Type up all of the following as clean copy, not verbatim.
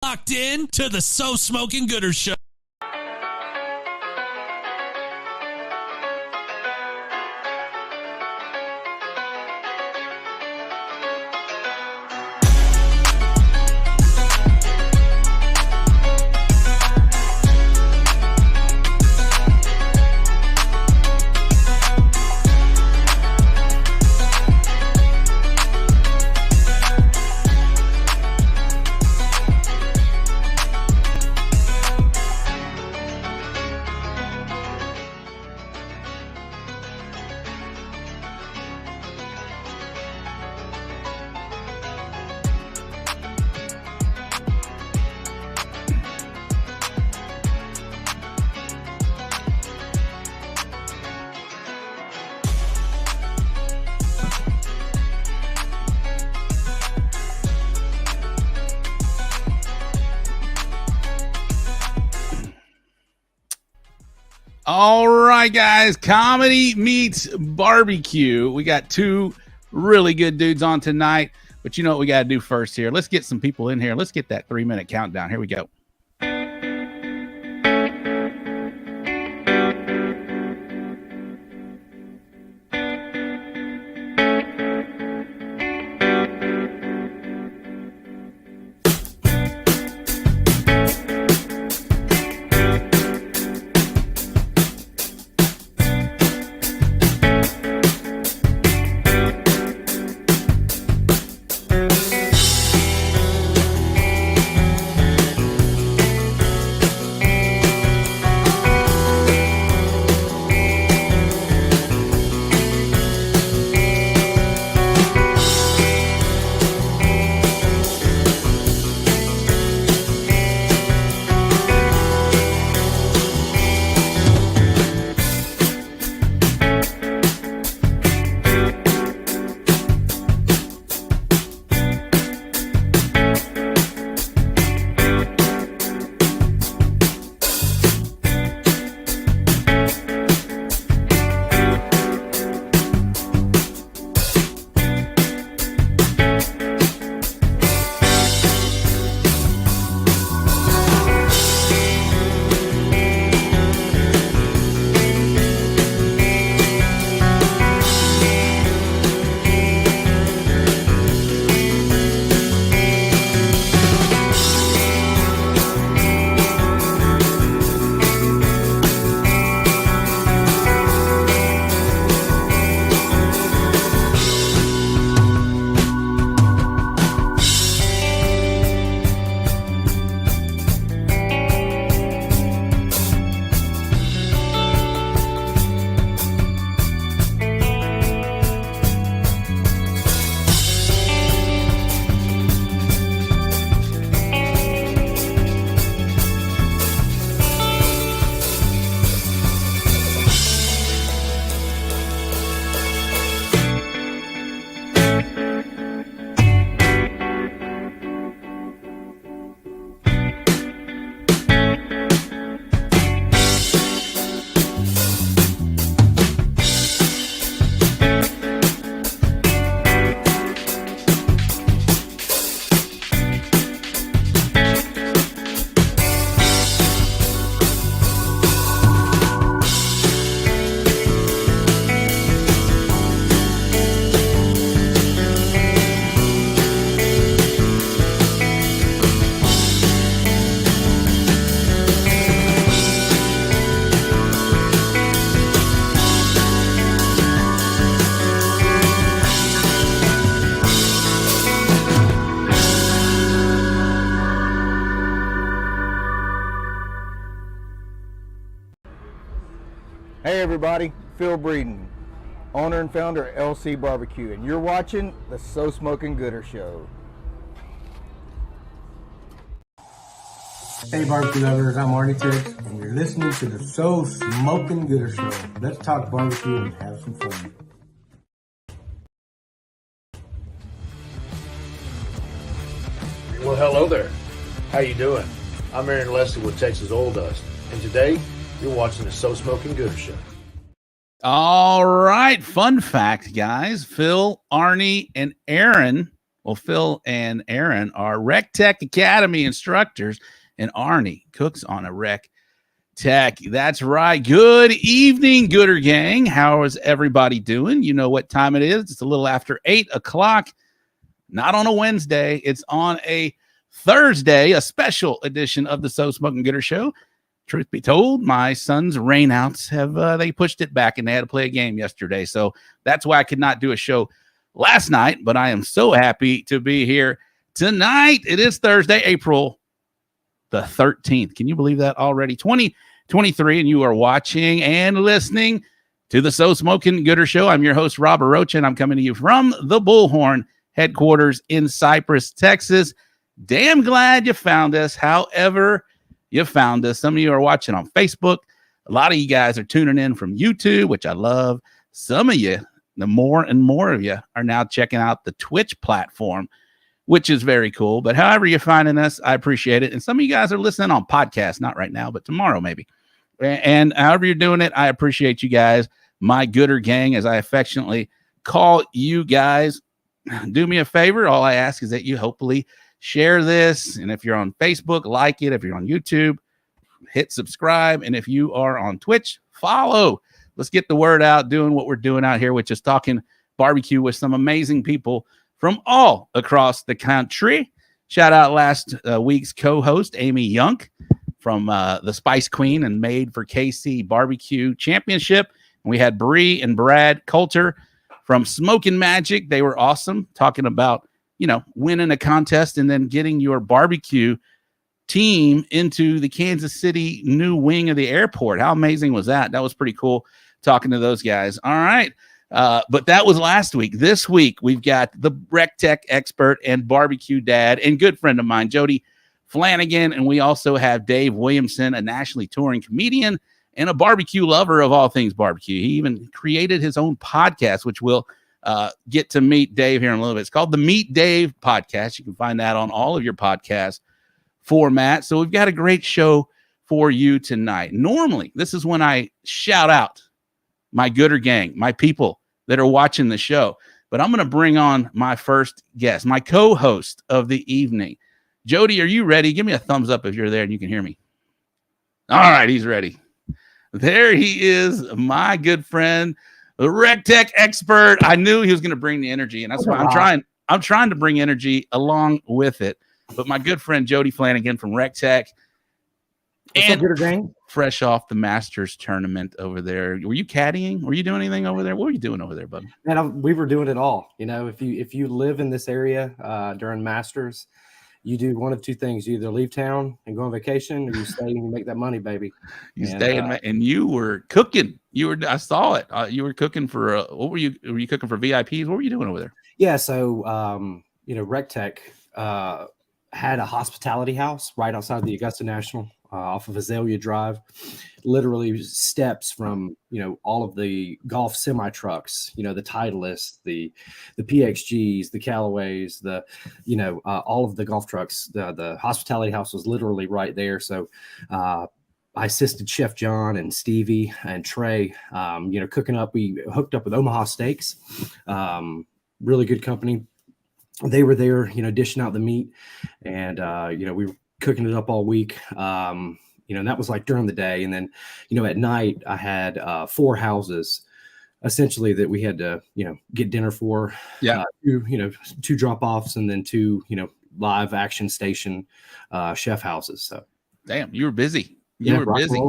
Locked in to the So Smokin Gooder Show. All right, guys, comedy meets barbecue. We got two really good dudes on tonight, but you know what we got to do first here. Let's get some people in here. Let's get that 3-minute countdown. Here we go. Hey everybody, Phil Breeden, owner and founder of LC Barbecue, and you're watching the So Smokin Gooder Show. Hey barbecue lovers, I'm Arnie Tix, and you're listening to the So Smokin Gooder Show. Let's talk barbecue and have some fun. Well, hello there. How you doing? I'm Aaron Leslie with Texas Oil Dust, and today you're watching the So Smokin Gooder Show. All right. Fun fact, guys. Phil, Arnie, and Aaron Well, Phil and Aaron are Recteq Academy instructors, and Arnie cooks on a Recteq. That's right. Good evening, Gooder Gang. How is everybody doing? You know what time it is. It's a little after 8 o'clock. Not on a Wednesday. It's on a Thursday, a special edition of the So Smokin Gooder Show. Truth be told, my son's rainouts have they pushed it back, and they had to play a game yesterday. So that's why I could not do a show last night, but I am so happy to be here tonight. It is Thursday, April the 13th. Can you believe that already? 2023, and you are watching and listening to the So Smokin Gooder Show. I'm your host, Robert Rocha, and I'm coming to you from the Bullhorn headquarters in Cypress, Texas. Damn glad you found us. However you found us. Some of you are watching on Facebook. A lot of you guys are tuning in from YouTube, which I love. Some of you, the more and more of you, are now checking out the Twitch platform, which is very cool. But however you're finding us, I appreciate it. And some of you guys are listening on podcasts, not right now, but tomorrow maybe. And however you're doing it, I appreciate you guys, my Gooder Gang, as I affectionately call you guys. Do me a favor. All I ask is that you hopefully share this. And if you're on Facebook, like it. If you're on YouTube, hit subscribe. And if you are on Twitch, follow. Let's get the word out, doing what we're doing out here, which is talking barbecue with some amazing people from all across the country. Shout out last week's co-host, Amy Young, from the Spice Queen and Made for KC Barbecue Championship. And we had Bree and Brad Coulter from Smokin' Magic. They were awesome, talking about, you know, winning a contest and then getting your barbecue team into the Kansas City new wing of the airport. How amazing was that? That was pretty cool talking to those guys. All right. But that was last week. This week, we've got the Recteq expert and barbecue dad and good friend of mine, Jody Flanagan. And we also have Dave Williamson, a nationally touring comedian and a barbecue lover of all things barbecue. He even created his own podcast, which we'll get to meet Dave here in a little bit. It's called the Meet Dave Podcast. You can find that on all of your podcast formats. So we've got a great show for you tonight. Normally, this is when I shout out my Gooder Gang, my people that are watching the show. But I'm going to bring on my first guest, my co-host of the evening. Jody, are you ready? Give me a thumbs up if you're there and you can hear me. All right, he's ready. There he is, my good friend, the Recteq expert. I knew he was going to bring the energy, and that's why I'm trying to bring energy along with it. But my good friend Jody Flanagan from Recteq, and fresh off the Masters tournament over there. Were you caddying? Were you doing anything over there? What were you doing over there, bud? Man, we were doing it all. You know, if you live in this area during Masters, you do one of two things: you either leave town and go on vacation, or you stay and you make that money, baby. And you were cooking. I saw it. You were cooking for what were you? Were you cooking for VIPs? What were you doing over there? Yeah, so Recteq had a hospitality house right outside the Augusta National, off of Azalea Drive, literally steps from, all of the golf semi trucks, the Titleist, the PXGs, the Callaways, all of the golf trucks. The hospitality house was literally right there. So I assisted Chef John and Stevie and Trey, cooking up. We hooked up with Omaha Steaks, really good company. They were there, dishing out the meat, and we were cooking it up all week. And that was like during the day. And then, at night I had 4 houses essentially that we had to, get dinner for. Yeah. 2 drop-offs and then 2, live action station chef houses. So damn, you were busy. You were busy.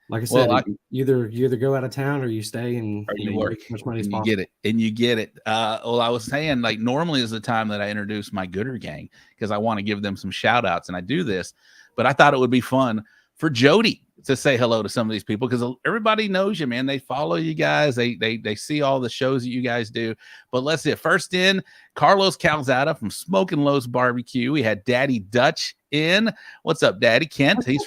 Like I said, you either go out of town or you stay and you work as much money as possible. You get it. Well, I was saying, like, normally is the time that I introduce my Gooder Gang because I want to give them some shout outs, and I do this, but I thought it would be fun for Jody to say hello to some of these people because everybody knows you, man. They follow you guys. They see all the shows that you guys do. But let's see. First in, Carlos Calzada from Smokin' Lowe's Barbecue. We had Daddy Dutch in. What's up, Daddy? Kent. He's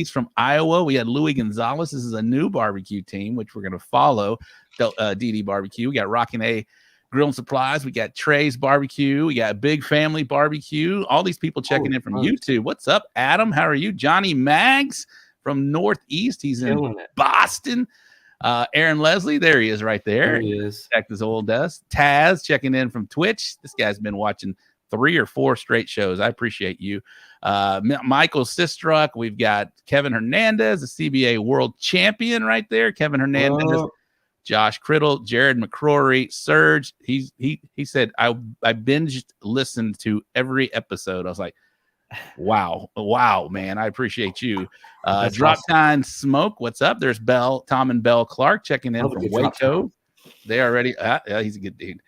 from Iowa. We had Louis Gonzalez. This is a new barbecue team, which we're going to follow. DD Barbecue. We got Rockin' A Grill and Supplies. We got Trey's Barbecue. We got Big Family Barbecue. All these people checking in from YouTube. What's up, Adam? How are you? Johnny Maggs from Northeast. He's in Boston. Aaron Leslie, there he is right there. There he is. Check his old dust. Taz checking in from Twitch. This guy's been watching 3 or 4 straight shows. I appreciate you. Michael Sistruck. We've got Kevin Hernandez, the CBA world champion right there. Kevin Hernandez. Josh Criddle, Jared McCrory, Serge. He said, I binged listened to every episode. I was like, wow, man. I appreciate you. Drop Time Smoke. What's up? There's Tom and Belle Clark checking in from Waco. They already, yeah, he's a good dude.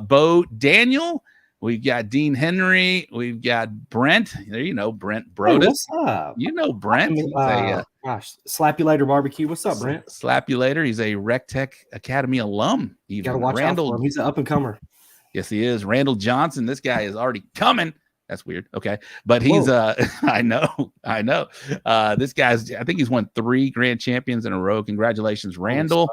Bo Daniel. We've got Dean Henry. We've got Brent. There you know Brent Brodus. Hey, what's up? You know Brent. Gosh, Slapulator Barbecue. What's up, Brent? Slapulator. He's a Recteq Academy alum. You gotta watch out for him. He's an up and comer. Yes, he is. Randall Johnson. This guy is already coming. That's weird. Okay, but he's I know. This guy's. I think he's won 3 grand champions in a row. Congratulations, Randall.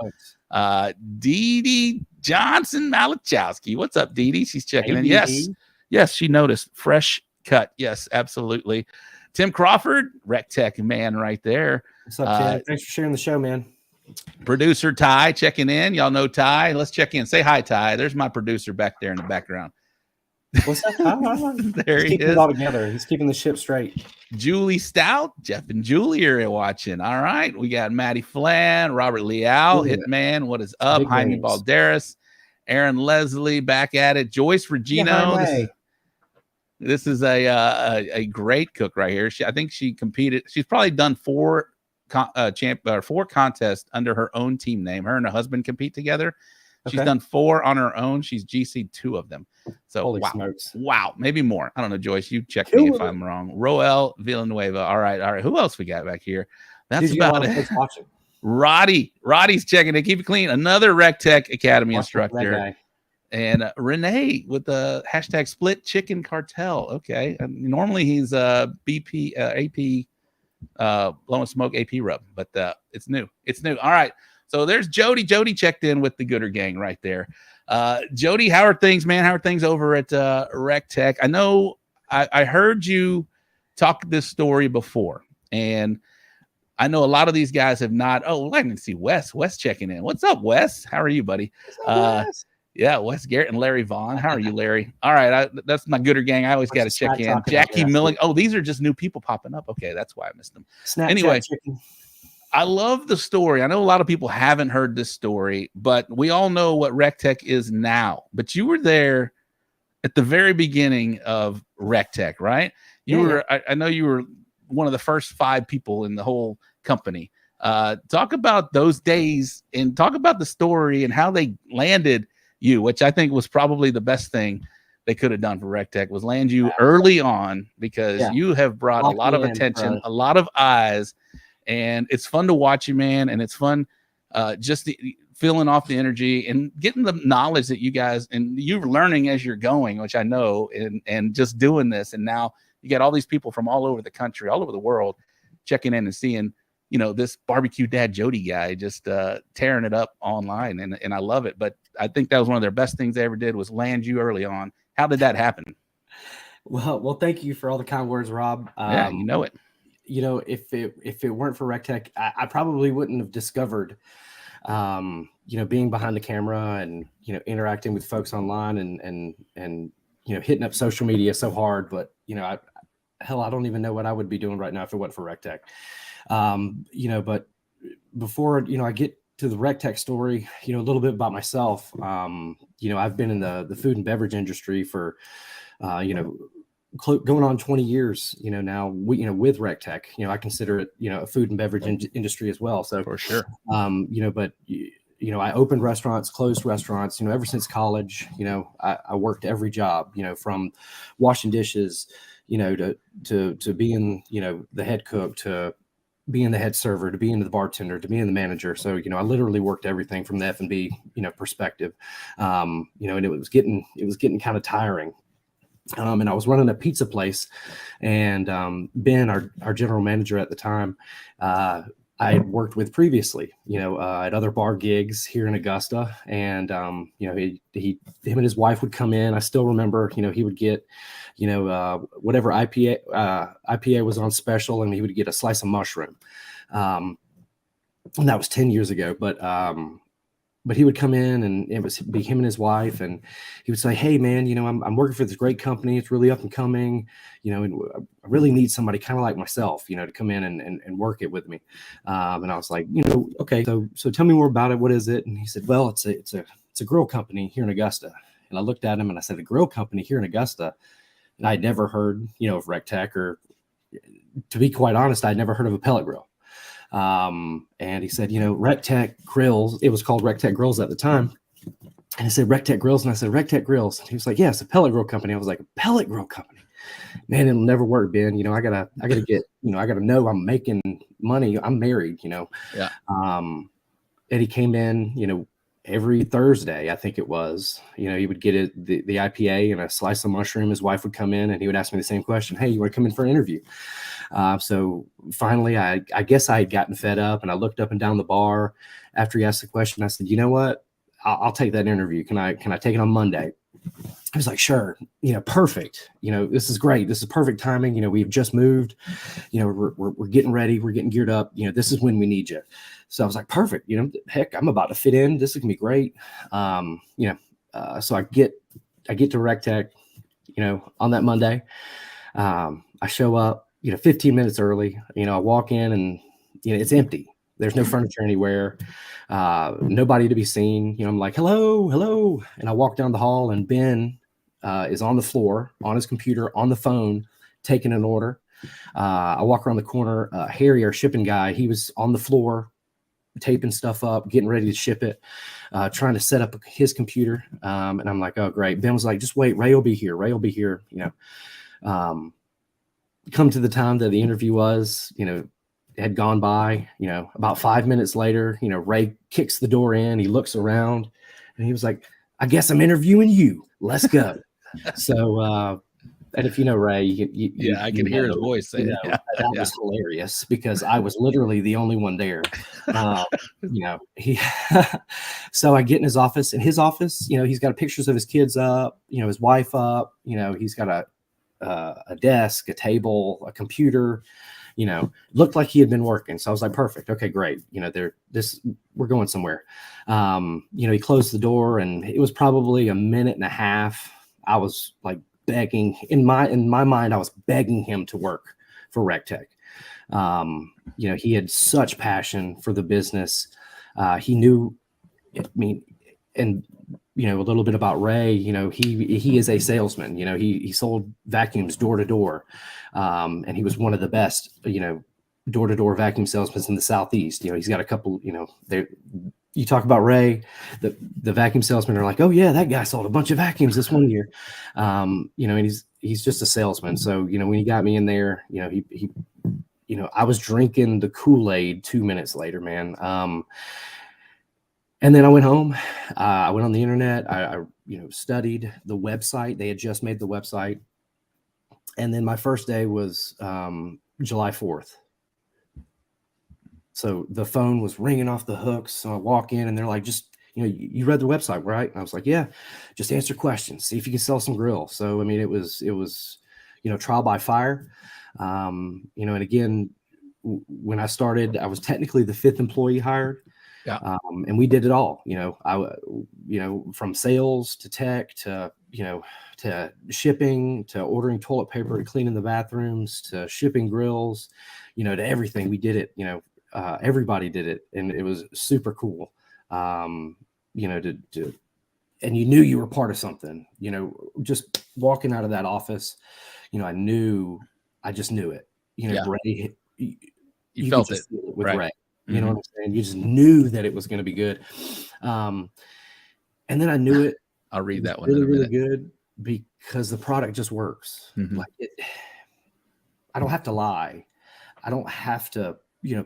Dee Dee Johnson Malachowski. What's up, Dee Dee? She's checking in. Yes, she noticed. Fresh cut. Yes, absolutely. Tim Crawford, Recteq man right there. What's up, Tim? Thanks for sharing the show, man. Producer Ty checking in. Y'all know Ty. Let's check in. Say hi, Ty. There's my producer back there in the background. What's that? There he is. It all together. He's keeping the ship straight. Julie Stout, Jeff and Julie are watching. All right. We got Maddie Flan, Robert Leal, Hitman. What is up? Jaime Balderas, Aaron Leslie back at it. Joyce Regino. This is a great cook right here. I think she competed. She's probably done 4 contests under her own team name. Her and her husband compete together. She's done 4 on her own. She's GC'd 2 of them. So holy smokes. Wow, maybe more. I don't know, Joyce. You check me if I'm wrong. Roel Villanueva. All right. Who else we got back here? That's about it. Roddy's checking it. Keep it clean. Another Recteq Academy instructor. And Renee with the hashtag Split Chicken Cartel. Okay. Normally he's BP AP Blow and Smoke AP rub, but it's new. All right. So there's Jody. Jody checked in with the Gooder Gang right there. Jody, how are things, man? How are things over at Recteq? I know I heard you talk this story before, and I know a lot of these guys have not. Oh, I didn't see Wes. Wes checking in. What's up, Wes? How are you, buddy? Wes? Yeah, Wes Garrett and Larry Vaughn. How are you, Larry? All right, that's my Gooder Gang. I always got to check in. Jackie Milligan. Oh, these are just new people popping up. Okay, that's why I missed them. Anyway. I love the story. I know a lot of people haven't heard this story, but we all know what Recteq is now. But you were there at the very beginning of Recteq, right? I know you were one of the first 5 people in the whole company. Talk about those days and talk about the story and how they landed you, which I think was probably the best thing they could have done for Recteq, was land you early on, because you have brought a lot of attention, a lot of eyes. And it's fun to watch you, man. And it's fun just feeling off the energy and getting the knowledge that you guys, and you're learning as you're going, which I know, and just doing this. And now you got all these people from all over the country, all over the world, checking in and seeing, this BBQ Dad Jody guy just tearing it up online. And I love it. But I think that was one of their best things they ever did, was land you early on. How did that happen? Well, thank you for all the kind words, Rob. Yeah, you know it. If it weren't for Recteq, I probably wouldn't have discovered, being behind the camera and, interacting with folks online and hitting up social media so hard. But, I don't even know what I would be doing right now if it wasn't for Recteq. But before, I get to the Recteq story, a little bit about myself. I've been in the food and beverage industry for, going on 20 years, now with Recteq, I consider it, a food and beverage industry as well. So for sure, but I opened restaurants, closed restaurants, ever since college. I worked every job, from washing dishes, to being, the head cook, to being the head server, to being the bartender, to being the manager. So, I literally worked everything from the F&B, perspective, and it was getting kind of tiring. And I was running a pizza place, and Ben, our general manager at the time, I had worked with previously, at other bar gigs here in Augusta. And, him and his wife would come in. I still remember, he would get, whatever IPA was on special, and he would get a slice of mushroom. and that was 10 years ago. But he would come in, and it would be him and his wife, and he would say, "Hey, man, I'm working for this great company. It's really up and coming, and I really need somebody kind of like myself, to come in and work it with me." And I was like, okay, so tell me more about it. What is it? And he said, "Well, it's a grill company here in Augusta." And I looked at him and I said, "A grill company here in Augusta?" And I'd never heard, of Recteq, or, to be quite honest, I'd never heard of a pellet grill. And he said, Recteq grills, it was called Recteq Grills at the time. And I said, Recteq Grills. And I said, Recteq Grills. And he was like, yeah, it's a pellet grill company. I was like, a pellet grill company? Man, it'll never work, Ben. I gotta get, I gotta know I'm making money. I'm married, Yeah. And he came in, every Thursday, I think it was, he would get the IPA and a slice of mushroom. His wife would come in and he would ask me the same question. "Hey, you want to come in for an interview?" So finally, I guess I had gotten fed up, and I looked up and down the bar after he asked the question. I said, "You know what? I'll take that interview. Can I take it on Monday?" He was like, "Sure, perfect. This is great. This is perfect timing. We've just moved, we're getting ready. We're getting geared up. This is when we need you." So I was like, "Perfect. Heck, I'm about to fit in. This is gonna be great." So I get to Recteq, on that Monday. I show up, 15 minutes early. I walk in, and it's empty. There's no furniture anywhere, nobody to be seen. I'm like, hello. And I walk down the hall, and Ben is on the floor, on his computer, on the phone, taking an order. I walk around the corner. Harry, our shipping guy, he was on the floor, taping stuff up, getting ready to ship it, trying to set up his computer. And I'm like, oh, great. Ben was like, just wait, Ray will be here. Come to the time that the interview was, had gone by, about 5 minutes later, Ray kicks the door in, he looks around, and he was like, "I guess I'm interviewing you. Let's go." So, and if you know Ray, I can hear his voice. That was hilarious, because I was literally the only one there. So I get in his office. In his office, he's got pictures of his kids up, his wife up, he's got a desk, a table, a computer, looked like he had been working. So I was like, perfect. Okay, great. We're going somewhere. He closed the door, and it was probably a minute and a half. I was like begging in my mind. I was begging him to work for Recteq. He had such passion for the business. He knew, and a little bit about Ray, he is a salesman. He sold vacuums door to door. And he was one of the best, door to door vacuum salesmen in the Southeast. He's got a couple, you talk about Ray, the vacuum salesmen are like, "Oh yeah, that guy sold a bunch of vacuums this one year." And he's just a salesman. So, when he got me in there, he I was drinking the Kool-Aid 2 minutes later, man. And then I went home. I went on the internet. I studied the website. They had just made the website. And then my first day was July 4th. So the phone was ringing off the hooks. So I walk in, and they're like, "Just, you read the website, right?" And I was like, "Yeah, just answer questions. See if you can sell some grill." So, it was trial by fire. And again, when I started, I was technically the 5th employee hired. Yeah. And we did it all, from sales to tech to shipping, to ordering toilet paper, to cleaning the bathrooms, to shipping grills, to everything. We did it, everybody did it. And it was super cool. And you knew you were part of something, just walking out of that office, I just knew it, Ray, you felt it with right. Ray. You know what I'm saying? You just knew that it was going to be good. And then I knew it. I'll read that one really, in a minute. really good, because the product just works. Mm-hmm. I don't have to lie. I don't have to,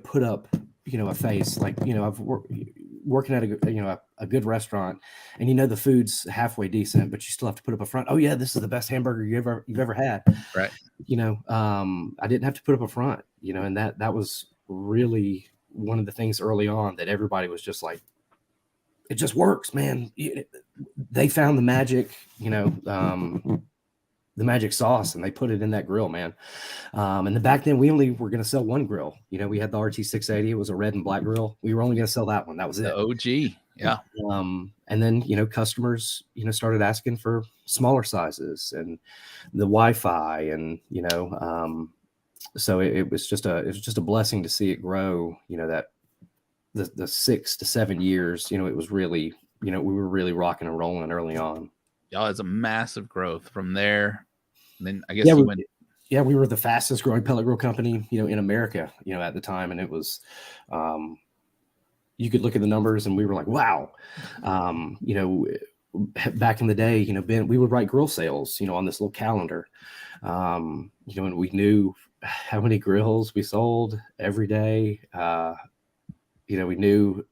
put up, a face. Like, I've working at a good restaurant, and the food's halfway decent, but you still have to put up a front. "Oh yeah, this is the best hamburger you've ever had." Right. I didn't have to put up a front, and that was really one of the things early on that everybody was just like, "It just works, man." They found the magic, the magic sauce, and they put it in that grill, man. And then back then we only were going to sell one grill. You know, we had the RT680. It was a red and black grill. We were only going to sell that one. That was it. The OG. Yeah. And then, you know, customers, you know, started asking for smaller sizes and the Wi-Fi, and, you know, so it was just a blessing to see it grow, you know, that the 6 to 7 years, you know, it was really, you know, we were really rocking and rolling early on. Y'all, it's a massive growth from there. And then I guess we were the fastest growing pellet grill company, you know, in America, you know, at the time. And it was, you could look at the numbers and we were like, wow. You know, back in the day, you know, Ben, we would write grill sales, you know, on this little calendar. You know, and we knew how many grills we sold every day. You know, we knew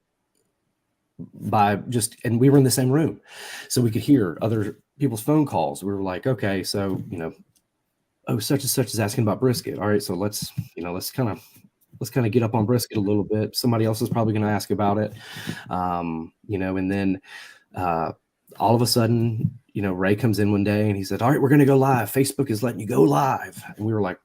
and we were in the same room, so we could hear other people's phone calls. We were like, okay, so, you know, oh, such and such is asking about brisket. All right, so let's kind of get up on brisket a little bit. Somebody else is probably going to ask about it. You know, and then all of a sudden, you know, Ray comes in one day and he said, all right, we're going to go live. Facebook is letting you go live. And we were like,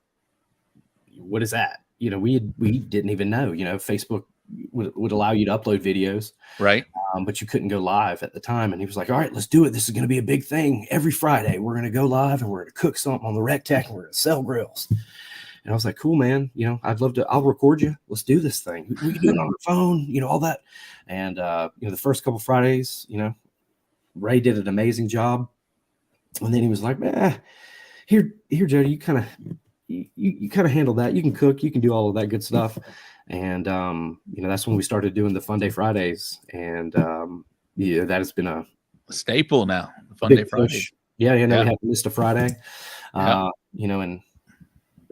what is that? You know, we didn't even know, you know, Facebook would allow you to upload videos, right? But you couldn't go live at the time. And he was like, all right, let's do it. This is going to be a big thing. Every Friday we're going to go live and we're going to cook something on the Recteq and we're going to sell grills. And I was like, cool, man. You know, I'll record you. Let's do this thing. We can do it on the phone, you know, all that. And, you know, the first couple Fridays, you know, Ray did an amazing job. And then he was like, man, here, Jody, you kind of handle that. You can cook, you can do all of that good stuff. And, you know, that's when we started doing the Fun Day Fridays. And, yeah, that has been a staple now. Fun Day Fridays. Yeah. We haven't missed a Friday, you know, in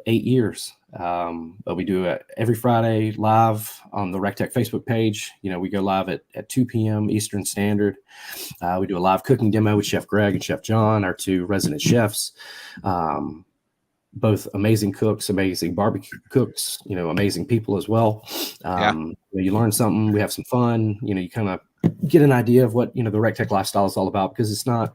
8 years. But we do it every Friday live on the Recteq Facebook page. You know, we go live at 2 p.m. Eastern Standard. We do a live cooking demo with Chef Greg and Chef John, our two resident chefs. Both amazing cooks, amazing barbecue cooks, you know, amazing people as well. You learn something, we have some fun, you know, you kind of get an idea of what, you know, the Recteq lifestyle is all about, because it's not,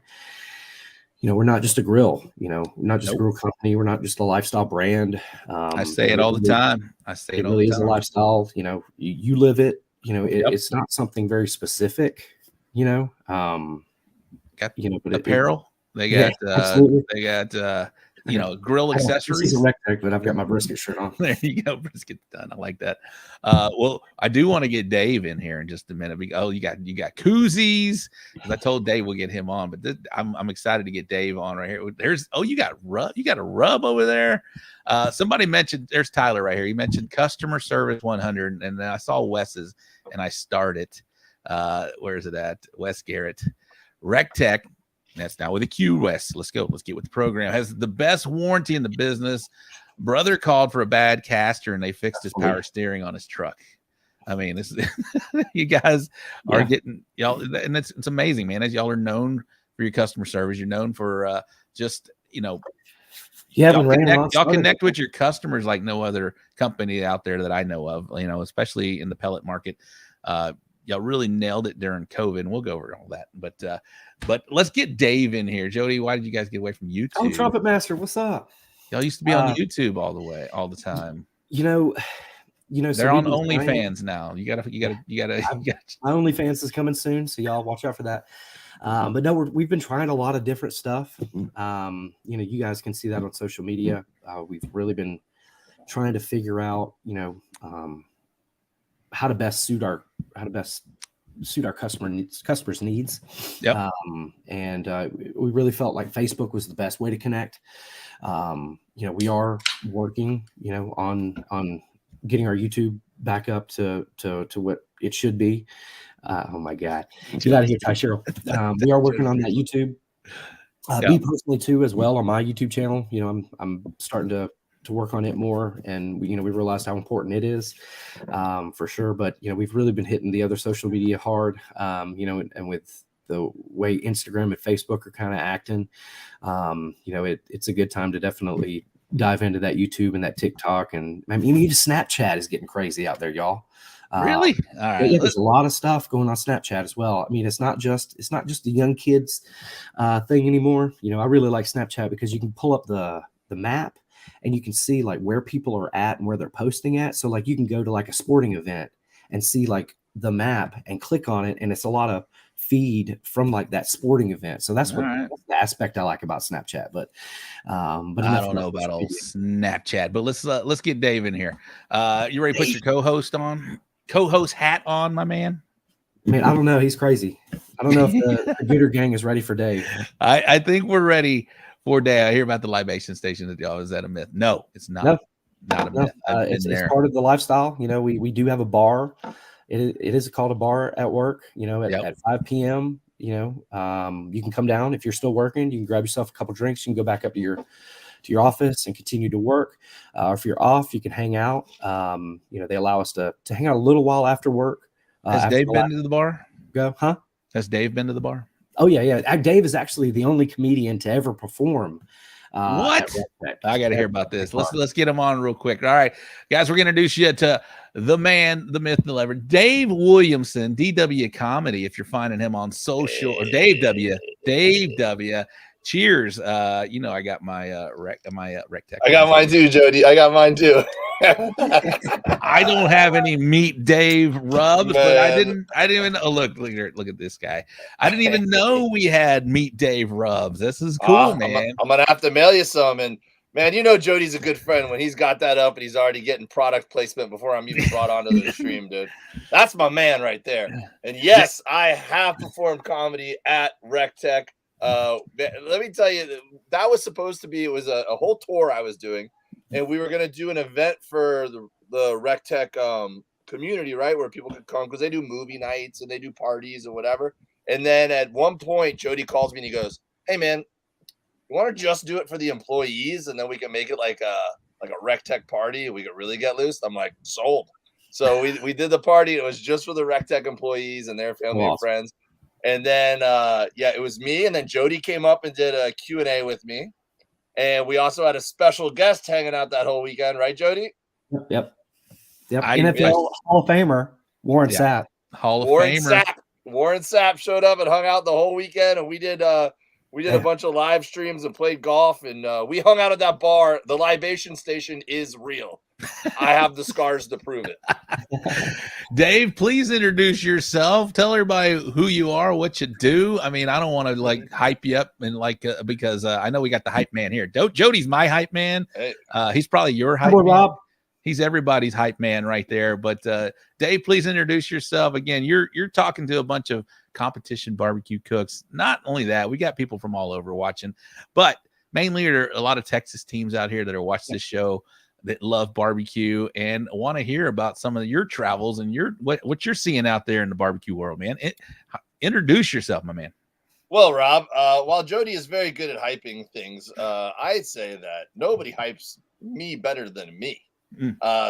you know, we're not just a grill, you know, we're not just a grill company. We're not just a lifestyle brand. I say it all the time. It really is a lifestyle, you know, you live it, you know, it's not something very specific, you know, got, you know, but apparel. They got, you know, grill accessories. This is a Recteq, but I've got my brisket shirt on. There you go, brisket done. I like that. Well, I do want to get Dave in here in just a minute. Oh, you got koozies. I told Dave we'll get him on, but I'm excited to get Dave on right here. You got a rub over there. Somebody mentioned, there's Tyler right here. He mentioned customer service 100, and then I saw Wes's, and I started. Where is it at? Wes Garrett, Recteq. That's now with a Q, West. Let's go. Let's get with the program. Has the best warranty in the business. Brother called for a bad caster and they fixed his power steering on his truck. I mean, this is you guys are getting y'all, and it's amazing, man. As y'all are known for your customer service, you're known for just, you know, y'all connect with your customers like no other company out there that I know of, you know, especially in the pellet market. Y'all really nailed it during COVID, and we'll go over all that. But let's get Dave in here. Jody, why did you guys get away from YouTube? Oh, Trumpet Master, what's up? Y'all used to be on YouTube all the time. You know, they're so on OnlyFans now. You gotta. My OnlyFans is coming soon, so y'all watch out for that. But no, we've been trying a lot of different stuff. You know, you guys can see that on social media. We've really been trying to figure out, you know, how to best suit our customers' needs. Yep. And we really felt like Facebook was the best way to connect. You know, we are working, you know, on getting our YouTube back up to what it should be. Oh my God, get out of here, Ty Cheryl. We are working on that YouTube. Me personally too, as well, on my YouTube channel. You know, I'm starting to work on it more, and you know, we realized how important it is, for sure. But you know, we've really been hitting the other social media hard, you know, and with the way Instagram and Facebook are kind of acting, you know, it's a good time to definitely dive into that YouTube and that TikTok. And I mean, even Snapchat is getting crazy out there, y'all. Really? All right. Yeah, there's a lot of stuff going on Snapchat as well. I mean, it's not just the young kids thing anymore. You know, I really like Snapchat because you can pull up the map and you can see like where people are at and where they're posting at. So like you can go to like a sporting event and see like the map and click on it, and it's a lot of feed from like that sporting event. So that's that's the aspect I like about Snapchat. But I don't know about old Snapchat, but let's get Dave in here. You ready to put your co-host hat on, my man? Man, I don't know. He's crazy. I don't know if the Gooder gang is ready for Dave. I think we're ready for Dave. I hear about the libation station. Is that a myth? No, it's not. No. Not a myth. It's part of the lifestyle. You know, we do have a bar. It is called a bar at work, you know, at 5 p.m., you know, you can come down. If you're still working, you can grab yourself a couple drinks. You can go back up to your office and continue to work. Or if you're off, you can hang out. You know, they allow us to hang out a little while after work. Has Dave been to the bar? Has Dave been to the bar? Oh, yeah. Dave is actually the only comedian to ever perform. What? I got to hear about this. Let's get him on real quick. All right, guys, we're going to introduce you to the man, the myth, the legend, Dave Williamson, DW Comedy. If you're finding him on social, or Dave W. Cheers. You know, I got my Recteq. I got mine too, Jody. I got mine too. I don't have any Meet Dave rubs, but I didn't even look at this guy. I didn't even know we had Meet Dave rubs. This is cool, man. I'm gonna have to mail you some. And man, you know Jody's a good friend when he's got that up and he's already getting product placement before I'm even brought onto the stream, dude. That's my man right there. And yes, I have performed comedy at Recteq. Let me tell you, that was supposed to be, it was a whole tour I was doing. And we were going to do an event for the Recteq community, right, where people could come because they do movie nights and they do parties and whatever. And then at one point, Jody calls me and he goes, "Hey, man, you want to just do it for the employees and then we can make it like a Recteq party and we could really get loose?" I'm like, sold. So we did the party. It was just for the Recteq employees and their family and friends. And then, it was me. And then Jody came up and did a Q&A with me. And we also had a special guest hanging out that whole weekend, right, Jody? Yep. NFL Hall of Famer, Warren Sapp. Warren Sapp showed up and hung out the whole weekend, and we did a bunch of live streams and played golf, and we hung out at that bar. The libation station is real. I have the scars to prove it. Dave, please introduce yourself. Tell everybody who you are, what you do. I mean, I don't want to like hype you up and because I know we got the hype man here. Jody's my hype man. Hey. He's probably your hype man. Rob. He's everybody's hype man right there. But Dave, please introduce yourself again. You're talking to a bunch of competition barbecue cooks. Not only that, we got people from all over watching, but mainly there are a lot of Texas teams out here that are watching this show that love barbecue and want to hear about some of your travels and what you're seeing out there in the barbecue world, man. Introduce yourself, my man. Well, Rob, while Jody is very good at hyping things, I'd say that nobody hypes me better than me.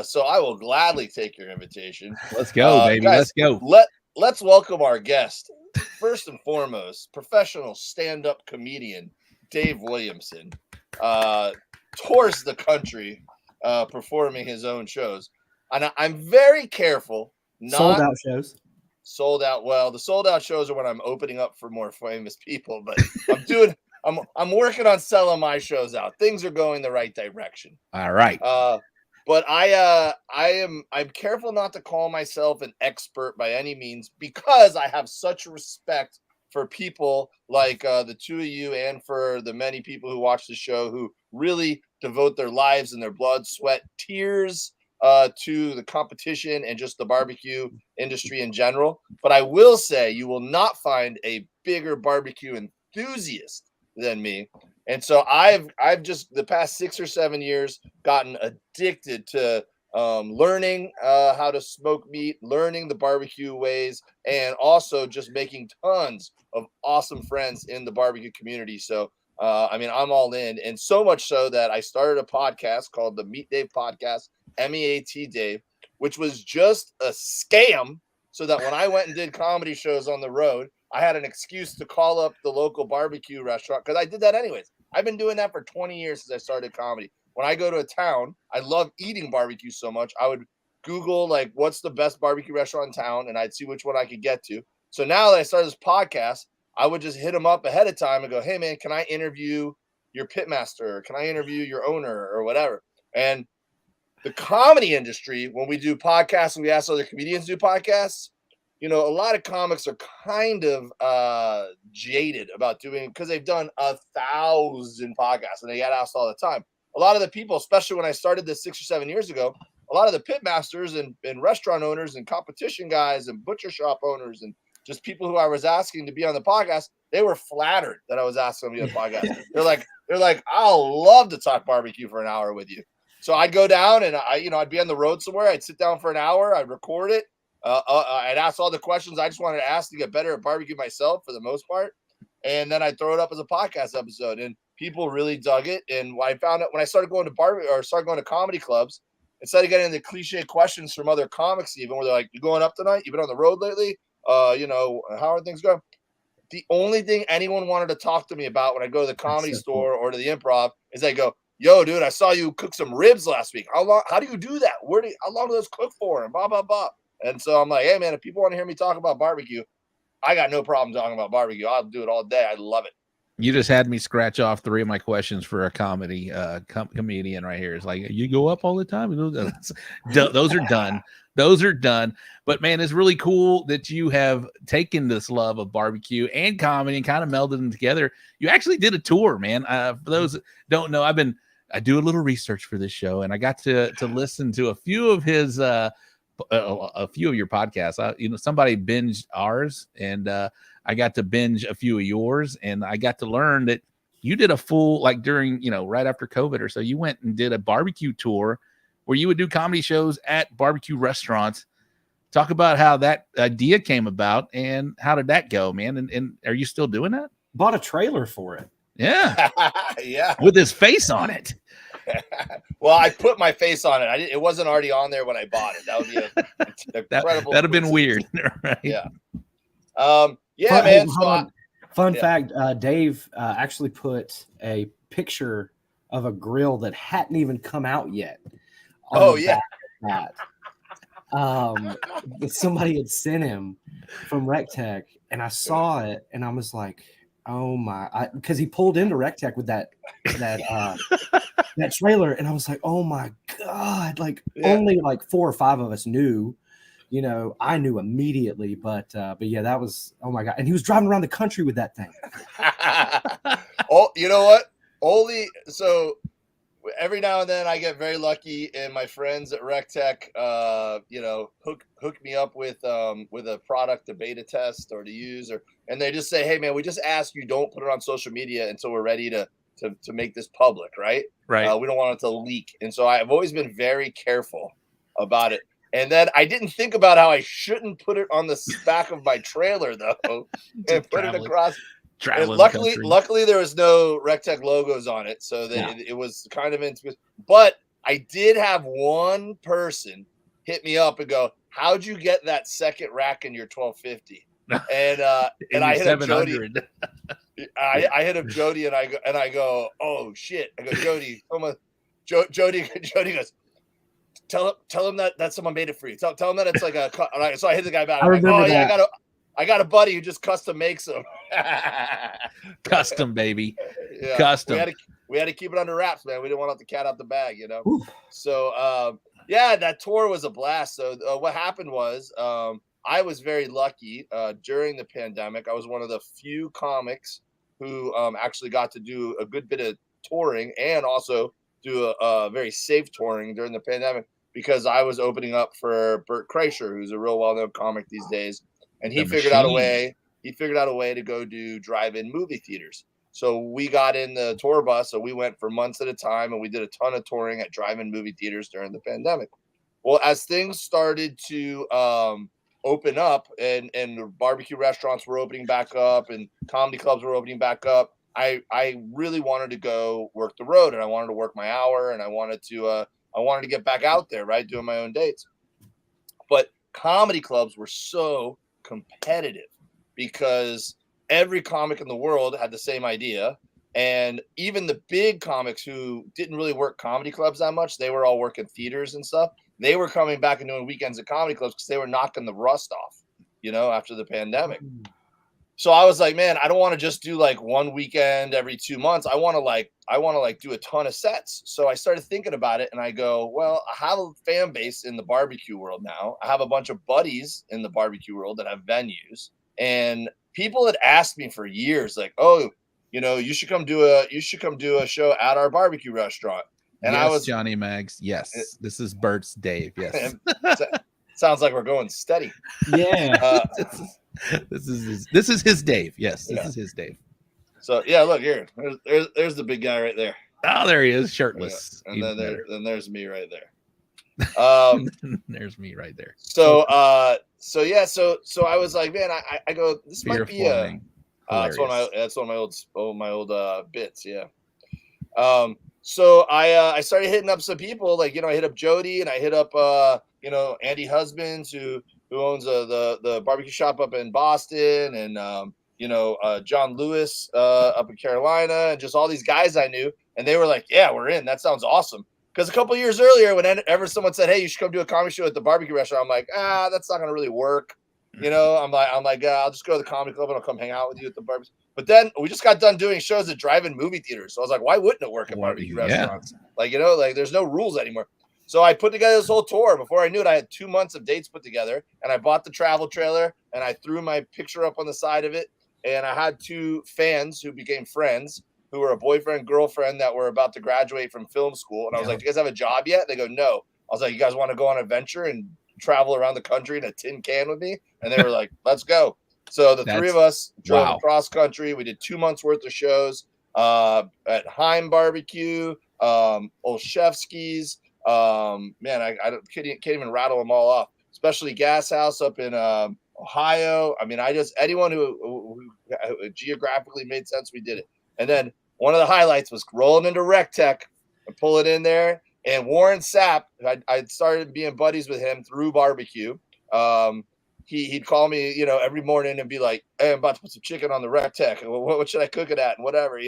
So I will gladly take your invitation. Let's go, baby. Guys, let's go. Let's welcome our guest. First and foremost, professional stand-up comedian Dave Williamson tours the country performing his own shows. And I'm very careful. Sold out shows. Sold out. Well, the sold out shows are when I'm opening up for more famous people, but I'm working on selling my shows out. Things are going the right direction. All right. But I'm careful not to call myself an expert by any means because I have such respect for people like the two of you and for the many people who watch the show who really devote their lives and their blood, sweat, tears to the competition and just the barbecue industry in general. But I will say you will not find a bigger barbecue enthusiast than me. And so I've just the past 6 or 7 years gotten addicted to learning how to smoke meat, learning the barbecue ways, and also just making tons of awesome friends in the barbecue community. So, I'm all in. And so much so that I started a podcast called the Meet Dave Podcast, MEAT Dave, which was just a scam so that when I went and did comedy shows on the road, I had an excuse to call up the local barbecue restaurant because I did that anyways. I've been doing that for 20 years since I started comedy. When I go to a town, I love eating barbecue so much. I would Google like what's the best barbecue restaurant in town, and I'd see which one I could get to. So now that I started this podcast, I would just hit them up ahead of time and go, hey man, can I interview your pitmaster? Or can I interview your owner or whatever? And the comedy industry, when we do podcasts and we ask other comedians to do podcasts, a lot of comics are kind of jaded about doing, because they've done 1,000 podcasts and they get asked all the time. A lot of the people, especially when I started this 6 or 7 years ago, a lot of the pitmasters and restaurant owners and competition guys and butcher shop owners and just people who I was asking to be on the podcast, they were flattered that I was asking them to be on the podcast. They're like, I'll love to talk barbecue for an hour with you. So I'd go down and I'd be on the road somewhere. I'd sit down for an hour. I'd record it. I'd ask all the questions I just wanted to ask to get better at barbecue myself for the most part. And then I'd throw it up as a podcast episode, and people really dug it. And I found out when I started going to comedy clubs, instead of getting the cliche questions from other comics, even where they're like, you going up tonight? You've been on the road lately? How are things going? The only thing anyone wanted to talk to me about when I go to the comedy store or to the improv is they go, yo, dude, I saw you cook some ribs last week. How do you do that? How long do those cook for? And blah, blah, blah. And so I'm like, hey man, if people want to hear me talk about barbecue, I got no problem talking about barbecue. I'll do it all day. I love it. You just had me scratch off 3 of my questions for a comedy comedian right here. It's like, you go up all the time. Those are done. Those are done. But man, it's really cool that you have taken this love of barbecue and comedy and kind of melded them together. You actually did a tour, man. For those that don't know, I do a little research for this show, and I got to listen to a few of his a few of your podcasts. Somebody binged ours, and I got to binge a few of yours, and I got to learn that you did a full, like during, right after COVID or so, you went and did a barbecue tour where you would do comedy shows at barbecue restaurants. Talk about how that idea came about and how did that go, man? And are you still doing that? Bought a trailer for it. Yeah. Yeah. With his face on it. Well, I put my face on it. It wasn't already on there when I bought it. That would be incredible. That'd have been weird, right? Yeah. Yeah, man. Fun fact: Dave actually put a picture of a grill that hadn't even come out yet. Oh yeah. Somebody had sent him from Recteq, and I saw it, and I was like, "Oh my!" Because he pulled into Recteq with that trailer, and I was like, "Oh my god!" Only like 4 or 5 of us knew. I knew immediately, but yeah, that was, oh my god! And he was driving around the country with that thing. Oh, you know what? So every now and then I get very lucky, and my friends at Recteq, hook me up with a product to beta test or to use, and they just say, hey man, we just ask you don't put it on social media until we're ready to make this public, right? Right. We don't want it to leak, and so I've always been very careful about it. And then I didn't think about how I shouldn't put it on the back of my trailer though, and put it across. And luckily there was no Recteq logos on it, so that it was kind of into. But I did have one person hit me up and go, "How'd you get that second rack in your 1250?" And I hit up Jody. I hit up Jody and I go, "Oh shit!" I go, "Jody, Jody goes, Tell him that someone made it for you. Tell him that it's like a cut." So I hit the guy back. I'm like, oh yeah, I got a buddy who just custom makes them. Custom, baby. Yeah. Custom. We had to keep it under wraps, man. We didn't want to let the cat out the bag, Ooh. So yeah, that tour was a blast. So what happened was I was very lucky during the pandemic. I was one of the few comics who actually got to do a good bit of touring and also do a very safe touring during the pandemic, because I was opening up for Bert Kreischer, who's a real well-known comic these days. And he figured out a way to go do drive-in movie theaters. So we got in the tour bus. So we went for months at a time, and we did a ton of touring at drive-in movie theaters during the pandemic. Well, as things started to open up and barbecue restaurants were opening back up and comedy clubs were opening back up, I really wanted to go work the road, and I wanted to work my hour, and I wanted to get back out there, right, doing my own dates. But comedy clubs were so competitive because every comic in the world had the same idea, And even the big comics who didn't really work comedy clubs that much, they were all working theaters and stuff. They were coming back and doing weekends at comedy clubs because they were knocking the rust off, after the pandemic. So I was like, man, I don't want to just do like one weekend every 2 months. I want to do a ton of sets. So I started thinking about it and I go, well, I have a fan base in the barbecue world now. I have a bunch of buddies in the barbecue world that have venues, and people had asked me for years, like, oh, you should come do a show at our barbecue restaurant. And yes, I was Johnny Mags. Yes. This is Bert's Dave. Yes. Sounds like we're going steady. Yeah. This is his Dave. Yes, this is his Dave. So yeah, look here. There's the big guy right there. Oh, there he is, shirtless. Yeah. And then there's me right there. There's me right there. So I was like, man, I go, this might be that's one of my old bits. Yeah. So I started hitting up some people, like, I hit up Jody, and I hit up Andy Husbands, who owns the barbecue shop up in Boston, and John Lewis up in Carolina, and just all these guys I knew, and they were like, yeah, we're in. That sounds awesome. Because a couple of years earlier, whenever someone said, hey, you should come do a comedy show at the barbecue restaurant, I'm like, that's not gonna really work. I'm like, I'll just go to the comedy club and I'll come hang out with you at the barbecue. But then we just got done doing shows at drive-in movie theaters. So I was like, why wouldn't it work at barbecue restaurants? Like, there's no rules anymore. So I put together this whole tour. Before I knew it, I had 2 months of dates put together, and I bought the travel trailer, and I threw my picture up on the side of it. And I had 2 fans who became friends, who were a boyfriend, girlfriend that were about to graduate from film school. And I was like, do you guys have a job yet? They go, no. I was like, you guys want to go on an adventure and travel around the country in a tin can with me? And they were like, let's go. So the 3 of us drove across country. We did 2 months worth of shows at Heim Barbecue, Olszewski's. Man, I can't even rattle them all off. Especially Gas House up in Ohio. I mean, anyone who geographically made sense, we did it. And then one of the highlights was rolling into Recteq and pulling in there. And Warren Sapp, I started being buddies with him through barbecue. He'd call me, every morning and be like, hey, I'm about to put some chicken on the Recteq. What should I cook it at? And whatever,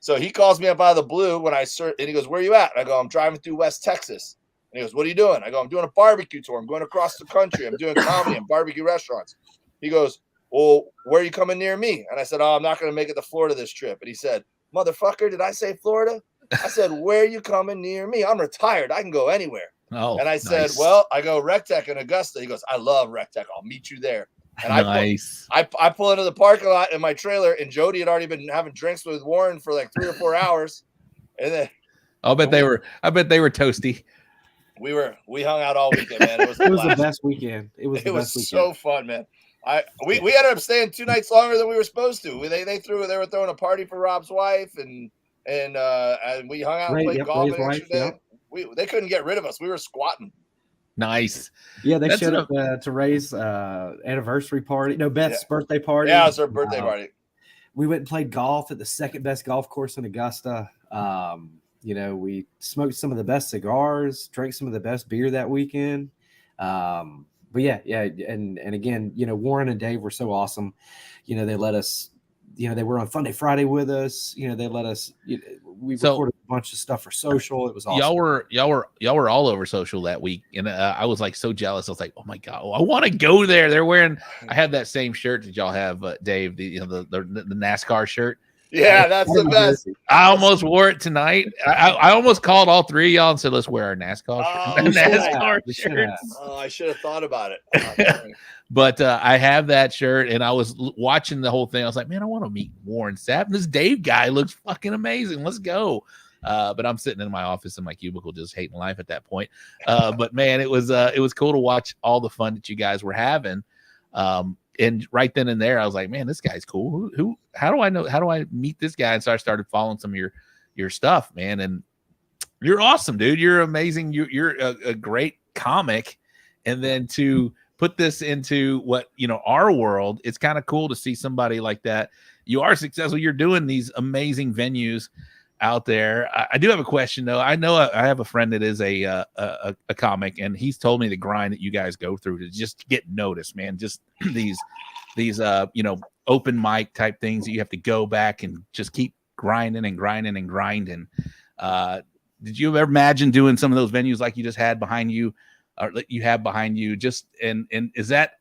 So he calls me up out of the blue when I search, and he goes, where are you at? And I go, I'm driving through West Texas. And he goes, what are you doing? I go, I'm doing a barbecue tour. I'm going across the country. I'm doing comedy and barbecue restaurants. He goes, well, where are you coming near me? And I said, oh, I'm not going to make it to Florida this trip. And he said, motherfucker, did I say Florida? I said, where are you coming near me? I'm retired. I can go anywhere. Oh, and I said, well, I go Recteq in Augusta. He goes, I love Recteq. I'll meet you there. And I pull into the parking lot in my trailer, and Jody had already been having drinks with Warren for like 3 or 4 hours. And then I bet they were toasty. We hung out all weekend, man. It was the best weekend. It was so fun, man. We ended up staying 2 nights longer than we were supposed to. They were throwing a party for Rob's wife, and we hung out and played golf an extra day. They couldn't get rid of us. We were squatting. Nice. Yeah, they showed up to Ray's anniversary party. No, Beth's birthday party. Yeah, it was her birthday party. We went and played golf at the second best golf course in Augusta. We smoked some of the best cigars, drank some of the best beer that weekend. But yeah. And again, Warren and Dave were so awesome. They let us, they were on Fun Day Friday with us. They let us, we recorded a bunch of stuff for social. It was awesome. Y'all were all over social that week. And I was like so jealous. I was like, oh my God, I want to go there. They're wearing, I have that same shirt that y'all have, Dave, the NASCAR shirt. Yeah, that's the best. I almost wore it tonight. I almost called all 3 of y'all and said, let's wear our NASCAR shirts. Oh, I should have thought about it. But I have that shirt, and I was watching the whole thing. I was like, man, I want to meet Warren Sapp. This Dave guy looks fucking amazing. Let's go. But I'm sitting in my office in my cubicle just hating life at that point. But man, it was cool to watch all the fun that you guys were having. And right then and there, I was like, man, this guy's cool. How do I meet this guy? And so I started following some of your stuff, man. And you're awesome, dude. You're amazing. You're a great comic. And then to put this into what, our world, it's kind of cool to see somebody like that. You are successful. You're doing these amazing venues out there. I do have a question though. I know I have a friend that is a comic, and he's told me the grind that you guys go through to just get noticed, man. Just these open mic type things that you have to go back and just keep grinding and grinding and grinding. Did you ever imagine doing some of those venues like you just had behind you, or that you have behind you? Just and is that,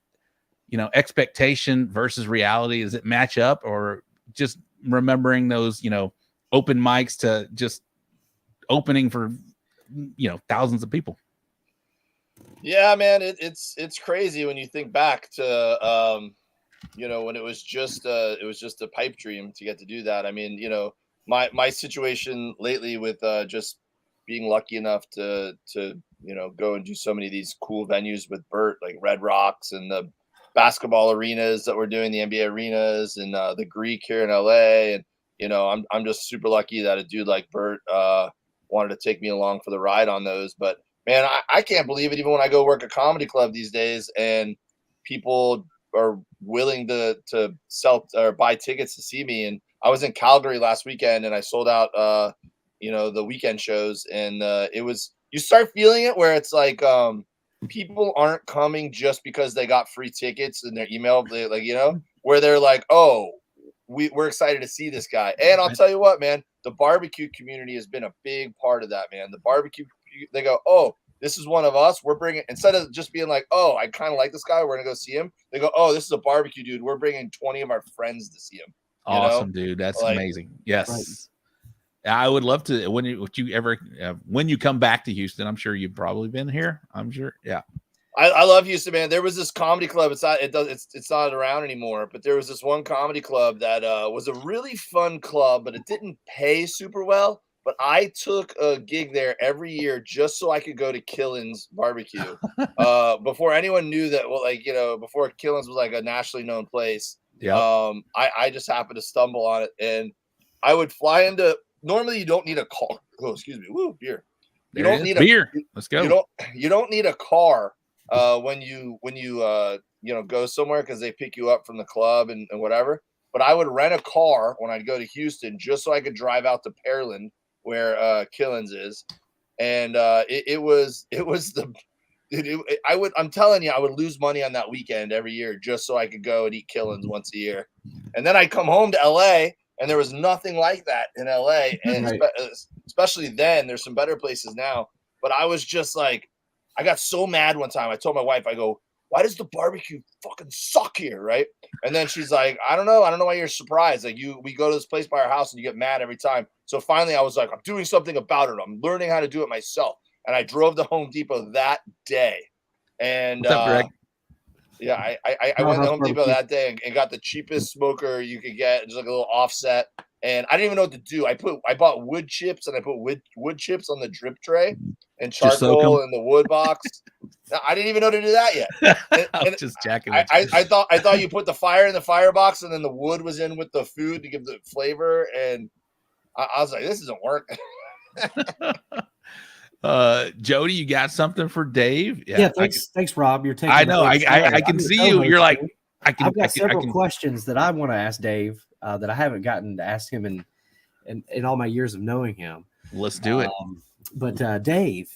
you know, expectation versus reality? Does it match up, or just remembering those, you know, open mics to just opening for, you know, thousands of people? Yeah, man, it's crazy when you think back to you know, when it was just a pipe dream to get to do that. I mean, you know, my situation lately with just being lucky enough to you know, go and do so many of these cool venues with Bert, like Red Rocks and the basketball arenas that we're doing, the NBA arenas, and the Greek here in LA. And you know, I'm just super lucky that a dude like Bert wanted to take me along for the ride on those. But man, I can't believe it. Even when I go work a comedy club these days, and people are willing to sell or buy tickets to see me. And I was in Calgary last weekend, and I sold out you know, the weekend shows, and it was, you start feeling it where it's like people aren't coming just because they got free tickets in their email, like, you know, where they're like, oh, we're excited to see this guy. And I'll tell you what, man, the barbecue community has been a big part of that, man. The barbecue, they go, oh, this is one of us. We're bringing, instead of just being like, oh, I kind of like this guy, we're gonna go see him. They go, oh, this is a barbecue dude. We're bringing 20 of our friends to see him. Awesome, dude. That's like, amazing. Yes. Right. I would love to, when you come back to Houston, I'm sure you've probably been here. I'm sure. Yeah. I love Houston, man. There was this comedy club. It's not around anymore, but there was this one comedy club that was a really fun club, but it didn't pay super well. But I took a gig there every year just so I could go to Killen's barbecue before anyone knew that. Well, like, you know, before Killen's was like a nationally known place. Yeah. I just happened to stumble on it, and I would fly into. Normally, you don't need a car. Oh, excuse me. Woo, beer. You don't need beer. Let's go. You don't need a car when you you know, go somewhere, because they pick you up from the club and whatever. But I would rent a car when I'd go to Houston just so I could drive out to Pearland, where Killen's is, and I'm telling you, I would lose money on that weekend every year just so I could go and eat Killen's once a year. And then I'd come home to LA, and there was nothing like that in LA. And Right. especially then, there's some better places now. But I was just like, I got so mad one time. I told my wife, I go, why does the barbecue fucking suck here, right? And then she's like, I don't know why you're surprised. Like, we go to this place by our house and you get mad every time. So finally I was like, I'm doing something about it. I'm learning how to do it myself. And I drove to Home Depot that day. And What's up, Greg? yeah, I went to Home Depot that day and got the cheapest smoker you could get, just like a little offset. And I didn't even know what to do. I bought wood chips, and I put wood chips on the drip tray and charcoal in the wood box. I didn't even know to do that yet. And just jacking. I thought you put the fire in the firebox, and then the wood was in with the food to give the flavor. And I was like, this isn't working. Jody, you got something for Dave? Yeah, thanks, Rob. You're taking. I know. I can see you. You're like, I've got several questions that I want to ask Dave that I haven't gotten to ask him in all my years of knowing him. Let's do it. But Dave,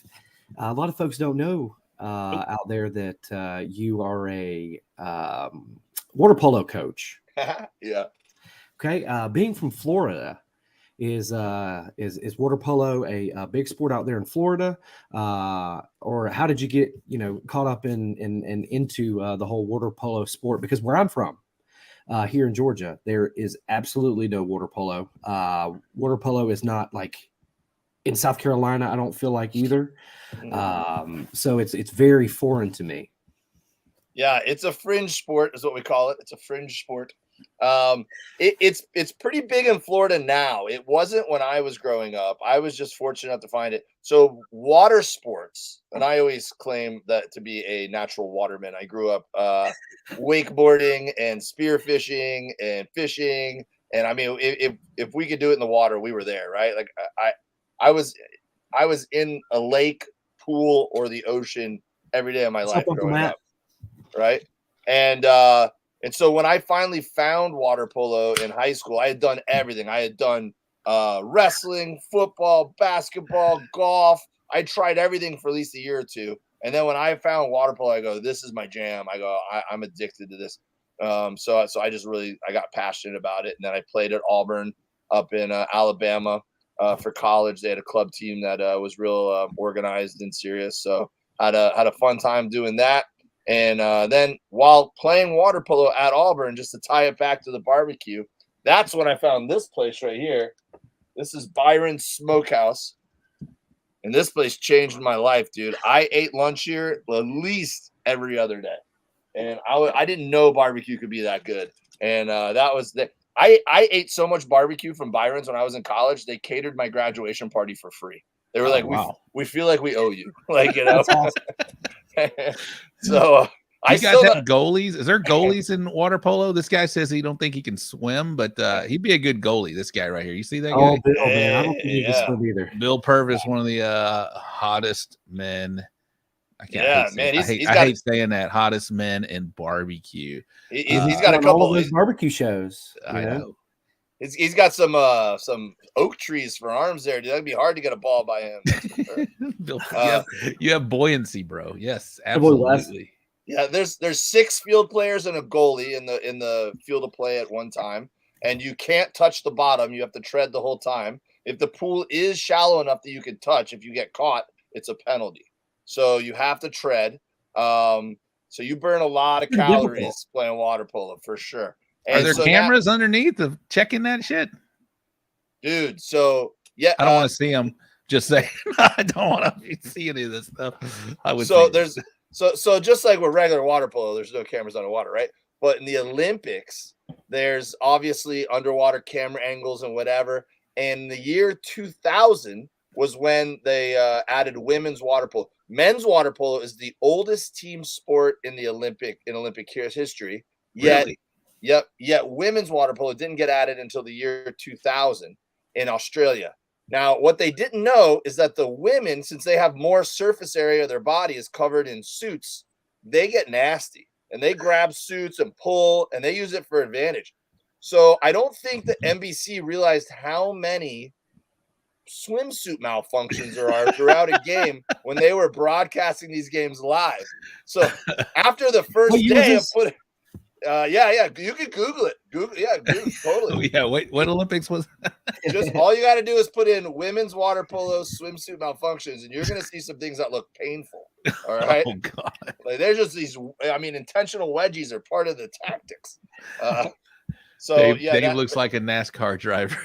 a lot of folks don't know out there that you are a water polo coach. Yeah. Okay. Being from Florida, is water polo a big sport out there in Florida, or how did you get caught up in into the whole water polo sport? Because where I'm from, here in Georgia, there is absolutely no water polo. Water polo is not like in South Carolina. I don't feel like either. So it's very foreign to me. Yeah, it's a fringe sport, is what we call it. It's a fringe sport. It's pretty big in Florida now. It wasn't when I was growing up. I was just fortunate enough to find it. So water sports, and I always claim that to be a natural waterman. I grew up wakeboarding and spearfishing and fishing, and I mean, if we could do it in the water, we were there, right? Like I was in a lake, pool, or the ocean every day of my life growing up, right? And so when I finally found water polo in high school, I had done everything. I had done wrestling, football, basketball, golf. I tried everything for at least a year or two. And then when I found water polo, I go, this is my jam. I go, I'm addicted to this. So I just I got passionate about it. And then I played at Auburn up in Alabama for college. They had a club team that was real organized and serious. So had a fun time doing that. And then while playing water polo at Auburn, just to tie it back to the barbecue, that's when I found this place right here. This is Byron's Smokehouse. And this place changed my life, dude. I ate lunch here at least every other day. And I didn't know barbecue could be that good. And that was the I ate so much barbecue from Byron's when I was in college. They catered my graduation party for free. They were wow. we feel like we owe you. Like, you know. Awesome. So you guys have goalies? Is there goalies in water polo? This guy says he don't think he can swim, but he'd be a good goalie. This guy right here. You see that guy? Oh, Bill, man. I don't think he can swim either. Bill Purvis, one of the hottest men. I hate saying that. Hottest men in barbecue. He's got a couple of those barbecue shows. I know. He's got some oak trees for arms there, dude. That'd be hard to get a ball by him. Bill, you have buoyancy, bro. Yes, absolutely. Yeah, there's 6 field players and a goalie in the field of play at one time, and you can't touch the bottom. You have to tread the whole time. If the pool is shallow enough that you can touch, if you get caught, it's a penalty. So you have to tread. So you burn a lot of calories playing water polo for sure. And are there cameras underneath of checking that shit? Dude, so yeah. I don't want to see them. Just saying. I don't want to see any of this stuff. So just like with regular water polo, there's no cameras underwater, right? But in the Olympics, there's obviously underwater camera angles and whatever. And the year 2000 was when they added women's water polo. Men's water polo is the oldest team sport in Olympic history. Yet women's water polo didn't get added until the year 2000 in Australia. Now, what they didn't know is that the women, since they have more surface area of their body is covered in suits, they get nasty and they grab suits and pull and they use it for advantage. So I don't think the NBC realized how many swimsuit malfunctions there are throughout a game when they were broadcasting these games live. So after the first day of putting, you can Google it. Google totally. Yeah, wait, what Olympics was that? Just all you got to do is put in women's water polo swimsuit malfunctions, and you're going to see some things that look painful. All right. Oh God. Like there's just these. I mean, intentional wedgies are part of the tactics. So Dave looks like a NASCAR driver.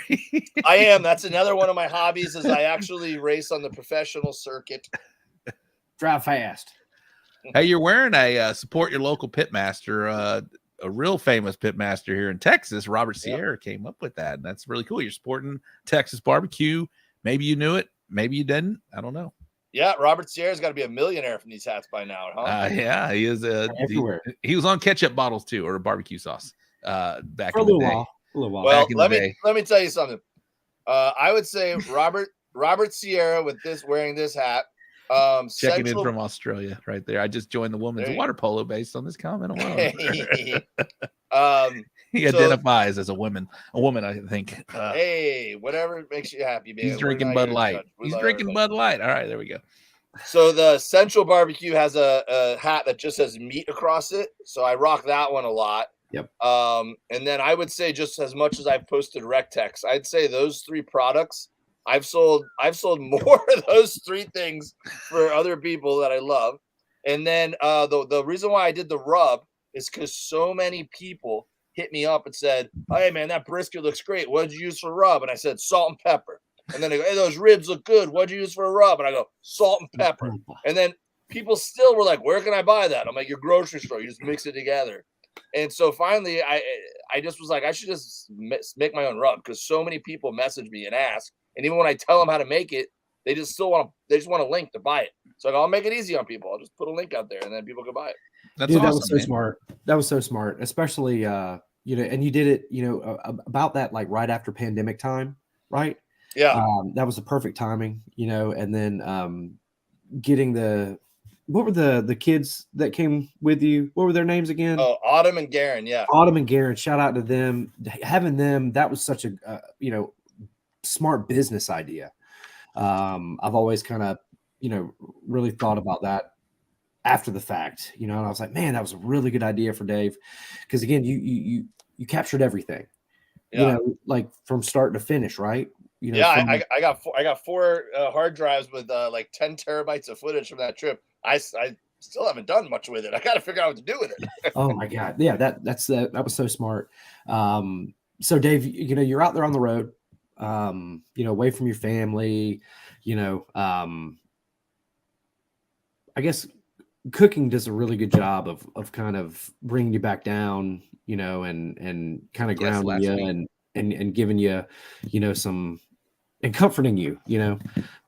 I am. That's another one of my hobbies. Is I actually race on the professional circuit. Drive fast. Hey, you're wearing a support your local pitmaster. A real famous pitmaster here in Texas, Robert Sierra, came up with that, and that's really cool. You're sporting Texas barbecue. Maybe you knew it, maybe you didn't. I don't know. Yeah, Robert Sierra's got to be a millionaire from these hats by now, huh? Yeah, he is. He was on ketchup bottles too, or barbecue sauce. Back for in the day. A little while. Well, let me tell you something. I would say Robert Sierra with wearing this hat. Checking in from Australia right there. I just joined the women's water polo based on this comment alone. He identifies as a woman, I think. Hey, whatever makes you happy, man. He's drinking Bud Light. He's drinking Bud Light. All right, there we go. So the Central Barbecue has a hat that just says meat across it. So I rock that one a lot. Yep. And then I would say just as much as I've posted Recteq, I'd say those 3 products I've sold more of those 3 things for other people that I love. And then the reason why I did the rub is because so many people hit me up and said, "Hey man, that brisket looks great. What did you use for rub?" And I said, "Salt and pepper." And then they go, "Hey, those ribs look good. What did you use for a rub?" And I go, "Salt and pepper." And then people still were like, "Where can I buy that?" I'm like, "Your grocery store. You just mix it together." And so finally, I just was like, I should just make my own rub, because so many people message me and ask. And even when I tell them how to make it, they just want a link to buy it. So I'll make it easy on people. I'll just put a link out there, and then people can buy it. That's awesome, that was so smart. That was so smart, especially and you did it, about that like right after pandemic time, right? Yeah. That was the perfect timing, and then getting what were the kids that came with you? What were their names again? Oh, Autumn and Garen. Yeah. Autumn and Garen. Shout out to them. Having them, that was such a smart business idea. I've always kind of, really thought about that after the fact, and I was like, man, that was a really good idea for Dave. Because again, you captured everything. you know, like from start to finish, right? You know, yeah, I got four hard drives with like 10 terabytes of footage from that trip. I still haven't done much with it. I got to figure out what to do with it. Oh my God. Yeah, that was so smart. So Dave, you know, you're out there on the road, you know, away from your family, you know, I guess cooking does a really good job of kind of bringing you back down, you know, and kind of grounding you and giving you, you know, some, and comforting you, you know.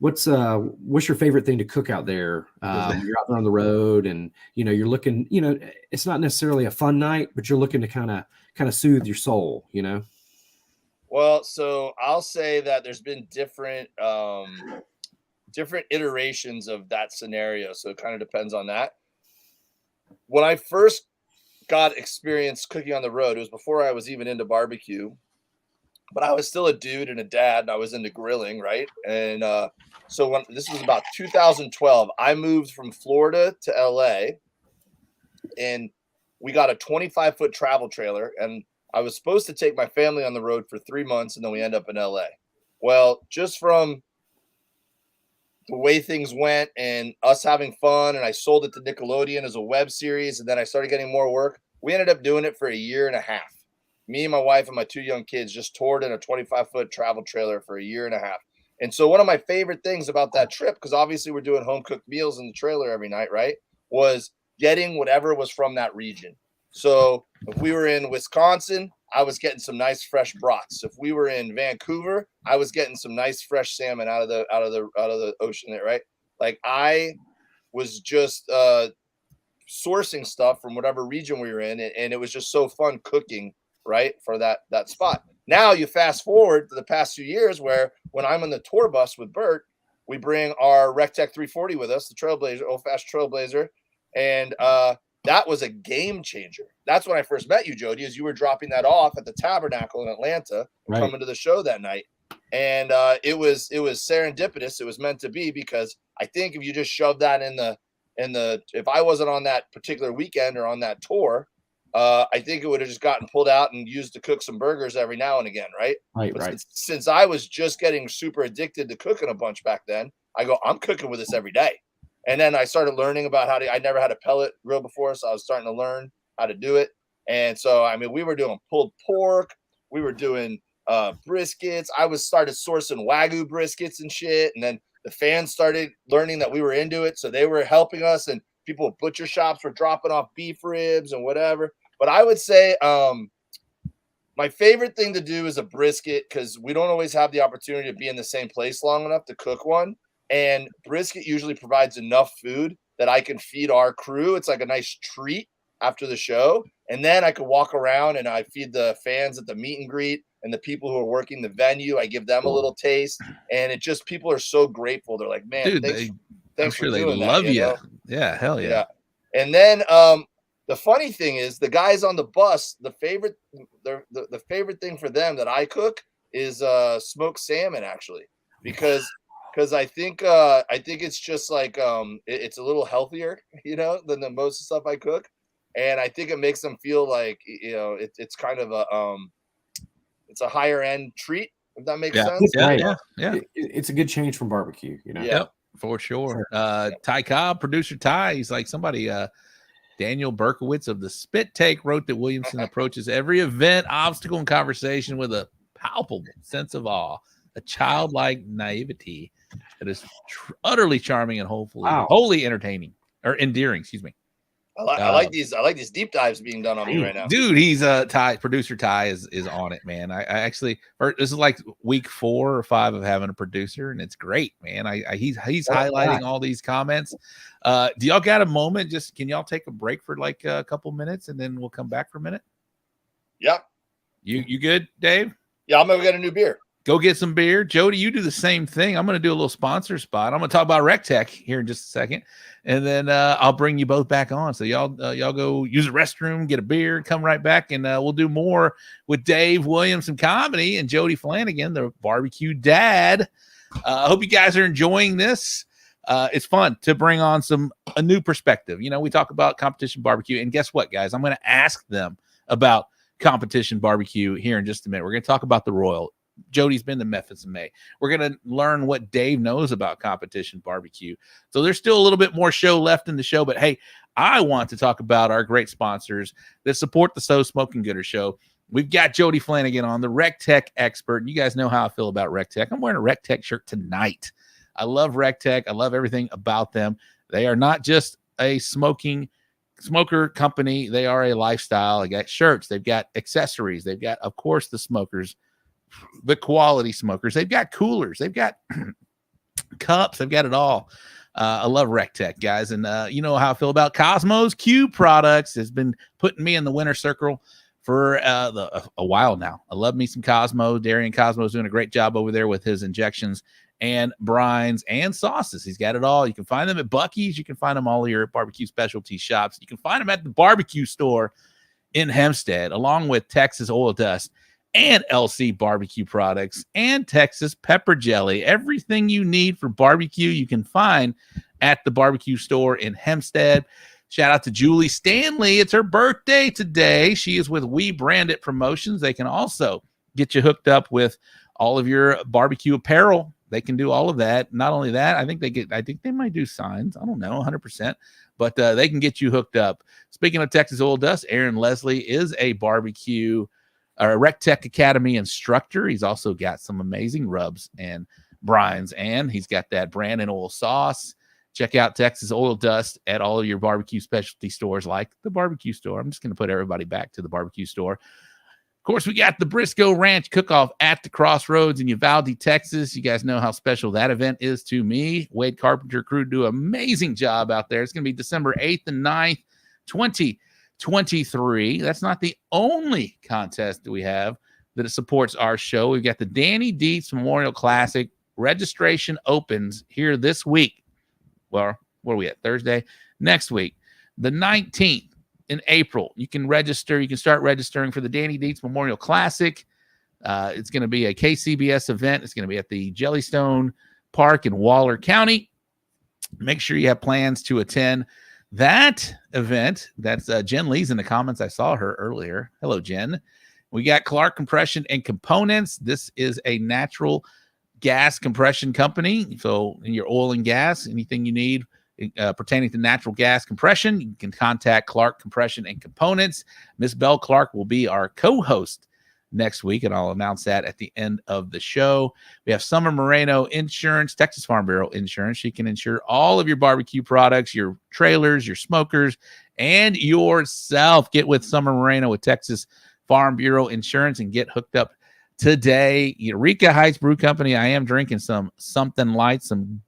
What's your favorite thing to cook out there? You're out there on the road and, you know, you're looking, you know, it's not necessarily a fun night, but you're looking to kind of soothe your soul, you know? Well, so I'll say that there's been different iterations of that scenario. So it kind of depends on that. When I first got experience cooking on the road, it was before I was even into barbecue, but I was still a dude and a dad, and I was into grilling, right? And so when this was about 2012, I moved from Florida to LA, and we got a 25-foot travel trailer, and I was supposed to take my family on the road for 3 months, and then we end up in LA. Well, just from the way things went and us having fun, and I sold it to Nickelodeon as a web series, and then I started getting more work. We ended up doing it for a year and a half. Me and my wife and my 2 young kids just toured in a 25-foot travel trailer for a year and a half. And so one of my favorite things about that trip, because obviously we're doing home cooked meals in the trailer every night, right, was getting whatever was from that region. So if we were in Wisconsin, I was getting some nice fresh brats. If we were in Vancouver, I was getting some nice fresh salmon out of the ocean there, right? Like I was just sourcing stuff from whatever region we were in, and it was just so fun cooking, right, for that spot. Now you fast forward to the past few years where when I'm on the tour bus with Bert, we bring our Recteq 340 with us, the Trailblazer, old-fashioned Trailblazer, and that was a game changer. That's when I first met you, Jody, as you were dropping that off at the Tabernacle in Atlanta, right, coming to the show that night. And it was serendipitous. It was meant to be, because I think if you just shoved that in the if I wasn't on that particular weekend or on that tour, I think it would have just gotten pulled out and used to cook some burgers every now and again, right? Right. Since I was just getting super addicted to cooking a bunch back then, I go, I'm cooking with this every day. And then I started learning about I never had a pellet grill before, so I was starting to learn how to do it. And so, I mean, we were doing pulled pork, we were doing briskets. I started sourcing Wagyu briskets and shit. And then the fans started learning that we were into it, so they were helping us. And people at butcher shops were dropping off beef ribs and whatever. But I would say my favorite thing to do is a brisket, because we don't always have the opportunity to be in the same place long enough to cook one. And brisket usually provides enough food that I can feed our crew. It's like a nice treat after the show. And then I could walk around and I feed the fans at the meet and greet and the people who are working the venue. I give them a little taste. And it just, people are so grateful. They're like, man, dude, thanks for doing they that, love you you. know? Yeah, hell yeah. And then the funny thing is, the guys on the bus, the favorite thing for them that I cook is smoked salmon, actually, because I think it's just like it's a little healthier, you know, than the most stuff I cook, and I think it makes them feel like, you know, it's kind of it's a higher end treat, if that makes sense. Yeah. It's a good change from barbecue, you know. Yep, for sure. Ty Cobb, producer Ty, he's like somebody. Daniel Berkowitz of the Spit Take wrote that Williamson approaches every event, obstacle, and conversation with a palpable sense of awe, a childlike naivety that is utterly charming and wholly entertaining or endearing. Excuse me. I like these deep dives being done on me right now, dude. He's producer Ty is on it, man. I actually, this is like week 4 or 5 of having a producer, and it's great, man. He's highlighting all these comments. Do y'all got a moment? Just can y'all take a break for like a couple minutes, and then we'll come back for a minute? Yeah. You good, Dave? Yeah, I'm gonna get a new beer. Go get some beer. Jody, you do the same thing. I'm going to do a little sponsor spot. I'm going to talk about Recteq here in just a second, and then I'll bring you both back on. So y'all go use the restroom, get a beer, come right back, and we'll do more with Dave Williamson comedy and Jody Flanagan, the BBQ Dad. I hope you guys are enjoying this. It's fun to bring on a new perspective. You know, we talk about competition barbecue, and guess what, guys? I'm going to ask them about Competition Barbecue here in just a minute. We're going to talk about the Royal. Jody's been to Memphis in May. We're going to learn what Dave knows about Competition Barbecue. So there's still a little bit more show left in the show, but hey, I want to talk about our great sponsors that support the So Smokin Gooder Show. We've got Jody Flanagan on, the Recteq expert. And you guys know how I feel about Recteq. I'm wearing a Recteq shirt tonight. I love Recteq. I love everything about them. They are not just a smoker company. They are a lifestyle. They got shirts. They've got accessories. They've got, of course, the smokers, the quality smokers. They've got coolers. They've got cups. They've got it all. I love Recteq, guys. And you know how I feel about Cosmos Q products. It's been putting me in the winner circle for a while now. I love me some Cosmo. Darian Cosmo's doing a great job over there with his injections and brines and sauces. He's got it all. You can find them at Buc-ee's. You can find them all your barbecue specialty shops. You can find them at the barbecue store in Hempstead, along with Texas Oil Dust and LC barbecue products and Texas pepper jelly. Everything you need for barbecue, you can find at the barbecue store in Hempstead. Shout out to Julie Stanley. It's her birthday today. She is with We Brand It Promotions. They can also get you hooked up with all of your barbecue apparel. They can do all of that. Not only that, I think they might do signs. I don't know 100%, but they can get you hooked up. Speaking of Texas Oil Dust, Aaron Leslie is a barbecue Recteq Academy instructor. He's also got some amazing rubs and brines, and he's got that Brandon oil sauce. Check out Texas Oil Dust at all of your barbecue specialty stores, like the barbecue store. I'm just going to put everybody back to the barbecue store. Of course, we got the Briscoe Ranch Cook-Off at the Crossroads in Uvalde, Texas. You guys know how special that event is to me. Wade Carpenter crew do an amazing job out there. It's going to be December 8th and 9th, 2023. That's not the only contest that we have that supports our show. We've got the Danny Dietz Memorial Classic. Registration opens here this week. Well, where are we at? Thursday? Next week, the 19th in April. You can register. You can start registering for the Danny Dietz Memorial Classic. It's going to be a KCBS event. It's going to be at the Jellystone Park in Waller County. Make sure you have plans to attend that event. That's Jen Lee's in the comments. I saw her earlier. Hello, Jen. We got Clark Compression and Components. This is a natural gas compression company. So in your oil and gas, anything you need pertaining to natural gas compression, you can contact Clark Compression and Components. Miss Belle Clark will be our co-host next week, and I'll announce that at the end of the show. We have Summer Moreno Insurance, Texas Farm Bureau Insurance. She can insure all of your barbecue products, your trailers, your smokers, and yourself. Get with Summer Moreno with Texas Farm Bureau Insurance and get hooked up today. Eureka Heights Brew Company. I am drinking some something lights, some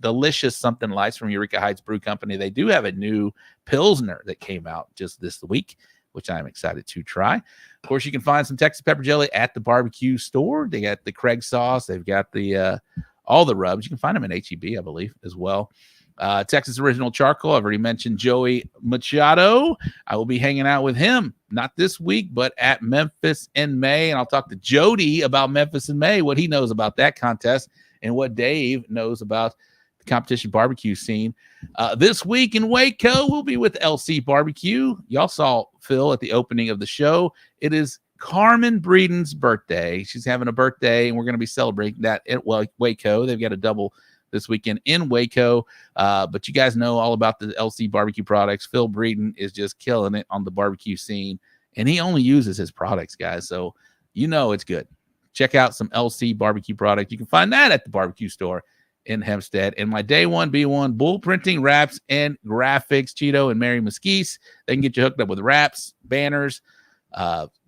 delicious something lights from Eureka Heights Brew Company. They do have a new Pilsner that came out just this week, which I'm excited to try. Of course, you can find some Texas pepper jelly at the barbecue store. They got the Craig sauce. They've got the all the rubs. You can find them in HEB, I believe, as well. Texas Original Charcoal. I've already mentioned Joey Machado. I will be hanging out with him, not this week, but at Memphis in May. And I'll talk to Jody about Memphis in May, what he knows about that contest and what Dave knows about the competition barbecue scene. This week in Waco, we'll be with LC Barbecue. Y'all saw Phil at the opening of the show. It is Carmen Breeden's birthday. She's having a birthday, and we're going to be celebrating that at Waco. They've got a double this weekend in Waco. But you guys know all about the LC barbecue products. Phil Breeden is just killing it on the barbecue scene, and he only uses his products, guys. So you know it's good. Check out some LC barbecue product. You can find that at the barbecue store in Hempstead. And my Day 1 B1 bull printing wraps and graphics, Cheeto and Mary Mesquise. They can get you hooked up with wraps, banners,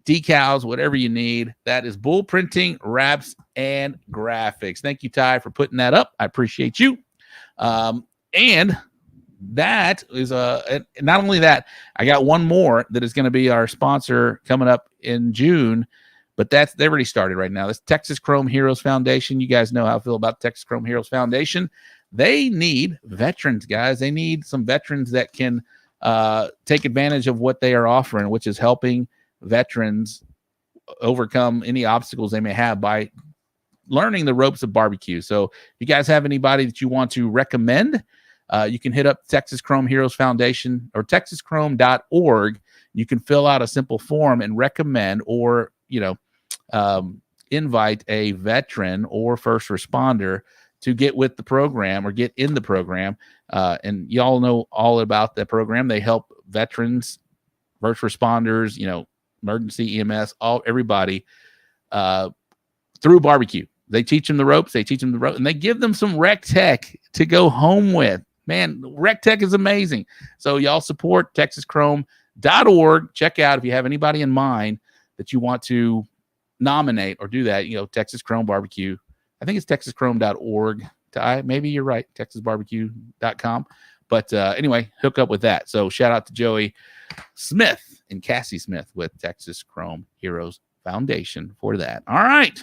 decals, whatever you need. That is bull printing, wraps, and graphics. Thank you, Ty, for putting that up. I appreciate you. And that is not only that, I got one more that is going to be our sponsor coming up in June, but they already started right now. That's Texas Chrome Heroes Foundation. You guys know how I feel about Texas Chrome Heroes Foundation. They need veterans, guys. They need some veterans that can take advantage of what they are offering, which is helping veterans overcome any obstacles they may have by learning the ropes of barbecue. So if you guys have anybody that you want to recommend, you can hit up Texas Chrome Heroes Foundation or texaschrome.org. You can fill out a simple form and recommend or, invite a veteran or first responder to get with the program or get in the program. And y'all know all about the program. They help veterans, first responders, emergency EMS, everybody through barbecue. They teach them the ropes, and they give them some Recteq to go home with. Man, Recteq is amazing. So y'all support TexasChrome.org. Check out if you have anybody in mind that you want to nominate or do that, Texas Chrome Barbecue. I think it's TexasChrome.org. Maybe you're right, TexasBarbecue.com. But anyway, hook up with that. So shout out to Joey Smith and Cassie Smith with Texas Chrome Heroes Foundation for that. All right.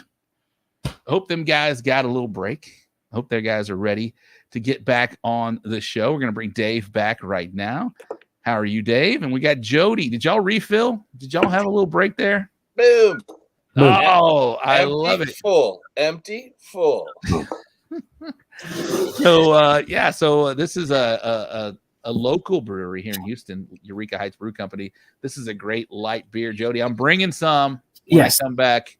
Hope them guys got a little break. Hope their guys are ready to get back on the show. We're going to bring Dave back right now. How are you, Dave? And we got Jody. Did y'all refill? Did y'all have a little break there? Boom. Oh, I Empty, love it. Full. Empty, full. So this is a local brewery here in Houston, Eureka Heights Brew Company. This is a great light beer, Jody. I'm bringing some when I come back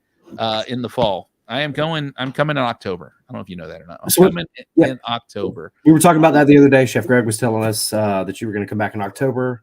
in the fall. I'm coming in October. I don't know if you know that or not. I'm coming in October. We were talking about that the other day. Chef Greg was telling us that you were going to come back in October.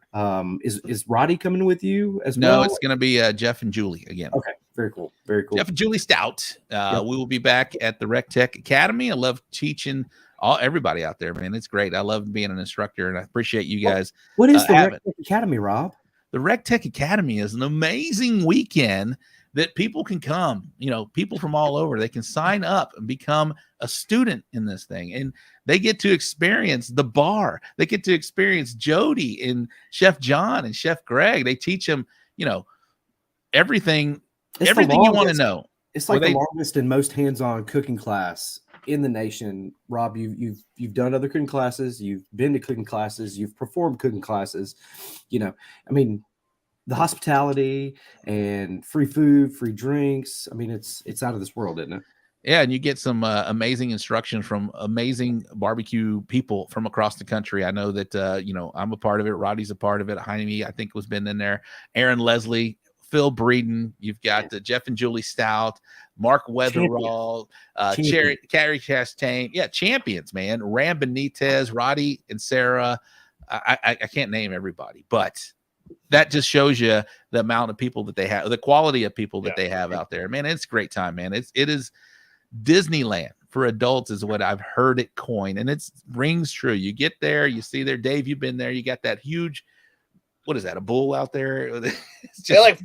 Is Roddy coming with you as well? No, it's going to be Jeff and Julie again. Okay, very cool. Very cool. Jeff and Julie Stout. We will be back at the Recteq Academy. I love teaching everybody out there, man. It's great. I love being an instructor, and I appreciate you guys. What is the Recteq Academy, Rob? The Recteq Academy is an amazing weekend that people can come, people from all over. They can sign up and become a student in this thing. And they get to experience the bar. They get to experience Jody and Chef John and Chef Greg. They teach them, everything you want to know. It's like the longest and most hands-on cooking class in the nation. Rob, you've done other cooking classes. You've been to cooking classes. You've performed cooking classes. The hospitality and free food, free drinks. It's out of this world, isn't it? Yeah, and you get some amazing instruction from amazing barbecue people from across the country. I know that, I'm a part of it. Roddy's a part of it. Jaime, I think, was been in there. Aaron Leslie, Phil Breeden. You've got Jeff and Julie Stout, Mark Weatherall, Carrie Chastain. Yeah, champions, man. Ram Benitez, Roddy and Sarah. I can't name everybody, but that just shows you the amount of people that they have, the quality of people that they have out there. Man, it's a great time, man. It is Disneyland for adults is what I've heard it coined, and it rings true. You get there, you see there, Dave, you've been there. You got that huge, what is that, a bull out there? They got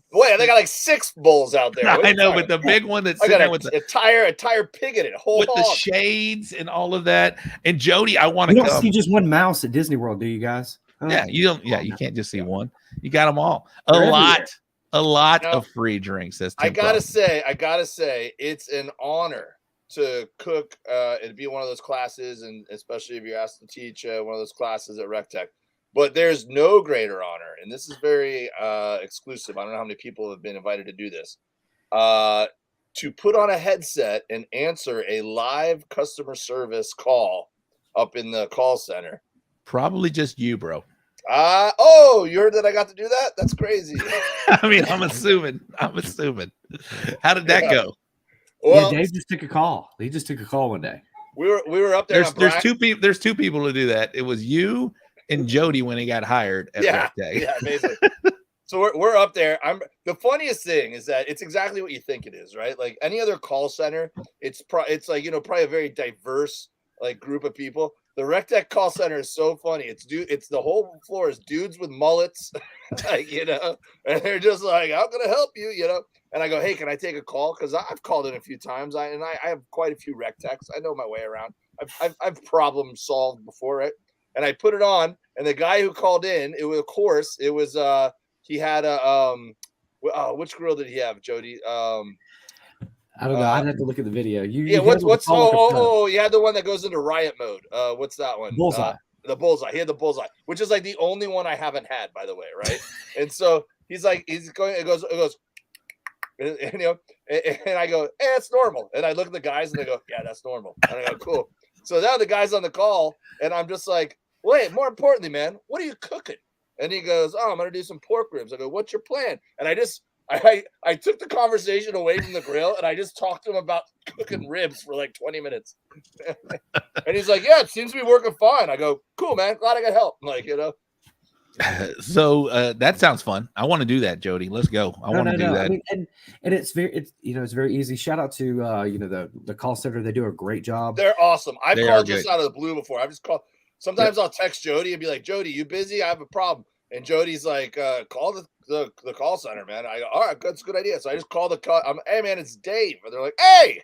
like 6 bulls out there. I know, but the big one that's sitting there with a tire pig in it, with the shades and all of that. And Jody, I want to come. You don't see just one mouse at Disney World, do you guys? You don't. Yeah, you can't just see one. You got them all. A lot of free drinks. I gotta say, it's an honor to cook and be one of those classes, and especially if you're asked to teach one of those classes at Recteq. But there's no greater honor, and this is very exclusive. I don't know how many people have been invited to do this. To put on a headset and answer a live customer service call up in the call center. Probably just you, bro. You heard that I got to do that? That's crazy. I'm assuming. How did that go? Well, Dave just took a call. He just took a call one day. We were up there. There's two people. There's 2 people to do that. It was you and Jody when he got hired at Recteq. Yeah, amazing. So we're up there. The funniest thing is that it's exactly what you think it is, right? Like any other call center, it's like probably a very diverse group of people. The Recteq call center is so funny. It's the whole floor is dudes with mullets, and they're just like, "I'm gonna help you," And I go, "Hey, can I take a call?" Because I've called in a few times. I have quite a few Recteqs. I know my way around. I've problem solved before, right? And I put it on, and the guy who called in, he had a which grill did he have, Jody? I don't know. I'd have to look at the video. You had the one that goes into riot mode. What's that one? Bullseye. The bullseye. He had the bullseye, which is like the only one I haven't had, by the way, right? And so he's going. It goes. And I go, "Hey, that's normal." And I look at the guys, and they go, "Yeah, that's normal." And I go, "Cool." So now the guy's on the call, and I'm just like, "Wait, more importantly, man, what are you cooking?" And he goes, oh, I'm going to do some pork ribs. I go, what's your plan? And I took the conversation away from the grill and I just talked to him about cooking ribs for like 20 minutes. And he's like, yeah, it seems to be working fine. I go, cool, man. Glad I could help. I'm like, you know. So that sounds fun. I want to do that, Jody. Let's go. I want to do that. I mean, and it's very easy. Shout out to the call center. They do a great job. They're awesome. I've They called are just good. out of the blue before. I've just called. Sometimes I'll text Jody and be like, Jody, you busy? I have a problem. And Jody's like, call the call center, man. I go, all right, that's a good idea. So I just call the call. Hey, man, it's Dave. And they're like, hey.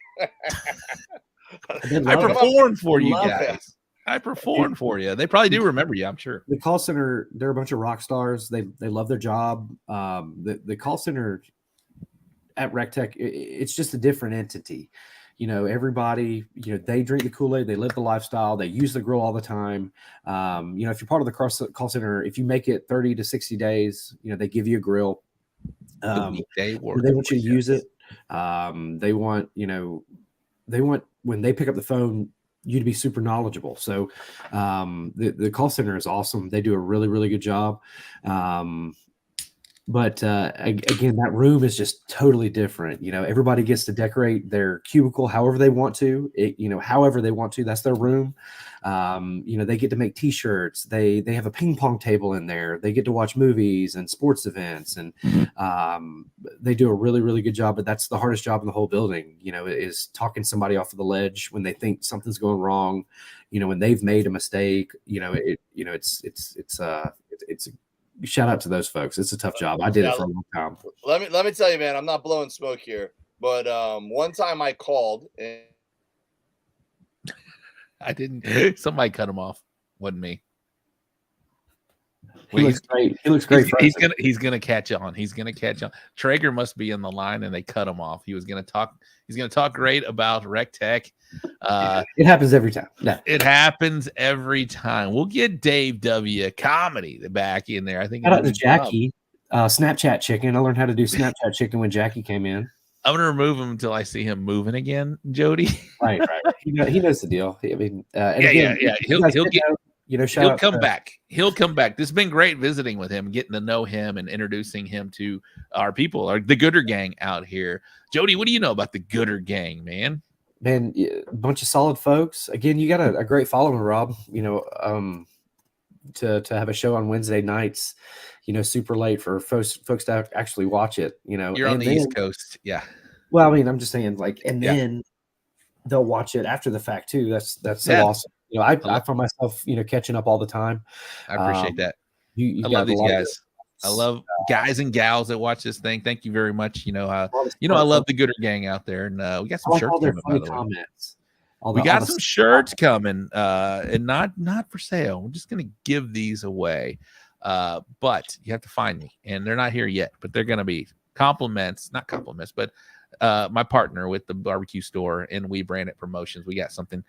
I performed for you Love guys. it. I performed for you. They probably do remember you, I'm sure. The call center, they're a bunch of rock stars. They love their job. The call center at Recteq, it's just a different entity. You know, everybody, they drink the Kool-Aid, they live the lifestyle, they use the grill all the time. If you're part of the call center, if you make it 30 to 60 days, they give you a grill. They want you to use it. They want when they pick up the phone, you to be super knowledgeable. So the call center is awesome. They do a really, really good job. But again, that room is just totally different. Everybody gets to decorate their cubicle however they want to. However they want to. That's their room. They get to make T-shirts. They have a ping pong table in there. They get to watch movies and sports events, and they do a really, really good job. But that's the hardest job in the whole building. Is talking somebody off of the ledge when they think something's going wrong. When they've made a mistake. It's shout out to those folks. It's a tough job. I did it for a long time. Let me tell you, man, I'm not blowing smoke here, but one time I called and I didn't. Somebody cut him off. Wasn't me. He looks great. He looks great. He's gonna catch on. He's gonna catch on. Traeger must be in the line, and they cut him off. He was gonna talk. He's gonna talk great about Recteq. It happens every time. No. It happens every time. We'll get Dave W. Comedy back in there. I think. Shout out to Jackie, Snapchat chicken. I learned how to do Snapchat chicken when Jackie came in. I'm gonna remove him until I see him moving again, Jody. Right. He knows the deal. I mean, yeah. He'll come back. He'll come back. This has been great visiting with him, getting to know him, and introducing him to our people, the Gooder Gang out here. Jody, what do you know about the Gooder Gang, man? Man, a bunch of solid folks. Again, you got a great following, Rob. To have a show on Wednesday nights, super late for folks to actually watch it. You're on the East Coast, yeah. Well, I mean, I'm just saying, then they'll watch it after the fact too. That's so awesome. I find myself, catching up all the time. I appreciate that. I love these guys. I love guys and gals that watch this thing. Thank you very much. I love the Gooder Gang out there, and we got some shirts coming. By the way, we got some shirts coming, and not for sale. We're just gonna give these away, but you have to find me, and they're not here yet, but they're gonna be not compliments, but my partner with the barbecue store and We Brand It Promotions. We got something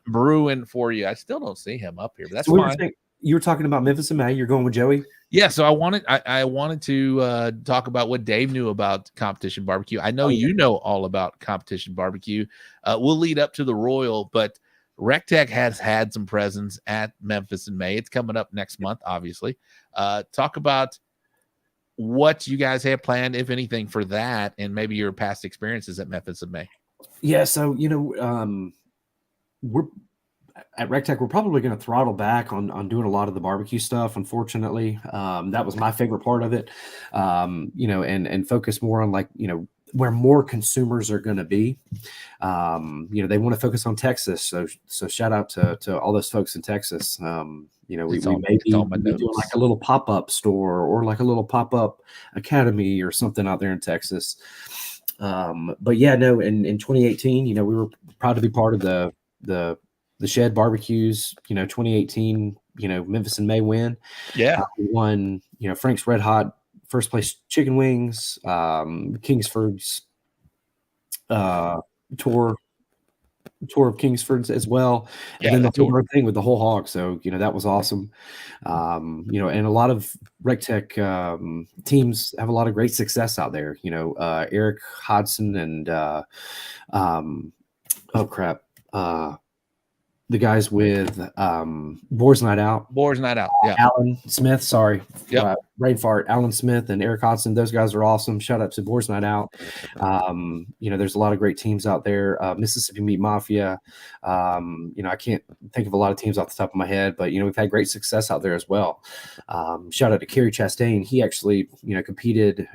brewing for you. I still don't see him up here, but that's fine. You were talking about Memphis in May. You're going with Joey? Yeah. So I wanted to talk about what Dave knew about competition barbecue. I know you know all about competition barbecue. We'll lead up to the Royal, but Recteq has had some presence at Memphis in May. It's coming up next month, obviously. Talk about what you guys have planned, if anything, for that, and maybe your past experiences at Memphis in May. Yeah. So, we're at Recteq, we're probably going to throttle back on doing a lot of the barbecue stuff. Unfortunately, that was my favorite part of it. And focus more on where more consumers are going to be. They want to focus on Texas. So shout out to all those folks in Texas. We may be doing like a little pop-up store or like a little pop-up academy or something out there in Texas. But yeah, no, in 2018, we were proud to be part of the Shed Barbecues, 2018, Memphis in May win. Yeah. We won, Frank's Red Hot first place chicken wings, Kingsford's tour of Kingsford's as well. Yeah, and then the whole thing with the whole hog. So, that was awesome. And a lot of Recteq teams have a lot of great success out there. Eric Hodson and the guys with Boar's Night Out. Boar's Night Out. Yeah. Alan Smith, sorry. Yep. Brain fart. Alan Smith and Eric Hodson, those guys are awesome. Shout out to Boar's Night Out. There's a lot of great teams out there. Mississippi Meat Mafia. I can't think of a lot of teams off the top of my head, but, we've had great success out there as well. Shout out to Kerry Chastain. He actually, competed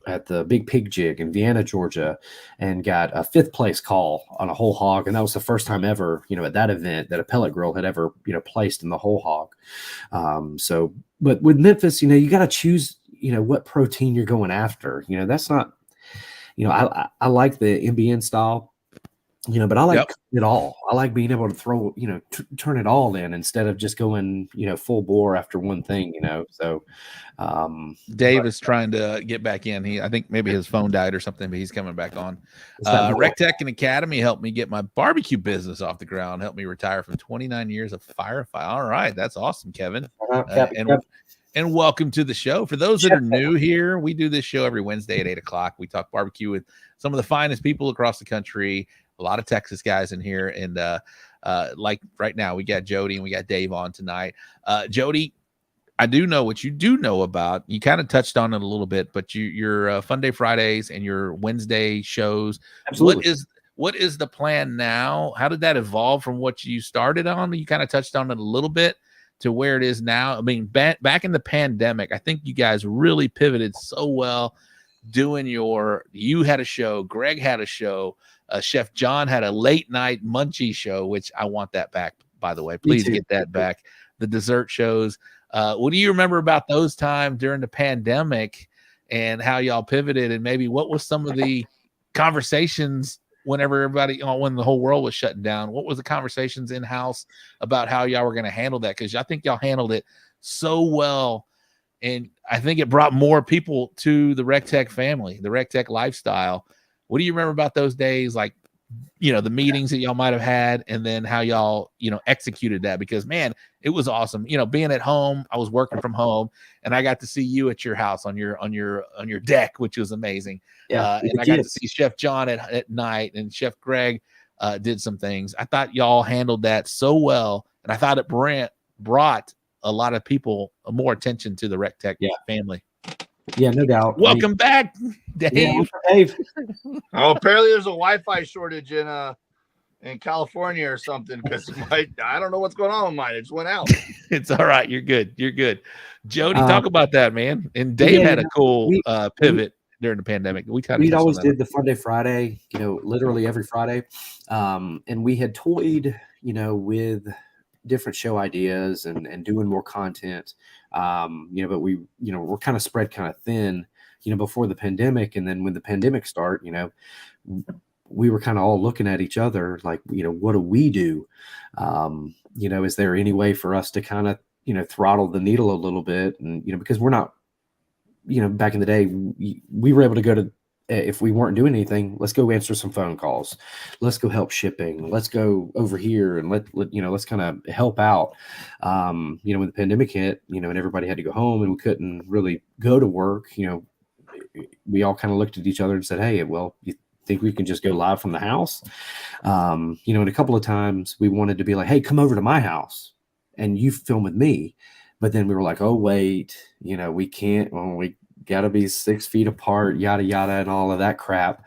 at the Big Pig Jig in Vienna, Georgia, and got a 5th place call on a whole hog. And that was the first time ever, at that event that a pellet grill had ever, placed in the whole hog. But with Memphis, you got to choose, what protein you're going after. That's not, I like the MBN style, but I like it all. I like being able to throw, turn it all in instead of just going, full bore after one thing, So Dave is trying to get back in. I think maybe his phone died or something, but he's coming back on. Recteq and Academy helped me get my barbecue business off the ground, helped me retire from 29 years of firefight. All right. That's awesome, Kevin. And welcome to the show. For those that are new here, we do this show every Wednesday at 8:00. We talk barbecue with some of the finest people across the country. A lot of Texas guys in here. And like right now, we got Jody and we got Dave on tonight. Jody, I do know what you do know about. You kind of touched on it a little bit, but your Fun Day Fridays and your Wednesday shows. Absolutely. What is the plan now? How did that evolve from what you started on? You kind of touched on it a little bit to where it is now. I mean, back in the pandemic, I think you guys really pivoted so well doing you had a show, Greg had a show, Chef John had a late night munchie show, which I want that back, by the way. Please get that back. The dessert shows. What do you remember about those times during the pandemic and how y'all pivoted, and maybe what was some of the conversations whenever everybody, when the whole world was shutting down? What was the conversations in-house about how y'all were going to handle that? Because I think y'all handled it so well, and I think it brought more people to the Recteq family, the Recteq lifestyle. What do you remember about those days? Like, the meetings that y'all might have had, and then how y'all, executed that? Because, man, it was awesome. Being at home, I was working from home, and I got to see you at your house on your deck, which was amazing. Yeah, and I got to see Chef John at night, and Chef Greg did some things. I thought y'all handled that so well, and I thought it brought a lot of people more attention to the Recteq family. Yeah, no doubt. Welcome back, Dave. Yeah, Dave. Apparently there's a Wi-Fi shortage in California or something, because I don't know what's going on with mine. It just went out. It's all right. You're good. Jody, talk about that, man. And Dave had a cool pivot during the pandemic. We always did the Fun Day Friday, literally every Friday. And we had toyed, with different show ideas and doing more content. But we're kind of spread kind of thin, before the pandemic. And then when the pandemic started, we were kind of all looking at each other like, what do we do? Is there any way for us to kind of, throttle the needle a little bit? And, because we're not, back in the day, we were able to go to, if we weren't doing anything, let's go answer some phone calls. Let's go help shipping. Let's go over here and let's kind of help out. When the pandemic hit, and everybody had to go home and we couldn't really go to work, we all kind of looked at each other and said, hey, well, you think we can just go live from the house? And a couple of times we wanted to be like, hey, come over to my house and you film with me. But then we were like, oh, wait, we can't. Well, we got to be 6 feet apart, yada, yada, and all of that crap.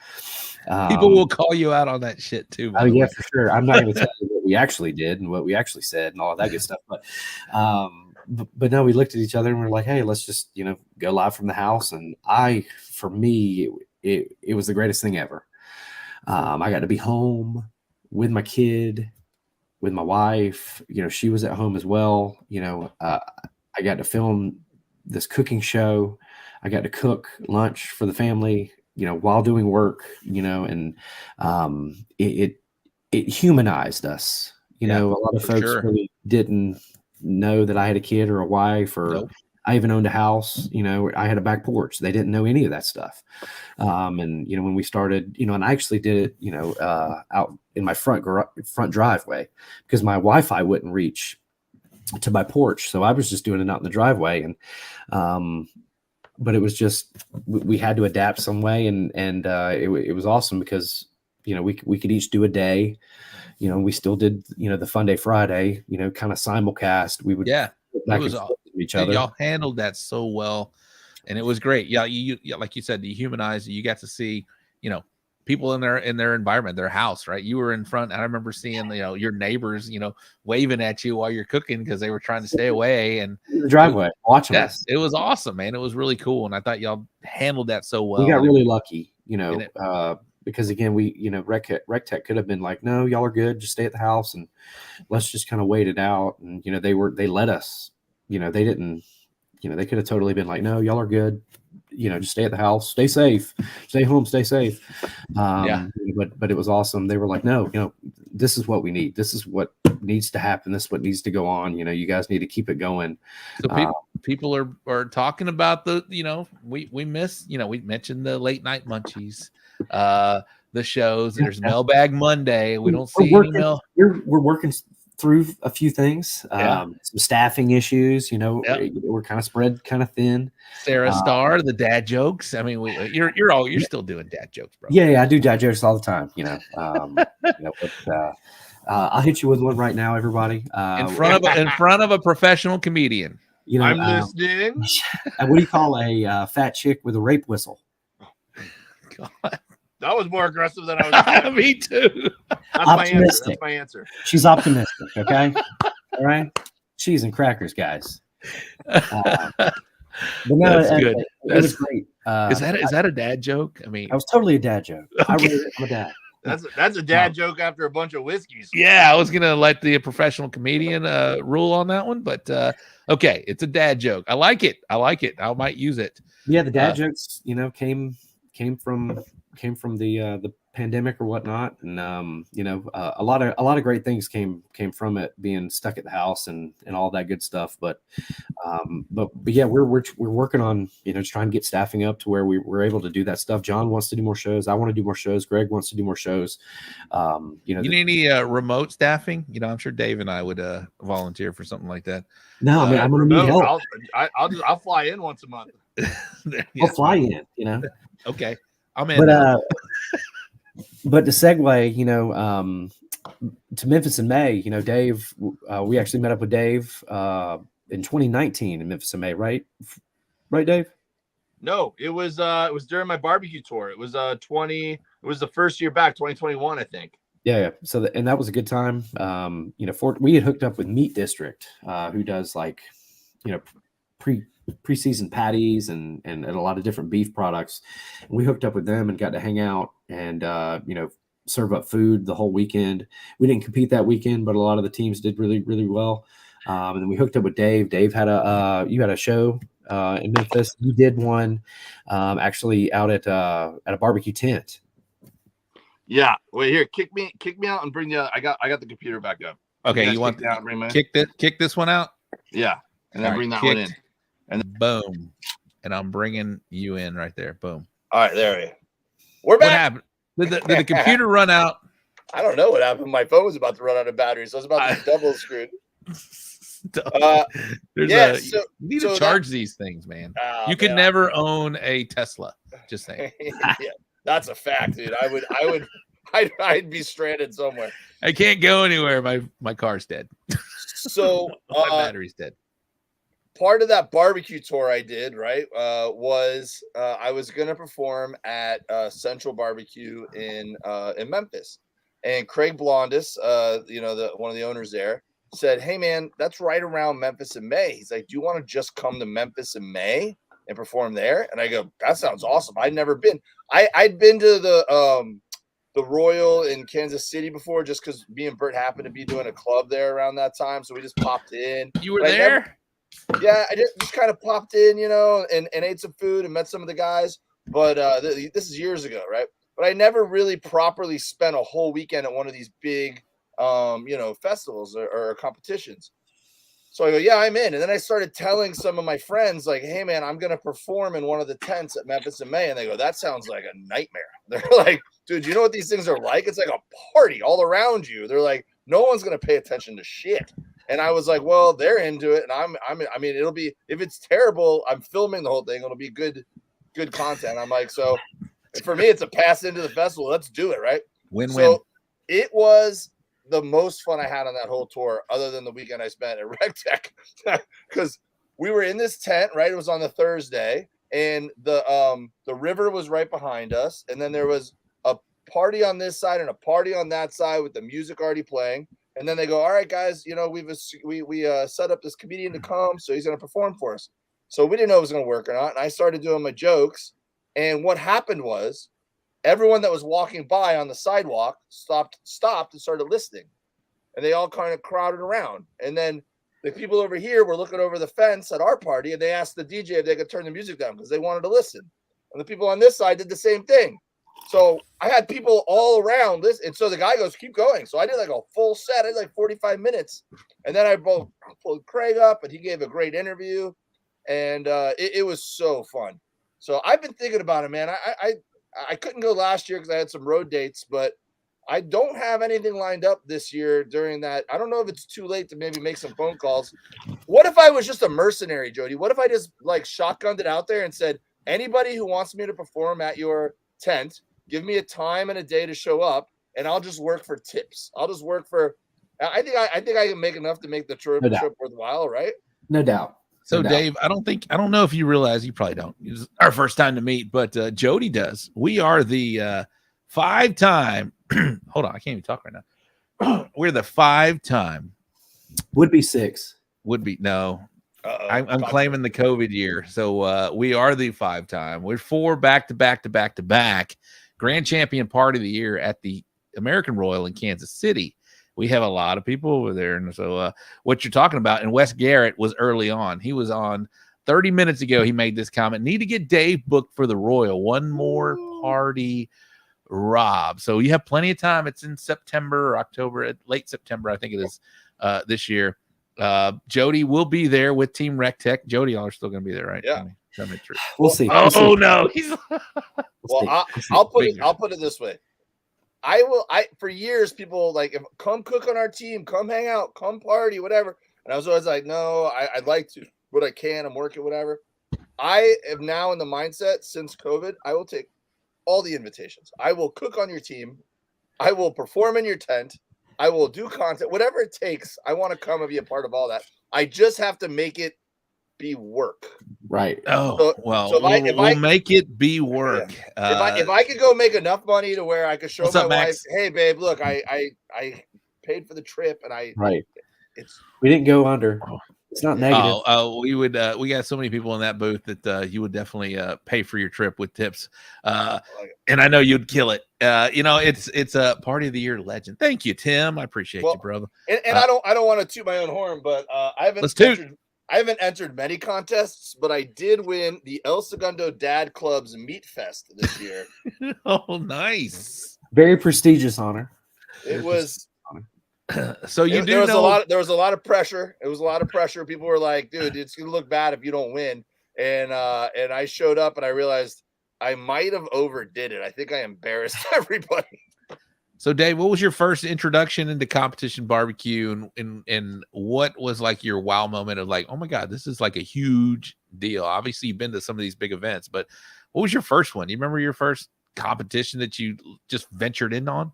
People will call you out on that shit too. Oh, yeah, for sure. I'm not going to tell you what we actually did and what we actually said and all of that good stuff. But no, we looked at each other and we're like, hey, let's just, go live from the house. And for me, it was the greatest thing ever. I got to be home with my kid, with my wife. She was at home as well. I got to film this cooking show. I got to cook lunch for the family, while doing work, and it humanized us. A lot of folks really didn't know that I had a kid or a wife, or I even owned a house. I had a back porch. They didn't know any of that stuff. And when we started, and I actually did it, out in my front driveway, because my Wi-Fi wouldn't reach to my porch, so I was just doing it out in the driveway. And but it was just, we had to adapt some way, and it was awesome because we could each do a day. We still did, the Fun Day Friday, kind of simulcast. We would it back was and all forth to each other. y'all handled that so well, and it was great. Yeah, you like you said, dehumanized. You got to see, people in their environment, their house, right? You were in front. I remember seeing, your neighbors, waving at you while you're cooking because they were trying to stay away. And in the driveway watching us. It was awesome, man. It was really cool, and I thought y'all handled that so well. We got really lucky, because again, Recteq could have been like, no, y'all are good, just stay at the house and let's just kind of wait it out. And they let us. They didn't. They could have totally been like, no, y'all are good. Just stay at the house, stay safe, stay home, stay safe. But it was awesome. They were like, no, this is what we need. This is what needs to happen. This is what needs to go on. You guys need to keep it going. So people are talking about we miss, we mentioned the late night munchies, the shows. There's Mailbag Monday. We don't see any mail. We're working through a few things, some staffing issues. We're kind of spread kind of thin. Sarah Starr, the dad jokes. I mean, you're still doing dad jokes, bro. Yeah, I do dad jokes all the time. I'll hit you with one right now, everybody. In front of a professional comedian. I'm listening. What do you call a fat chick with a rape whistle? God. That was more aggressive than I was expecting. Me too. Optimistic. That's my answer. She's optimistic. Okay. All right. Cheese and crackers, guys. But no, that's good. It was great. Is that a dad joke? I mean, that was totally a dad joke. Okay. I'm a dad. That's a dad joke after a bunch of whiskeys. Yeah, I was gonna let the professional comedian rule on that one, but okay, it's a dad joke. I like it. I might use it. Yeah, the dad jokes, came from the pandemic or whatnot, and a lot of great things came from it, being stuck at the house and all that good stuff. But yeah, we're working on trying to get staffing up to where we're able to do that stuff. John wants to do more shows. I want to do more shows. Greg wants to do more shows. You need any remote staffing? I'm sure Dave and I would volunteer for something like that. No, I mean, I'm going to need help. I'll fly in once a month. I'll fly in. Okay. I'm in. But to segue, to Memphis in May, Dave, we actually met up with Dave in 2019 in Memphis in May, right? Right, Dave? No, it was during my barbecue tour. It was it was the first year back, 2021, I think. Yeah. So and that was a good time. We had hooked up with Meat District, who does preseason patties and a lot of different beef products. And we hooked up with them and got to hang out and serve up food the whole weekend. We didn't compete that weekend, but a lot of the teams did really, really well. And then we hooked up with Dave. Dave had you had a show in Memphis. You did one actually out at a barbecue tent. Yeah. Wait, here, kick me out and bring I got the computer back up. Okay, you want to kick this one out? Yeah, and then bring that one in. And boom, and I'm bringing you in right there. Boom. All right, there we go. We're back. What happened? Did the computer run out? I don't know what happened. My phone was about to run out of battery, so I was about to be double screwed. You need to charge these things, man. You could never own a Tesla. Just saying. Yeah, that's a fact, dude. I'd be stranded somewhere. I can't go anywhere. My car's dead. So my battery's dead. Part of that barbecue tour I did, right, was I was going to perform at Central Barbecue in Memphis. And Craig Blondis, one of the owners there, said, "Hey, man, that's right around Memphis in May." He's like, "Do you want to just come to Memphis in May and perform there?" And I go, "That sounds awesome. I'd never been. I'd been to the Royal in Kansas City before, just because me and Bert happened to be doing a club there around that time. So we just popped in." You were there? Yeah, I just kind of popped in, and ate some food and met some of the guys. But this is years ago, right? But I never really properly spent a whole weekend at one of these big, festivals or competitions. So I go, yeah, I'm in. And then I started telling some of my friends, like, hey, man, I'm going to perform in one of the tents at Memphis in May. And they go, that sounds like a nightmare. They're like, dude, you know what these things are like? It's like a party all around you. They're like, no one's going to pay attention to shit. And I was like, well, they're into it. And it'll be, if it's terrible, I'm filming the whole thing. It'll be good content. I'm like, so for me, it's a pass into the festival. Let's do it. Right. Win-win. So it was the most fun I had on that whole tour, other than the weekend I spent at Recteq, because we were in this tent, right? It was on the Thursday, and the river was right behind us, and then there was a party on this side and a party on that side with the music already playing. And then they go, all right, guys, you know, we set up this comedian to come, so he's going to perform for us. So we didn't know if it was going to work or not. And I started doing my jokes. And what happened was everyone that was walking by on the sidewalk stopped and started listening. And they all kind of crowded around. And then the people over here were looking over the fence at our party, and they asked the DJ if they could turn the music down because they wanted to listen. And the people on this side did the same thing. So I had people all around this. And so the guy goes, keep going. So I did like a full set. I did like 45 minutes. And then I pulled Craig up, and he gave a great interview. And it was so fun. So I've been thinking about it, man. I couldn't go last year because I had some road dates, but I don't have anything lined up this year during that. I don't know if it's too late to maybe make some phone calls. What if I was just a mercenary, Jody? What if I just like shotgunned it out there and said, anybody who wants me to perform at your tent, give me a time and a day to show up, and I'll just work for tips. I'll just work for. I think I can make enough to make the trip worthwhile, right? No doubt. So Dave, I don't know if you realize, you probably don't. It's our first time to meet, but Jody does. We are the 5-time. Hold on, I can't even talk right now. We're the 5-time. Would be 6. Would be no. I'm claiming the COVID year. So we are the 5-time. We're 4 back-to-back grand champion party of the year at the American Royal in Kansas City. We have a lot of people over there. And so what you're talking about, and Wes Garrett was early on. He was on 30 minutes ago. He made this comment, need to get Dave booked for the Royal. One more party, Rob. So you have plenty of time. It's in September or October, late September, I think it is this year. Jody will be there with Team Recteq. Jody, y'all are still going to be there, right? Yeah. We'll see. Oh, no. He's well, I'll put it this way. For years, people like, come cook on our team, come hang out, come party, whatever. And I was always like, no, I'd like to, but I can't. I'm working, whatever. I am now in the mindset since COVID, I will take all the invitations. I will cook on your team. I will perform in your tent. I will do content, whatever it takes. I want to come and be a part of all that. I just have to make it be work. Right. Oh, we'll make it be work. Yeah. If I could go make enough money to where I could show my wife, hey babe, look, I paid for the trip, and we didn't go under. It's not negative. We would. We got so many people in that booth that you would definitely pay for your trip with tips. And I know you'd kill it. It's a party of the year legend. Thank you, Tim. I appreciate you, brother. And I don't want to toot my own horn, but I haven't entered many contests, but I did win the El Segundo Dad Club's Meat Fest this year. Oh, nice! Very prestigious honor. It was. So there was a lot of pressure. It was a lot of pressure. People were like, dude, it's gonna look bad if you don't win. And I showed up and I realized I might have overdid it. I think I embarrassed everybody. So Dave, what was your first introduction into competition barbecue, and what was like your wow moment of like, oh my God, this is like a huge deal? Obviously you've been to some of these big events, but what was your first one? You remember your first competition that you just ventured in on?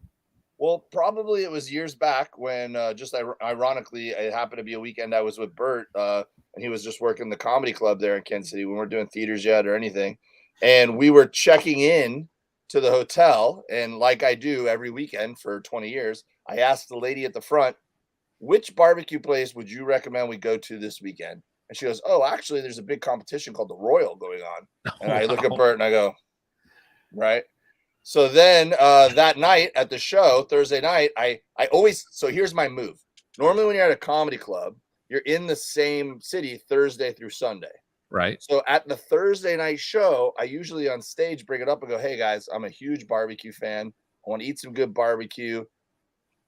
Well, probably it was years back when ironically, it happened to be a weekend I was with Bert, and he was just working the comedy club there in Kansas City. We weren't doing theaters yet or anything. And we were checking in to the hotel. And like I do every weekend for 20 years, I asked the lady at the front, which barbecue place would you recommend we go to this weekend? And she goes, oh, actually, there's a big competition called the Royal going on. And I look at Bert and I go, right. So then that night at the show, Thursday night, so here's my move. Normally when you're at a comedy club, you're in the same city Thursday through Sunday. Right. So at the Thursday night show, I usually on stage bring it up and go, hey guys, I'm a huge barbecue fan. I want to eat some good barbecue.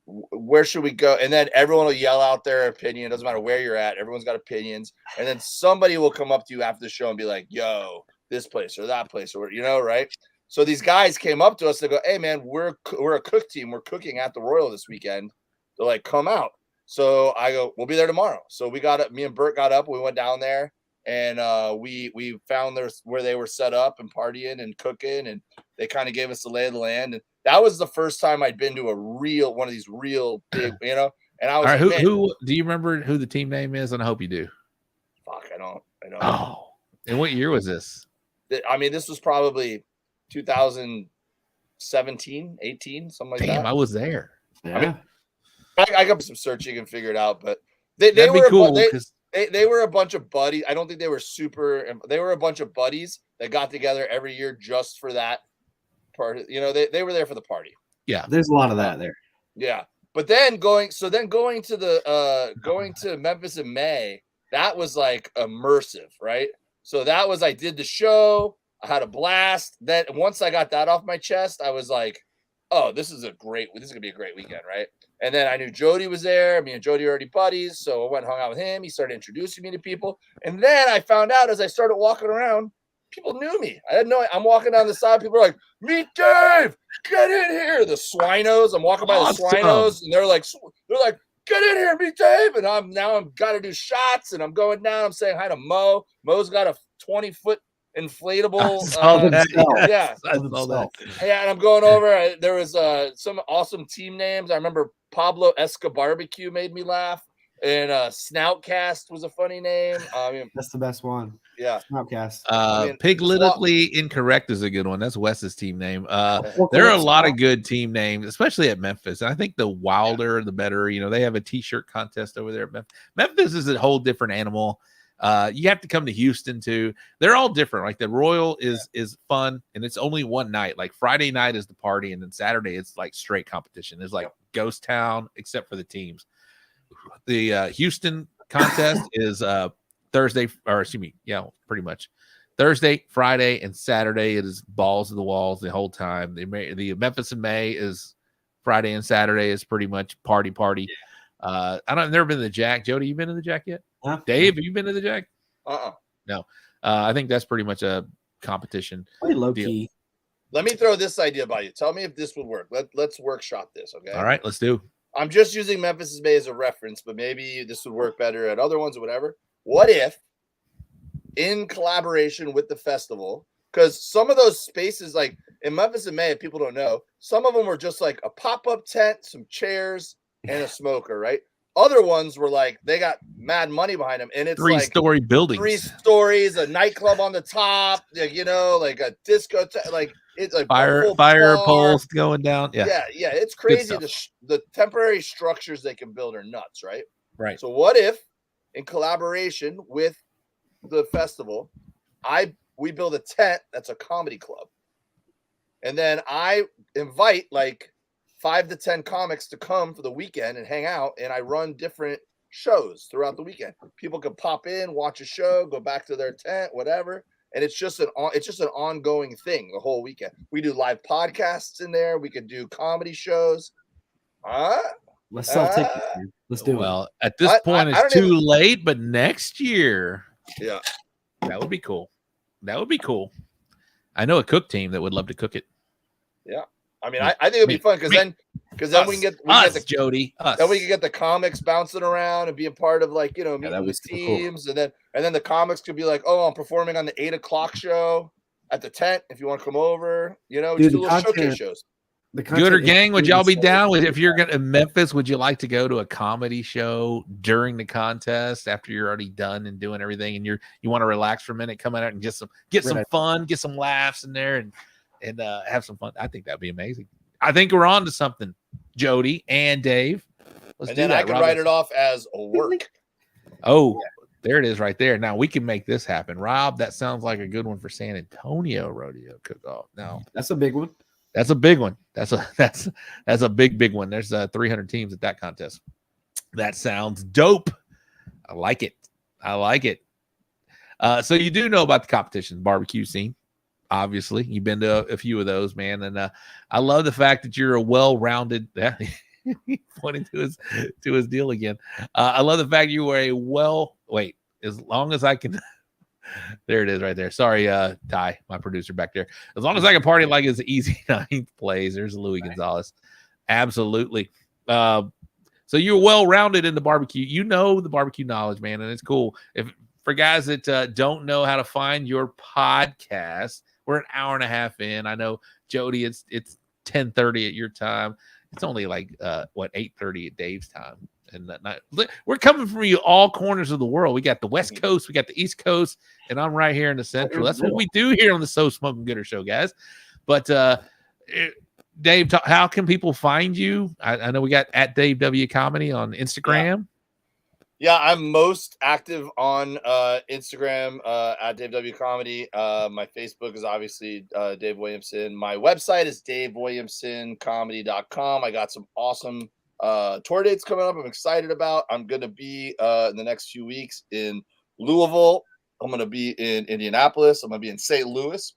Where should we go? And then everyone will yell out their opinion. It doesn't matter where you're at. Everyone's got opinions. And then somebody will come up to you after the show and be like, yo, this place or that place, or, right? So these guys came up to us and go, hey man, we're a cook team. We're cooking at the Royal this weekend. They're like, come out. So I go, we'll be there tomorrow. So we got up, me and Bert got up, we went down there, and we found where they were set up and partying and cooking, and they kind of gave us the lay of the land. And that was the first time I'd been to one of these real big, and I was All right, like, who do you remember who the team name is? And I hope you do. Fuck, I don't. Oh, and what year was this? I mean, this was probably 2017, 18, something like that. Damn, I was there. Yeah. I mean, I got some searching and figured out, but they That'd be were cool. they were a bunch of buddies. I don't think they were they were a bunch of buddies that got together every year just for that part. You know, they were there for the party. Yeah, There's a lot of that there. Yeah. But then going to Memphis in May, that was like immersive, right? So that was, I did the show, I had a blast. Then once I got that off my chest, I was like, oh, this is gonna be a great weekend, right? And then I knew Jody was there. Me and Jody are already buddies, so I went and hung out with him. He started introducing me to people. And then I found out as I started walking around, people knew me. I'm walking down the side, people are like, meet Dave, get in here. The Swinos, I'm walking by the Swinos, and they're like, get in here, meet Dave. And I'm got to do shots, and I'm going down. I'm saying hi to Mo. Mo's got a 20-foot inflatable. Yeah. And I'm going over. There was some awesome team names. I remember Pablo Escobarbecue made me laugh. And Snoutcast was a funny name. I mean, That's the best one. Yeah. Snoutcast. Pigletedly Incorrect is a good one. That's Wes's team name. There are a lot of good team names, especially at Memphis. And I think the wilder, the better. You know, they have a t-shirt contest over there at Memphis. Memphis is a whole different animal. You have to come to Houston too. They're all different. Like the Royal is fun, and it's only one night. Like Friday night is the party, and then Saturday it's like straight competition. It's like ghost town, except for the teams. The Houston contest is Thursday, or excuse me, pretty much Thursday, Friday, and Saturday. It is balls to the walls the whole time. The Memphis in May is Friday and Saturday is pretty much party. I've never been to the Jack. Jody, you been to the Jack yet? Huh? Dave, have you been to the Jack? No. I think that's pretty much a competition. Pretty low key. Let me throw this idea by you. Tell me if this would work. Let's workshop this, okay? All right, let's do. I'm just using Memphis Bay as a reference, but maybe this would work better at other ones or whatever. What if, in collaboration with the festival, because some of those spaces, like in Memphis in May, if people don't know, some of them were just like a pop-up tent, some chairs, and a smoker, right? Other ones were like, they got mad money behind them, and it's three-story buildings. 3 stories, a nightclub on the top, you know, like a disco, like it's like fire poles going down. Yeah. It's crazy. The temporary structures they can build are nuts, right? Right. So what if, in collaboration with the festival, we build a tent that's a comedy club, and then I invite like 5 to 10 comics to come for the weekend and hang out, and I run different shows throughout the weekend. People can pop in, watch a show, go back to their tent, whatever. And it's just an ongoing thing the whole weekend. We do live podcasts in there. We could do comedy shows. Let's sell tickets, dude. Let's do it. Well, at this point, it's too late, but next year, that would be cool. That would be cool. I know a cook team that would love to cook it. Yeah. I mean, I think it'd be fun because then we can get the Jody. Then we can get the comics bouncing around and being part of, like, you know, meeting with teams, cool. and then the comics could be like, oh, I'm performing on the 8:00 show at the tent. If you want to come over, you know, just do little showcase shows. Gooder gang, would y'all be down with, if you're going to Memphis, would you like to go to a comedy show during the contest after you're already done and doing everything, and you want to relax for a minute, come out and get some fun, get some laughs in there, and have some fun? I think that'd be amazing. I think we're on to something, Jody and Dave. And then I can write it off as a work. Oh, there it is right there. Now we can make this happen. Rob, that sounds like a good one for San Antonio Rodeo Cook-Off. Now that's a big one. That's a big one. That's a big one. There's 300 teams at that contest. That sounds dope. I like it. So you do know about the competition barbecue scene. Obviously, you've been to a few of those, man. And I love the fact that you're a well-rounded. Pointing to his deal again. I love the fact you were as long as I can. There it is right there. Sorry, Ty, my producer back there. As long as I can party like it's easy 9th plays. There's Louis Gonzalez. Absolutely. So you're well-rounded in the barbecue. You know the barbecue knowledge, man, and it's cool. For guys that don't know how to find your podcast, we're an hour and a half in. I know Jody, it's 10:30 at your time. It's only like 8:30 at Dave's time. And that night, we're coming from you all corners of the world. We got the West Coast, we got the East Coast, and I'm right here in the Central. That's what we do here on the So Smokin Gooder Show, guys. But Dave, how can people find you? I know we got at Dave W Comedy on Instagram. Yeah, I'm most active on Instagram at Dave W Comedy. My Facebook is obviously Dave Williamson. My website is davewilliamsoncomedy.com. I got some awesome tour dates coming up I'm excited about. I'm going to be in the next few weeks in Louisville. I'm going to be in Indianapolis. I'm going to be in St. Louis,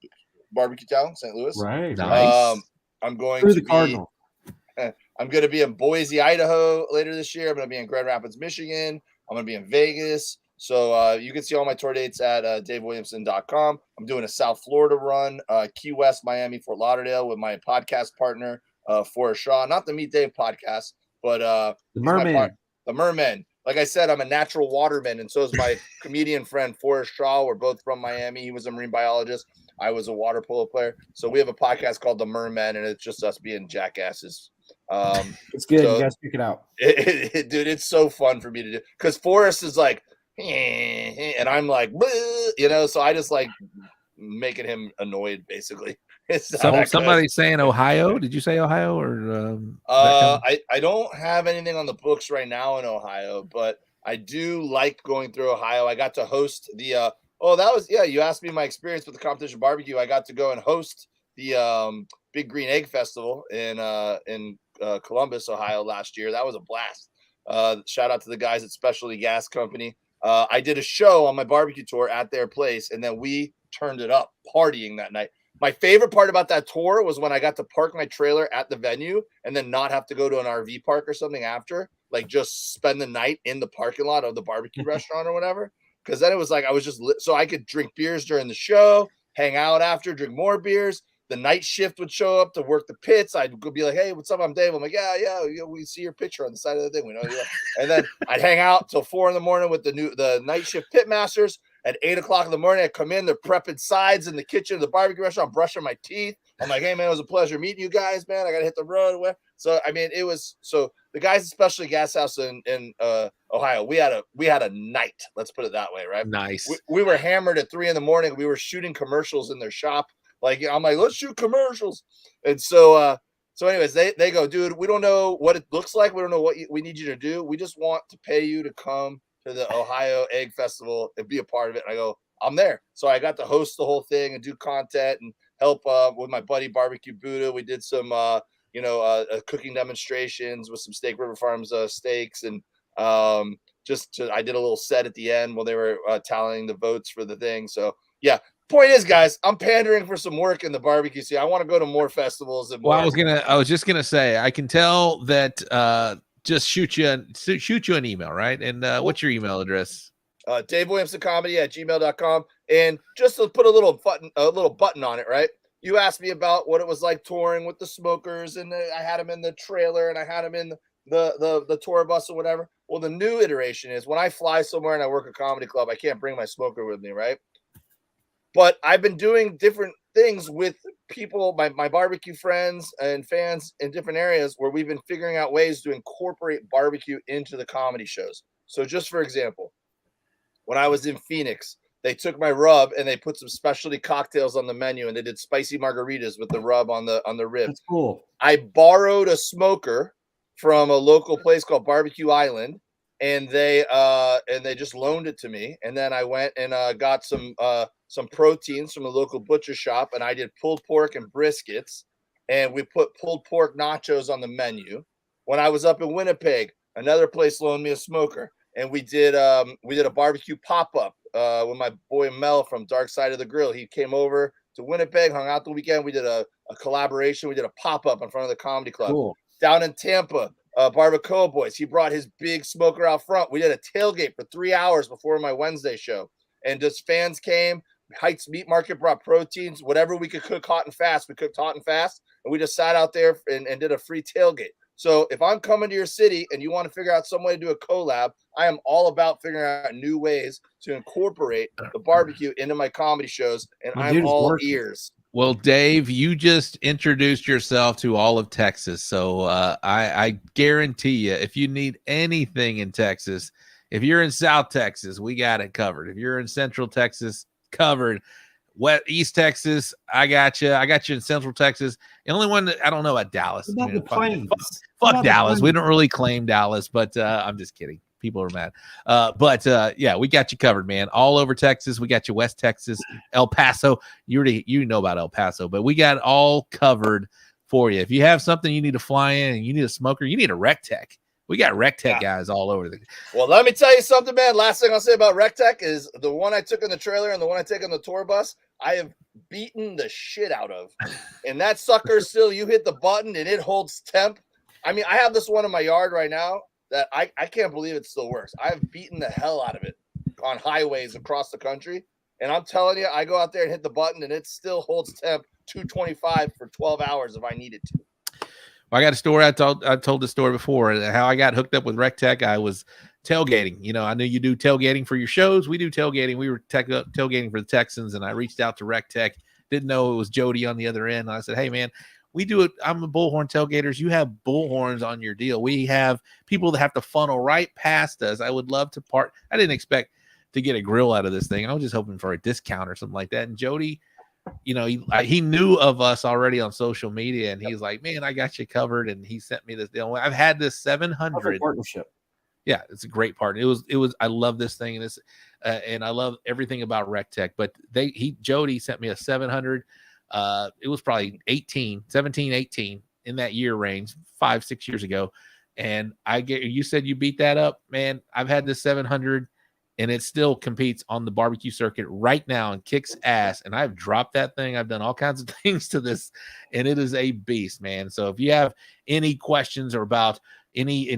barbecue town, St. Louis. Right. Nice. I'm going Through to the Cardinal. I'm going to be in Boise, Idaho later this year. I'm going to be in Grand Rapids, Michigan. I'm going to be in Vegas. So you can see all my tour dates at davewilliamson.com. I'm doing a South Florida run, Key West, Miami, Fort Lauderdale with my podcast partner, Forrest Shaw. Not the Meet Dave podcast, but The Merman. the Merman. Like I said, I'm a natural waterman, and so is my comedian friend Forrest Shaw. We're both from Miami. He was a marine biologist. I was a water polo player. So we have a podcast called The Merman, and it's just us being jackasses. It's good. So, you guys check it out. Dude, it's so fun for me to do because Forrest is like, and I'm like, so I just like making him annoyed basically. Somebody's saying Ohio. Did you say Ohio or? I don't have anything on the books right now in Ohio, but I do like going through Ohio. I got to host the you asked me my experience with the competition barbecue. I got to go and host the Big Green Egg Festival in Columbus, Ohio last year. That was a blast. Shout out to the guys at Specialty Gas Company. I did a show on my barbecue tour at their place, and then we turned it up partying that night. My favorite part about that tour was when I got to park my trailer at the venue and then not have to go to an RV park or something after, like just spend the night in the parking lot of the barbecue restaurant or whatever. Because then it was like I was just so I could drink beers during the show, hang out after, drink more beers. The night shift would show up to work the pits. I'd go be like, "Hey, what's up? I'm Dave." I'm like, "Yeah, we see your picture on the side of the thing. We know you." And then I'd hang out till 4 a.m. with the night shift pit masters. At 8 o'clock in the morning, I come in. They're prepping sides in the kitchen of the barbecue restaurant. I'm brushing my teeth. I'm like, "Hey, man, it was a pleasure meeting you guys, man. I gotta hit the road." So I mean, it was so the guys, especially Gas House in Ohio. We had a night. Let's put it that way, right? Nice. We were hammered at 3 a.m. We were shooting commercials in their shop. Like I'm like, let's shoot commercials. And so anyways, they go, dude, we don't know what it looks like. We don't know what we need you to do. We just want to pay you to come to the Ohio Egg Festival and be a part of it. And I go, I'm there. So I got to host the whole thing and do content and help with my buddy Barbecue Buddha. We did some cooking demonstrations with some Steak River Farms steaks and I did a little set at the end while they were tallying the votes for the thing. So yeah. Point is, guys, I'm pandering for some work in the barbecue scene. I want to go to more festivals and more. Well, I was just gonna say, I can tell that just shoot you an email, right? And what's your email address? DaveWilliamsonComedy@gmail.com. And just to put a little button on it, right? You asked me about what it was like touring with the smokers, and I had them in the trailer and I had them in the tour bus or whatever. Well, the new iteration is when I fly somewhere and I work a comedy club, I can't bring my smoker with me, right? But I've been doing different things with people, my barbecue friends and fans in different areas where we've been figuring out ways to incorporate barbecue into the comedy shows. So just for example, when I was in Phoenix, they took my rub and they put some specialty cocktails on the menu and they did spicy margaritas with the rub on the rib. That's cool. I borrowed a smoker from a local place called Barbecue Island, and they just loaned it to me. And then I went and got some proteins from a local butcher shop, and I did pulled pork and briskets, and we put pulled pork nachos on the menu. When I was up in Winnipeg, another place loaned me a smoker, and we did a barbecue pop-up with my boy Mel from Dark Side of the Grill. He came over to Winnipeg, hung out the weekend. We did a collaboration. We did a pop-up in front of the comedy club. Cool. Down in Tampa, Barbacoa Boys, he brought his big smoker out front. We did a tailgate for 3 hours before my Wednesday show, and just fans came. Heights Meat Market brought proteins, whatever we could cook hot and fast. We cooked hot and fast, and we just sat out there and did a free tailgate. So if I'm coming to your city and you want to figure out some way to do a collab, I am all about figuring out new ways to incorporate the barbecue into my comedy shows, and I'm all ears. Well, Dave, you just introduced yourself to all of Texas. So I guarantee you, if you need anything in Texas, if you're in South Texas, we got it covered. If you're in Central Texas, covered. East Texas, I got you. I got you in Central Texas. The only one that I don't know about Dallas. What about the plains? Fuck Dallas. We don't really claim Dallas, but I'm just kidding. People are mad. Yeah, we got you covered, man. All over Texas. We got you West Texas, El Paso. You know about El Paso, but we got it all covered for you. If you have something you need to fly in and you need a smoker, you need a Recteq. We got Recteq guys all over the. Well, let me tell you something, man. Last thing I'll say about Recteq is the one I took in the trailer and the one I take on the tour bus, I have beaten the shit out of. And that sucker still, you hit the button and it holds temp. I mean, I have this one in my yard right now that I can't believe it still works. I've beaten the hell out of it on highways across the country. And I'm telling you, I go out there and hit the button and it still holds temp 225 for 12 hours if I needed to. Well, I got a story. I told the story before how I got hooked up with Recteq. I was tailgating. You know, I knew you do tailgating for your shows. We do tailgating. We were tailgating for the Texans, and I reached out to Recteq. Didn't know it was Jody on the other end. And I said, hey, man, we do it. I'm a bullhorn tailgaters. You have bullhorns on your deal. We have people that have to funnel right past us. I would love to part. I didn't expect to get a grill out of this thing. I was just hoping for a discount or something like that. And Jody, you know, he knew of us already on social media, and he's like, man, I got you covered. And he sent me this deal. I've had this 700 partnership. Yeah, it's a great partner. It was. I love this thing, and and I love everything about Recteq. But Jody sent me a 700. It was probably 17, 18 in that year range, 5-6 years ago. And you said you beat that up, man. I've had this 700, and it still competes on the barbecue circuit right now and kicks ass. And I've dropped that thing. I've done all kinds of things to this, and it is a beast, man. So if you have any questions or about any,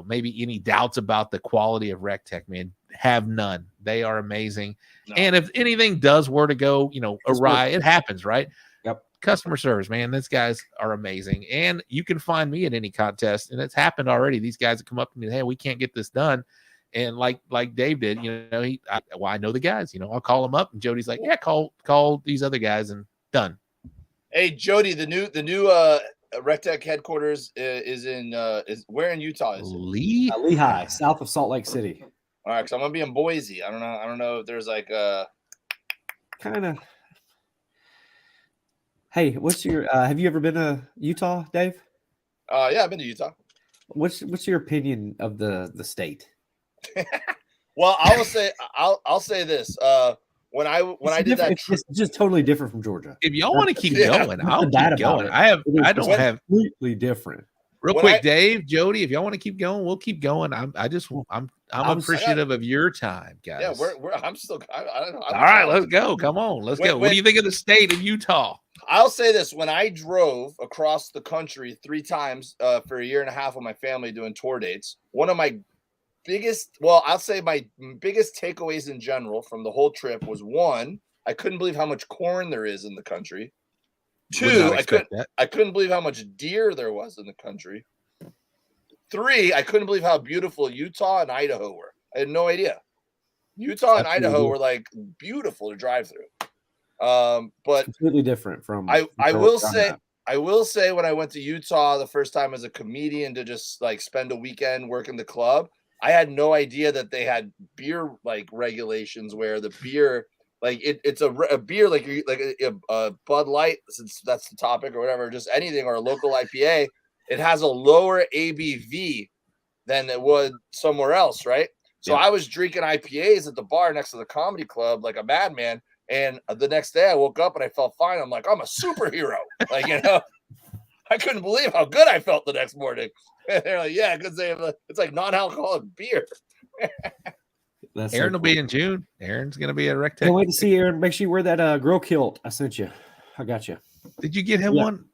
maybe any doubts about the quality of Recteq, man, have none. They are amazing. No. And if anything does were to go, awry, it happens, right? Yep. Customer service, man. These guys are amazing. And you can find me at any contest, and it's happened already. These guys have come up to me, hey, we can't get this done. And like Dave did, I know the guys, I'll call them up, and Jody's like, yeah, call these other guys, and done. Hey, Jody, the new Recteq headquarters is where in Utah is it? Lehigh, south of Salt Lake City. All right, because I'm gonna be in Boise. I don't know if there's like kind of. Hey, what's your? Have you ever been to Utah, Dave? Yeah, I've been to Utah. What's your opinion of the state? Well, I'll say this. When I did that, it's just totally different from Georgia. If y'all want to keep going, I'll keep going. I don't have completely different. Real quick, Dave, Jody, if y'all want to keep going, we'll keep going. I'm appreciative of your time, guys. Yeah, I'm still. I don't know. All right, let's go. Come on, let's go. What do you think of the state of Utah? I'll say this: when I drove across the country 3 times for a year and a half with my family doing tour dates, one of my I'll say my biggest takeaways in general from the whole trip was, 1, I couldn't believe how much corn there is in the country. 2, I couldn't believe how much deer there was in the country. 3, I couldn't believe how beautiful Utah and Idaho were. I had no idea. Utah and Idaho were like beautiful to drive through. But completely different from. I will say when I went to Utah the first time as a comedian to just like spend a weekend working the club, I had no idea that they had beer like regulations where the beer. Like it's a beer like a Bud Light, since that's the topic, or whatever, just anything, or a local IPA. It has a lower ABV than it would somewhere else, right? So I was drinking IPAs at the bar next to the comedy club like a madman, and the next day I woke up and I felt fine. I'm like, I'm a superhero. Like, I couldn't believe how good I felt the next morning. And they're like, yeah, because it's like non-alcoholic beer. Aaron will be in June. Aaron's going to be at Recteq. Can't wait to see Aaron. Make sure you wear that grill kilt I sent you. I got you. Did you get him one?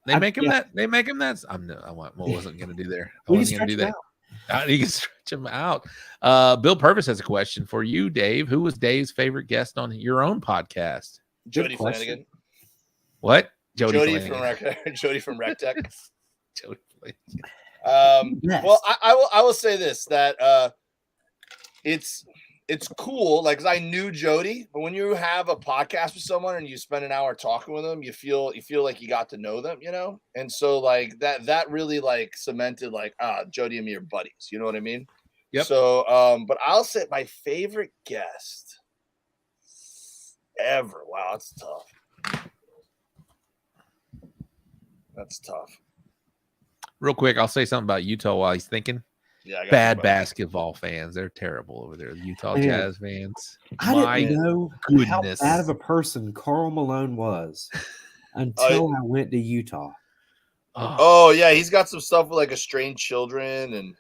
They make him that. They make him that. I wasn't going to do there. I wasn't going to do that. You can stretch him out. Bill Purvis has a question for you, Dave. Who was Dave's favorite guest on your own podcast? Jody Flanagan. What? Jody from Recteq. Jody Flanagan. Yes. Well, I will say this, that it's it's cool. Like, 'cause I knew Jody, but when you have a podcast with someone and you spend an hour talking with them, you feel like you got to know them, you know? And so like that really like cemented like, Jody and me are buddies. You know what I mean? Yep. So, but I'll say my favorite guest ever. Wow, that's tough. That's tough. Real quick, I'll say something about Utah while he's thinking. Yeah, I got Bad you, basketball fans. They're terrible over there. The Utah Man, Jazz fans. I didn't know how goodness. bad of a person Karl Malone was until I went to Utah. Oh yeah, he's got some stuff with like estranged children, and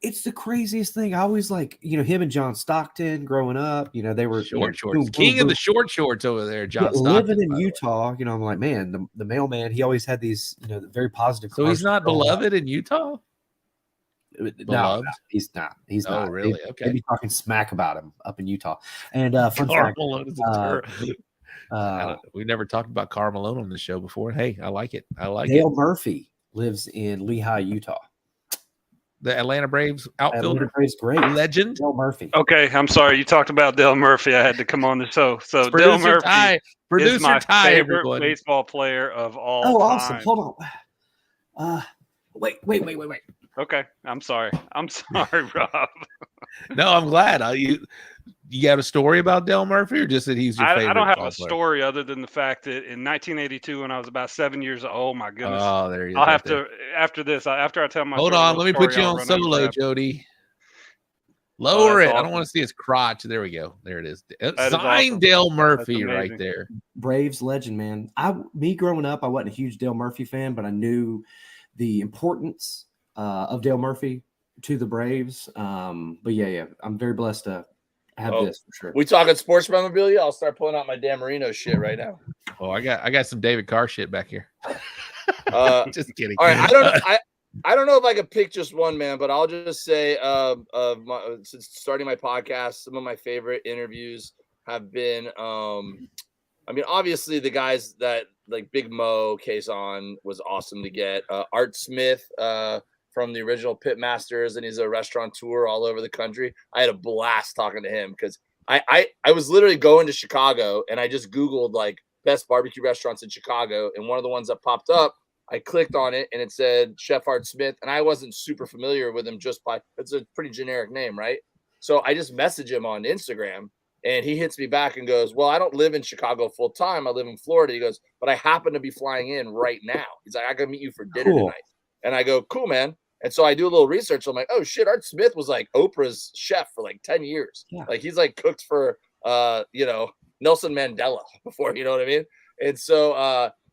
it's the craziest thing. I always like, him and John Stockton growing up, they were short shorts. King of the short shorts over there, John Stockton. Living in Utah, I'm like, man, the mailman, he always had these, very positive. So he's not beloved in Utah? No, he's not. He's not. Really? Okay. They'd be talking smack about him up in Utah. And fun fact, we've never talked about Karl Malone on the show before. Hey, I like it. Dale Murphy lives in Lehigh, Utah. The Atlanta Braves outfielder. Atlanta Braves great Legend. Dale Murphy. Okay, I'm sorry. You talked about Dale Murphy. I had to come on the show. So Dale Murphy is my favorite baseball player of all time. Oh, awesome. Hold on. Wait. Okay, I'm sorry. Rob. No, I'm glad. You got a story about Dale Murphy, or just that he's your favorite? I don't have a story other than the fact that in 1982, when I was about 7 years old, oh my goodness! Oh, there you go. I'll have to after this. After I tell my hold on, let me put you on solo, Jody. Lower it. Awesome. I don't want to see his crotch. There we go. There it is. Signed awesome. Dale Murphy right there. Braves legend, man. Me growing up, I wasn't a huge Dale Murphy fan, but I knew the importance of Dale Murphy to the Braves. But yeah, I'm very blessed to have this for sure. We talking sports memorabilia? I'll start pulling out my Dan Marino shit right now. Oh, I got some David Carr shit back here. Just kidding. All right, I don't know if I could pick just one, man, but I'll just say since starting my podcast, some of my favorite interviews have been obviously the guys that like Big Mo Kazan was awesome to get. Art Smith from the original Pit Masters, and he's a restaurateur all over the country. I had a blast talking to him because I was literally going to Chicago, and I just Googled like best barbecue restaurants in Chicago, and one of the ones that popped up, I clicked on it, and it said Chef Art Smith, and I wasn't super familiar with him it's a pretty generic name, right? So I just messaged him on Instagram, and he hits me back and goes, well, I don't live in Chicago full time. I live in Florida. He goes, but I happen to be flying in right now. He's like, I can meet you for dinner tonight. And I go, cool, man. And so I do a little research. I'm like, oh shit, Art Smith was like Oprah's chef for like 10 years. Yeah. Like he's like cooked for, Nelson Mandela before, you know what I mean? And so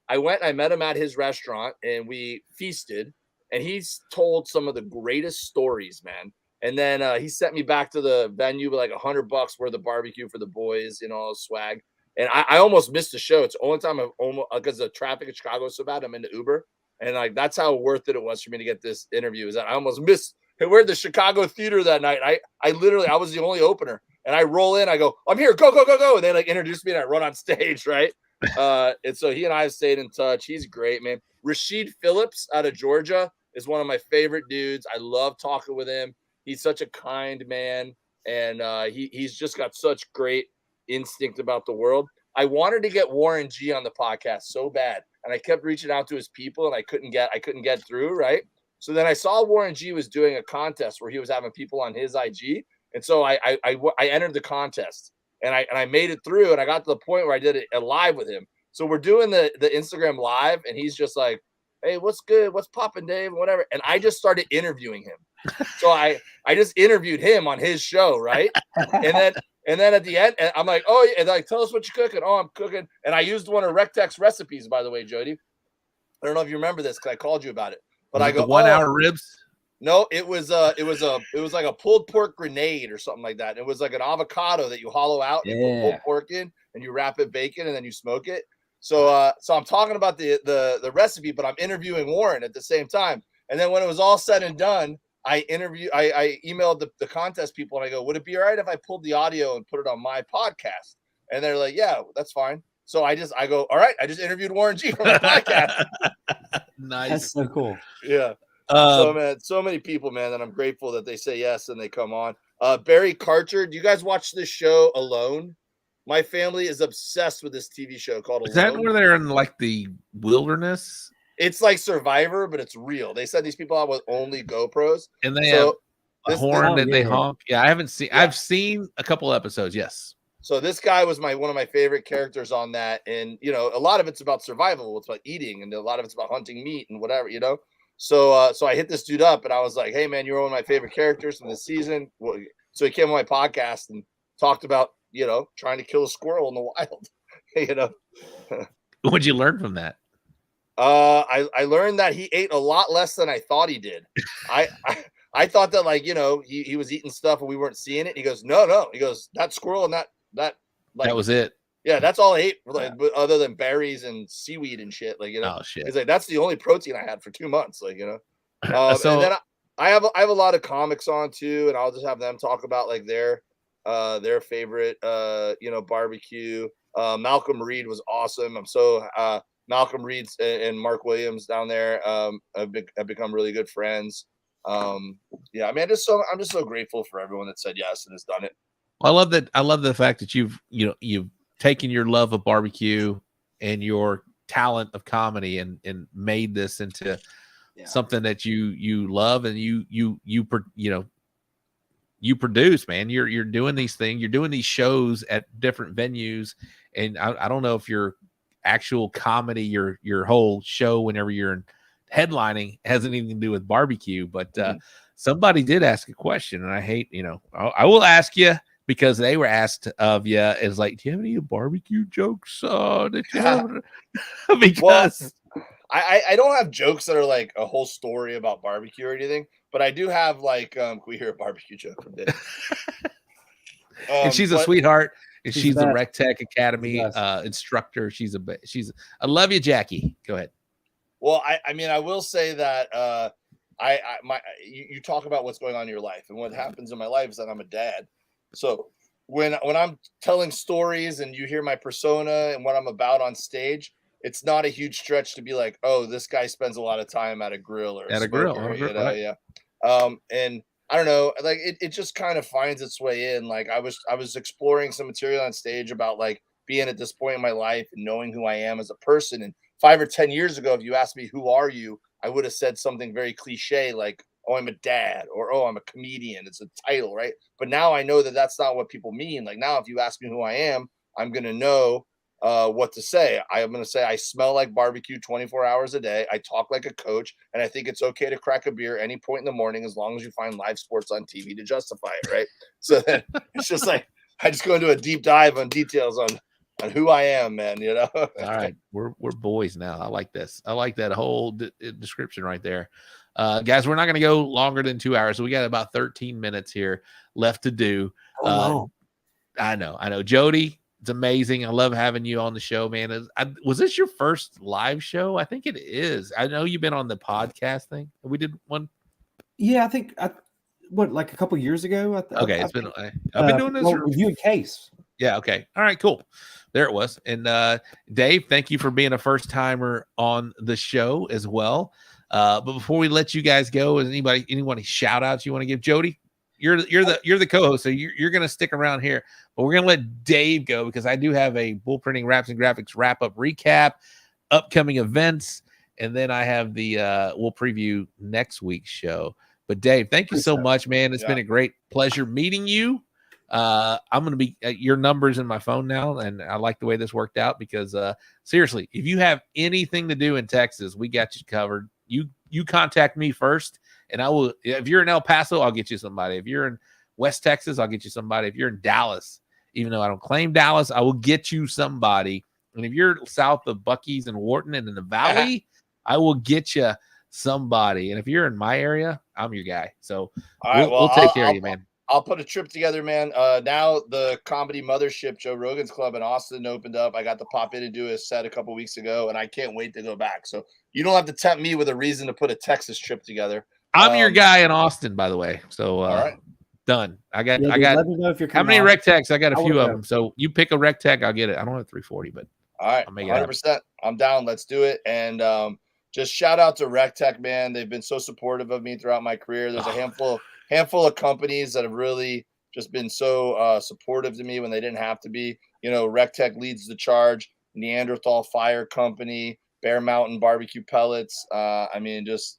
I went and I met him at his restaurant, and we feasted, and he's told some of the greatest stories, man. And then he sent me back to the venue with like $100 worth of barbecue for the boys, all swag. And I almost missed the show. It's the only time I've almost, because the traffic in Chicago is so bad, I'm into Uber. And like, that's how worth it was for me to get this interview, is that I almost missed. We're at the Chicago theater that night. I was the only opener, and I roll in, I go, I'm here, go. And they like introduced me, and I run on stage. Right. And so he and I have stayed in touch. He's great, man. Rashid Phillips out of Georgia is one of my favorite dudes. I love talking with him. He's such a kind man, and he's just got such great instinct about the world. I wanted to get Warren G on the podcast so bad, and I kept reaching out to his people, and I couldn't get through, right? So then I saw Warren G was doing a contest where he was having people on his IG, and so I entered the contest, and I made it through, and I got to the point where I did it live with him. So we're doing the Instagram live, and he's just like, hey, what's good? What's poppin', Dave? Whatever. And I just started interviewing him. So I just interviewed him on his show, right? And then at the end, I'm like, oh, yeah, like, tell us what you're cooking. Oh, I'm cooking. And I used one of Recteq's recipes, by the way, Jody. I don't know if you remember this because I called you about it. But I go, 1 hour ribs. No, it was like a pulled pork grenade or something like that. It was like an avocado that you hollow out and you put pulled pork in, and you wrap it bacon, and then you smoke it. So I'm talking about the recipe, but I'm interviewing Warren at the same time. And then when it was all said and done, I emailed the contest people, and I go, would it be all right if I pulled the audio and put it on my podcast? And they're like, yeah, that's fine. So I go, all right. I just interviewed Warren G for my podcast. Nice. That's so cool. Yeah. So man, so many people, man, that I'm grateful that they say yes and they come on. Barry Karcher. Do you guys watch this show Alone? My family is obsessed with this TV show called Alone. Is that where they're in like the wilderness? It's like Survivor, but it's real. They set these people out with only GoPros, and they have a horn that they honk. Yeah, I haven't seen. Yeah. I've seen a couple episodes. Yes. So this guy was one of my favorite characters on that, and a lot of it's about survival. It's about eating, and a lot of it's about hunting meat and whatever. So I hit this dude up, and I was like, "Hey man, you're one of my favorite characters from this season." So he came on my podcast and talked about trying to kill a squirrel in the wild. What'd you learn from that? I learned that he ate a lot less than I thought he did. I thought that he was eating stuff and we weren't seeing it. He goes, no. He goes, that squirrel and that was it. Yeah, that's all I ate, other than berries and seaweed and shit. Oh shit. He's like, that's the only protein I had for 2 months. So, and then I have a lot of comics on too, and I'll just have them talk about their favorite barbecue. Malcolm Reed was awesome. I'm so Malcolm Reed and Mark Williams down there have become really good friends. Yeah, I mean, I'm just so grateful for everyone that said yes and has done it. Well, I love the fact that you've taken your love of barbecue and your talent of comedy and made this into something that you love and you produce, man. You're doing these things, you're doing these shows at different venues, and I don't know if your actual comedy, your whole show, whenever you're in headlining, has anything to do with barbecue, but somebody did ask a question, and I hate, I will ask you because they were asked of you. Is like, do you have any barbecue jokes? Because I don't have jokes that are like a whole story about barbecue or anything, but I do have can we hear a barbecue joke from Dave? And she's a sweetheart. And she's the Recteq Academy instructor. I love you, Jackie. Go ahead. Well, I mean, I will say that you talk about what's going on in your life, and what happens in my life is that I'm a dad. So when I'm telling stories and you hear my persona and what I'm about on stage, it's not a huge stretch to be like, oh, this guy spends a lot of time at a grill or a grill. Right. Yeah. And I don't know, it just kind of finds its way in. Like I was exploring some material on stage about being at this point in my life and knowing who I am as a person. And 5 or 10 years ago, if you asked me, who are you? I would have said something very cliche like, oh, I'm a dad, or, oh, I'm a comedian. It's a title, right? But now I know that that's not what people mean. Like now, if you ask me who I am, I'm going to know what to say. I'm going to say I smell like barbecue 24 hours a day. I talk like a coach, and I think it's okay to crack a beer any point in the morning as long as you find live sports on TV to justify it, right? So then it's just like I just go into a deep dive on details on who I am, man. All right, we're boys now. I like this. I like that whole description right there. Guys, we're not going to go longer than 2 hours. So we got about 13 minutes here left to do. I know. Jody, it's amazing. I love having you on the show, man. Was this your first live show? I think it is. I know you've been on the podcast thing. We did one. Yeah, I think like a couple years ago. I've been doing this with you and Case. Yeah. Okay. All right. Cool. There it was. And Dave, thank you for being a first timer on the show as well. But before we let you guys go, is anyone shout outs you want to give? Jody, you're the co-host, so you're gonna stick around here. But we're gonna let Dave go because I do have a Bull Printing Wraps and Graphics wrap up recap, upcoming events, and then I have we'll preview next week's show. But Dave, thank you so much, man. It's been a great pleasure meeting you. I'm going to be your numbers in my phone now. And I like the way this worked out because seriously, if you have anything to do in Texas, we got you covered. You contact me first and I will. If you're in El Paso, I'll get you somebody. If you're in West Texas, I'll get you somebody. If you're in Dallas, even though I don't claim Dallas, I will get you somebody. And if you're south of Buc-ee's and Wharton and in the Valley, I will get you somebody. And if you're in my area, I'm your guy. So we'll take care of you, man. I'll put a trip together, man. Now the comedy mothership, Joe Rogan's Club in Austin, opened up. I got to pop in and do a set a couple weeks ago, and I can't wait to go back. So you don't have to tempt me with a reason to put a Texas trip together. I'm your guy in Austin, by the way. So all right. Done. I got. Let me know if you're how many Recteqs? I got a few of them. So you pick a Recteq, I'll get it. I don't have 340, but all right, 100%. I'm down. Let's do it. And just shout out to Recteq, man. They've been so supportive of me throughout my career. There's a handful of companies that have really just been so supportive to me when they didn't have to be. Recteq leads the charge, Neanderthal Fire Company, Bear Mountain Barbecue Pellets. The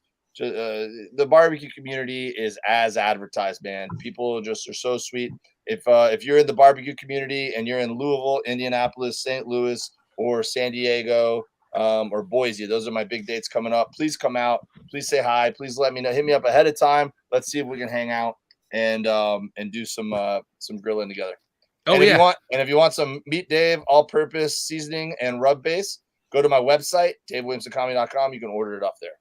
barbecue community is as advertised, man. People just are so sweet. If you're in the barbecue community and you're in Louisville, Indianapolis, St. Louis, or San Diego, or Boise, those are my big dates coming up. Please come out. Please say hi. Please let me know. Hit me up ahead of time. Let's see if we can hang out and do some grilling together. If you want some Meat Dave all-purpose seasoning and rub base, go to my website, DaveWilliamsonComedy.com. You can order it off there.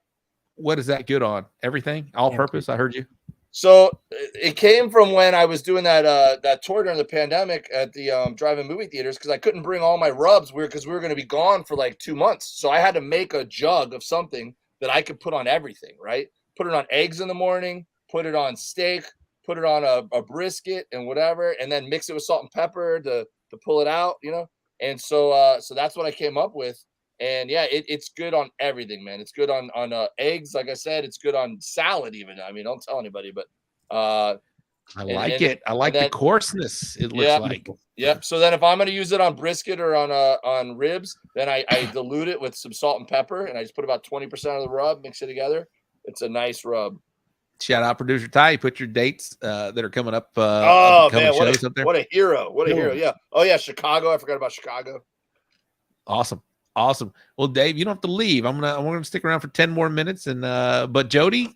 What is that good on? Everything? All-purpose? I heard you. So it came from when I was doing that tour during the pandemic at the drive-in movie theaters, because I couldn't bring all my rubs because we were going to be gone for like 2 months. So I had to make a jug of something that I could put on everything, right? Put it on eggs in the morning, put it on steak, put it on a brisket and whatever, and then mix it with salt and pepper to pull it out, And so that's what I came up with. And yeah, it's good on everything, man. It's good on eggs. Like I said, it's good on salad even. I mean, don't tell anybody, but I like it. I like the coarseness. It looks like. Yep. So then if I'm going to use it on brisket or on ribs, then I dilute it with some salt and pepper, and I just put about 20% of the rub, mix it together. It's a nice rub. Shout out producer Ty. You put your dates that are coming up. Man, what a hero. What a hero. Yeah. Oh yeah. Chicago. I forgot about Chicago. Awesome. Well, Dave, you don't have to leave. We're gonna stick around for 10 more minutes. And but Jody,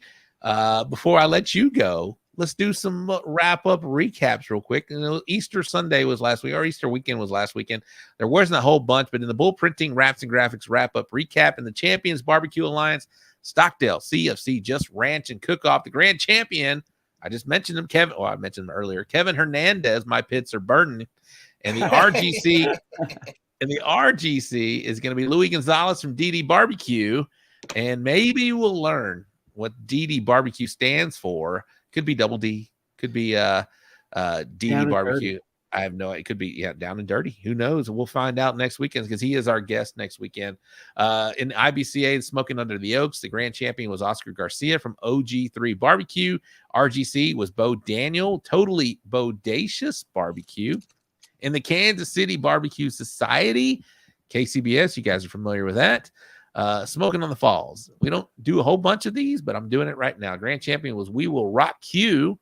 before I let you go, let's do some wrap up recaps real quick. Easter Sunday was last week, or Easter weekend was last weekend. There wasn't a whole bunch, but in the Bull Printing Wraps and Graphics wrap up recap, and the Champions Barbecue Alliance, Stockdale CFC Just Ranch and Cook Off, the grand champion. I just mentioned him, Kevin. I mentioned him earlier. Kevin Hernandez. My pits are burning, and the RGC. And the RGC is going to be Louis Gonzalez from DD Barbecue. And maybe we'll learn what DD Barbecue stands for. Could be Double D. Could be DD Barbecue. Dirty. I have no idea. It could be Down and Dirty. Who knows? We'll find out next weekend because he is our guest next weekend. In IBCA, Smoking Under the Oaks, the grand champion was Oscar Garcia from OG3 Barbecue. RGC was Bo Daniel, Totally Bodacious Barbecue. In the Kansas City Barbecue Society, KCBS, you guys are familiar with that. Smoking on the Falls. We don't do a whole bunch of these, but I'm doing it right now. Grand champion was We Will Rock Q.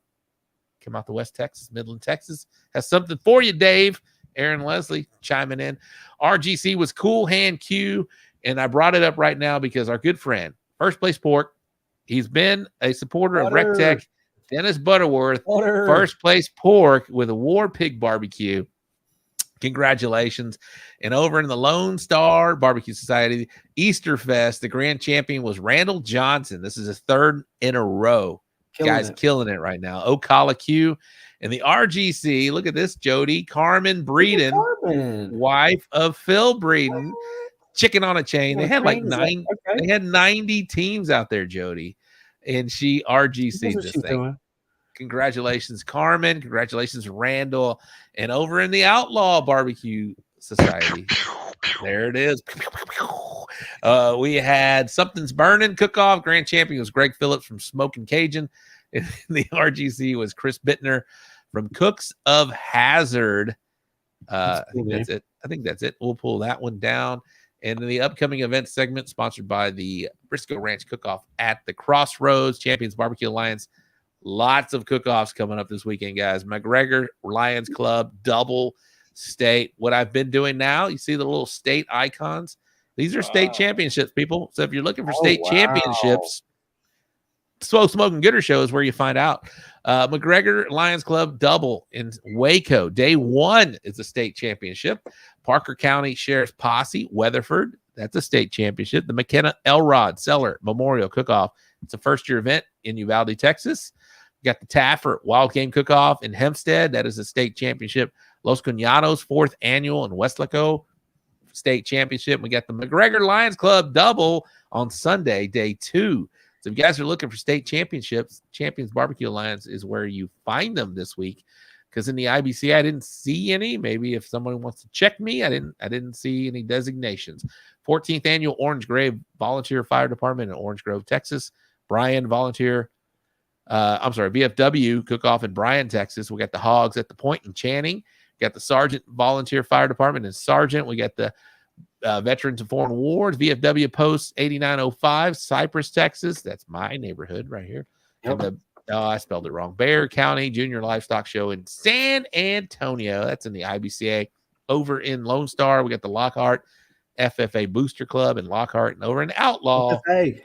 Come out to West Texas, Midland, Texas. Has something for you, Dave. Aaron Leslie chiming in. RGC was Cool Hand Q. And I brought it up right now because our good friend, First Place Pork, he's been a supporter of Recteq. Dennis Butterworth, First Place Pork with a War Pig Barbecue. Congratulations. And over in the Lone Star Barbecue Society, Easter Fest, the grand champion was Randall Johnson. This is his third in a row. Killing it right now. Ocala Q. And the RGC, look at this, Jody. Carmen Breeden, wife of Phil Breeden. Chicken on a chain. They had like 90 teams out there, Jody. And she RGC'd this thing. Doing. Congratulations, Carmen. Congratulations, Randall. And over in the Outlaw Barbecue Society, there it is. We had Something's Burning Cook-Off. Grand champion was Greg Phillips from Smokin' Cajun. And the RGC was Chris Bittner from Cooks of Hazard. I think that's it. We'll pull that one down. And in the upcoming event segment, sponsored by the Briscoe Ranch Cook-Off at the Crossroads, Champions Barbecue Alliance. Lots of cook-offs coming up this weekend, guys. McGregor Lions Club, double state. What I've been doing now, you see the little state icons? These are state championships, people. So if you're looking for state championships, So Smokin Gooder Show is where you find out. McGregor Lions Club double in Waco. Day one is a state championship. Parker County Sheriff's Posse, Weatherford. That's a state championship. The McKenna Elrod Cellar Memorial Cook-Off. It's a first-year event in Uvalde, Texas. You got the Taffert Wild Game Cook-Off in Hempstead. That is a state championship. Los Cuñados, 4th annual in Westlaco, state championship. We got the McGregor Lions Club double on Sunday, day 2. So if you guys are looking for state championships, Champions Barbecue Alliance is where you find them this week. Because in the IBC, I didn't see any. Maybe if someone wants to check me, I didn't see any designations. 14th annual Orange Grove Volunteer Fire Department in Orange Grove, Texas. Brian Volunteer VFW cook-off in Bryan, Texas. We got the Hogs at the Point in Channing. We got the Sergeant Volunteer Fire Department in Sargent. We got the Veterans of Foreign Wars, VFW Post 8905, Cypress, Texas. That's my neighborhood right here. Yep. And I spelled it wrong. Bexar County Junior Livestock Show in San Antonio. That's in the IBCA. Over in Lone Star, we got the Lockhart FFA Booster Club in Lockhart, and over in Outlaw. Hey.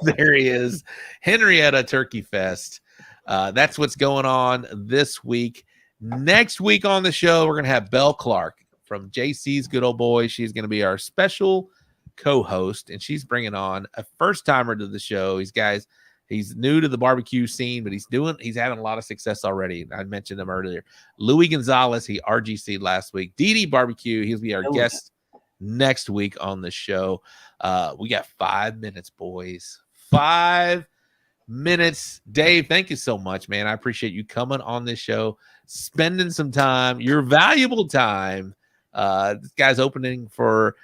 There he is. Henrietta Turkey Fest. That's what's going on this week. Next week on the show, we're going to have Belle Clark from JC's Good Old Boys. She's going to be our special co-host, and she's bringing on a first-timer to the show. He's new to the barbecue scene, but he's having a lot of success already. I mentioned him earlier. Louis Gonzalez, he RGC'd last week. DD Barbecue, he'll be our guest next week on the show. We got 5 minutes, boys. 5 minutes. Dave, thank you so much, man. I appreciate you coming on this show, spending some time, your valuable time. This guy's opening for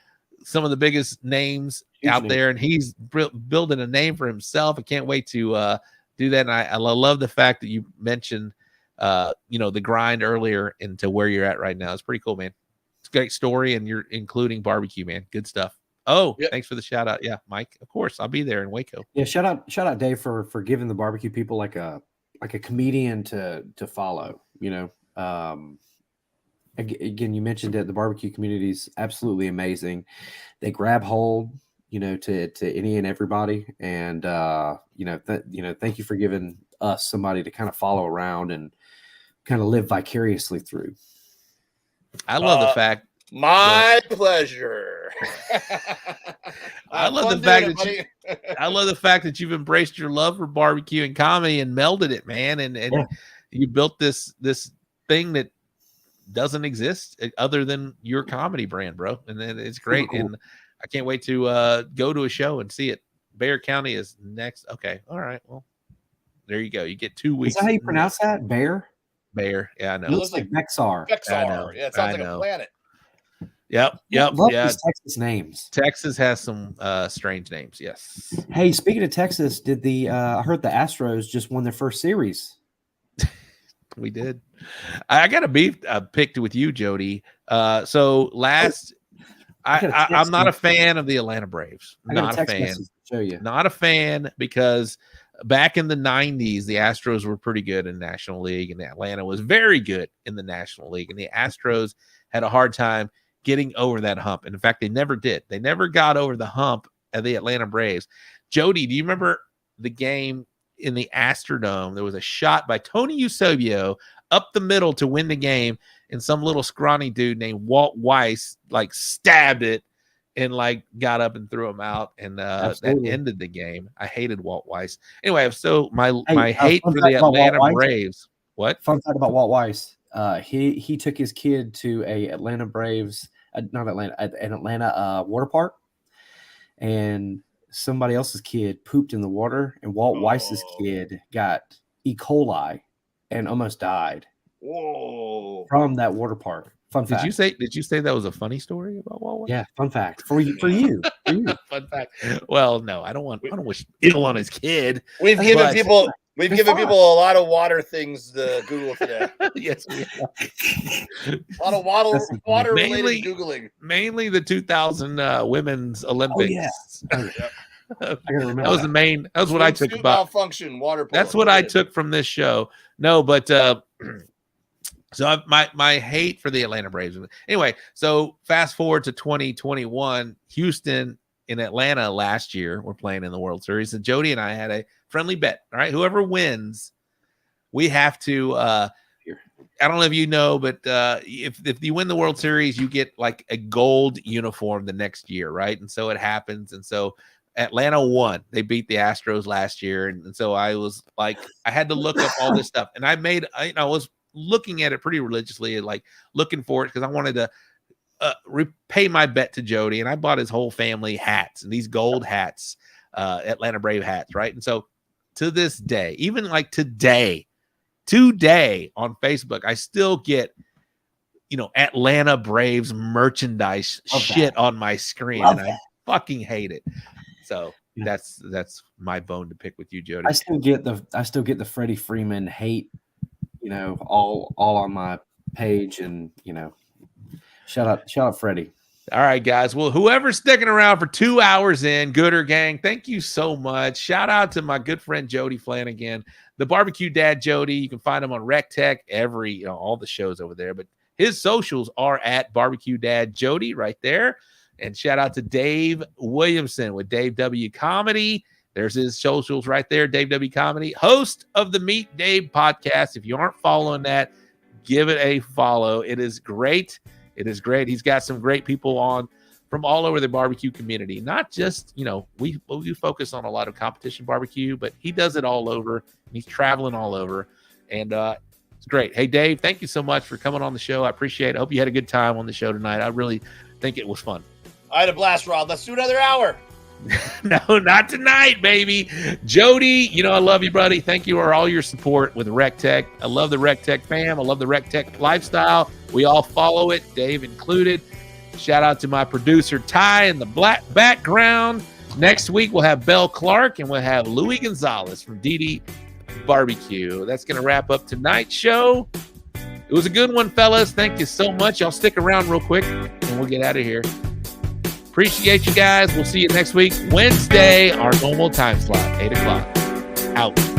some of the biggest names out there, and he's building a name for himself. I can't wait to do that. And I love the fact that you mentioned, the grind earlier into where you're at right now. It's pretty cool, man. It's a great story, and you're including barbecue, man. Good stuff. Oh, yep. Thanks for the shout out. Yeah, Mike, of course, I'll be there in Waco. Yeah, shout out Dave for giving the barbecue people like a comedian to follow. Again, you mentioned that the barbecue community is absolutely amazing. They grab hold, to any and everybody, and thank you for giving us somebody to kind of follow around and kind of live vicariously through. I love the fact. My pleasure. I love the fact that you've embraced your love for barbecue and comedy and melded it, man, and you built this thing that doesn't exist other than your comedy brand, bro, and it's great. Cool. And I can't wait to go to a show and see it. Bexar County is next. Okay, all right. Well, there you go. You get 2 weeks. Is that how you pronounce that? Bear. Yeah, I know. It looks like Bexar. Bexar. Yeah, it sounds like a planet. Yep. Love these Texas names. Texas has some strange names. Yes. Hey, speaking of Texas, I heard the Astros just won their first series. We did. I got a beef picked with you, Jody. I'm not a fan of the Atlanta Braves. Not a fan. Show you. Not a fan because back in the 90s, the Astros were pretty good in the National League, and Atlanta was very good in the National League. And the Astros had a hard time getting over that hump. And in fact, they never did. They never got over the hump of the Atlanta Braves. Jody, do you remember the game in the Astrodome? There was a shot by Tony Eusebio up the middle to win the game, and some little scrawny dude named Walt Weiss stabbed it and got up and threw him out, and that ended the game. I hated Walt Weiss. Anyway, so my hate for the Atlanta Braves. What? Fun fact about Walt Weiss. He took his kid to an Atlanta water park, and somebody else's kid pooped in the water, and Walt Weiss's kid got E. coli and almost died. Whoa! From that water park. Fun fact. Did you say that was a funny story about Walt Weiss? Yeah, fun fact for you. Fun fact. Well, no, I don't wish ill on his kid. We've given people a lot of water things to Google today. Yes, we have. A lot of water related Googling. Mainly the 2000 women's Olympics. Oh, yeah. I gotta remember. That was the main. That was what I took about malfunction water. That's what I took from this show. No, but so my hate for the Atlanta Braves. Anyway, so fast forward to 2021, Houston and Atlanta last year were playing in the World Series, and Jody and I had a friendly bet. All right, whoever wins, we have to. I don't know if you know, but if you win the World Series, you get a gold uniform the next year, right? And so it happens, and so Atlanta won. They beat the Astros last year, and so I was I had to look up all this stuff, and I was looking at it pretty religiously, looking for it because I wanted to repay my bet to Jody, and I bought his whole family hats and these gold hats, Atlanta Brave hats, right? And so to this day, even today on Facebook, I still get Atlanta Braves merchandise shit on my screen, and I fucking hate it. So that's my bone to pick with you, Jody. I still get the Freddie Freeman hate, all on my page, and shout out Freddie. All right, guys. Well, whoever's sticking around for 2 hours in, Gooder Gang, thank you so much. Shout out to my good friend Jody Flanagan, the BBQ Dad Jody. You can find him on Recteq, all the shows over there. But his socials are at BBQ Dad Jody right there. And shout out to Dave Williamson with Dave W Comedy. There's his socials right there, Dave W Comedy, host of the Meet Dave podcast. If you aren't following that, give it a follow. It is great. It is great. He's got some great people on from all over the barbecue community. Not just, we focus on a lot of competition barbecue, but he does it all over. And he's traveling all over. And it's great. Hey, Dave, thank you so much for coming on the show. I appreciate it. I hope you had a good time on the show tonight. I really think it was fun. I had a blast, Rob. Let's do another hour. No, not tonight, baby. Jody, I love you, buddy. Thank you for all your support with Recteq. I love the Recteq fam. I love the Recteq lifestyle. We all follow it, Dave included. Shout out to my producer, Ty, in the black background. Next week, we'll have Belle Clark, and we'll have Louis Gonzalez from DD Barbecue. That's going to wrap up tonight's show. It was a good one, fellas. Thank you so much. Y'all stick around real quick, and we'll get out of here. Appreciate you guys. We'll see you next week, Wednesday, our normal time slot, 8 o'clock. Out.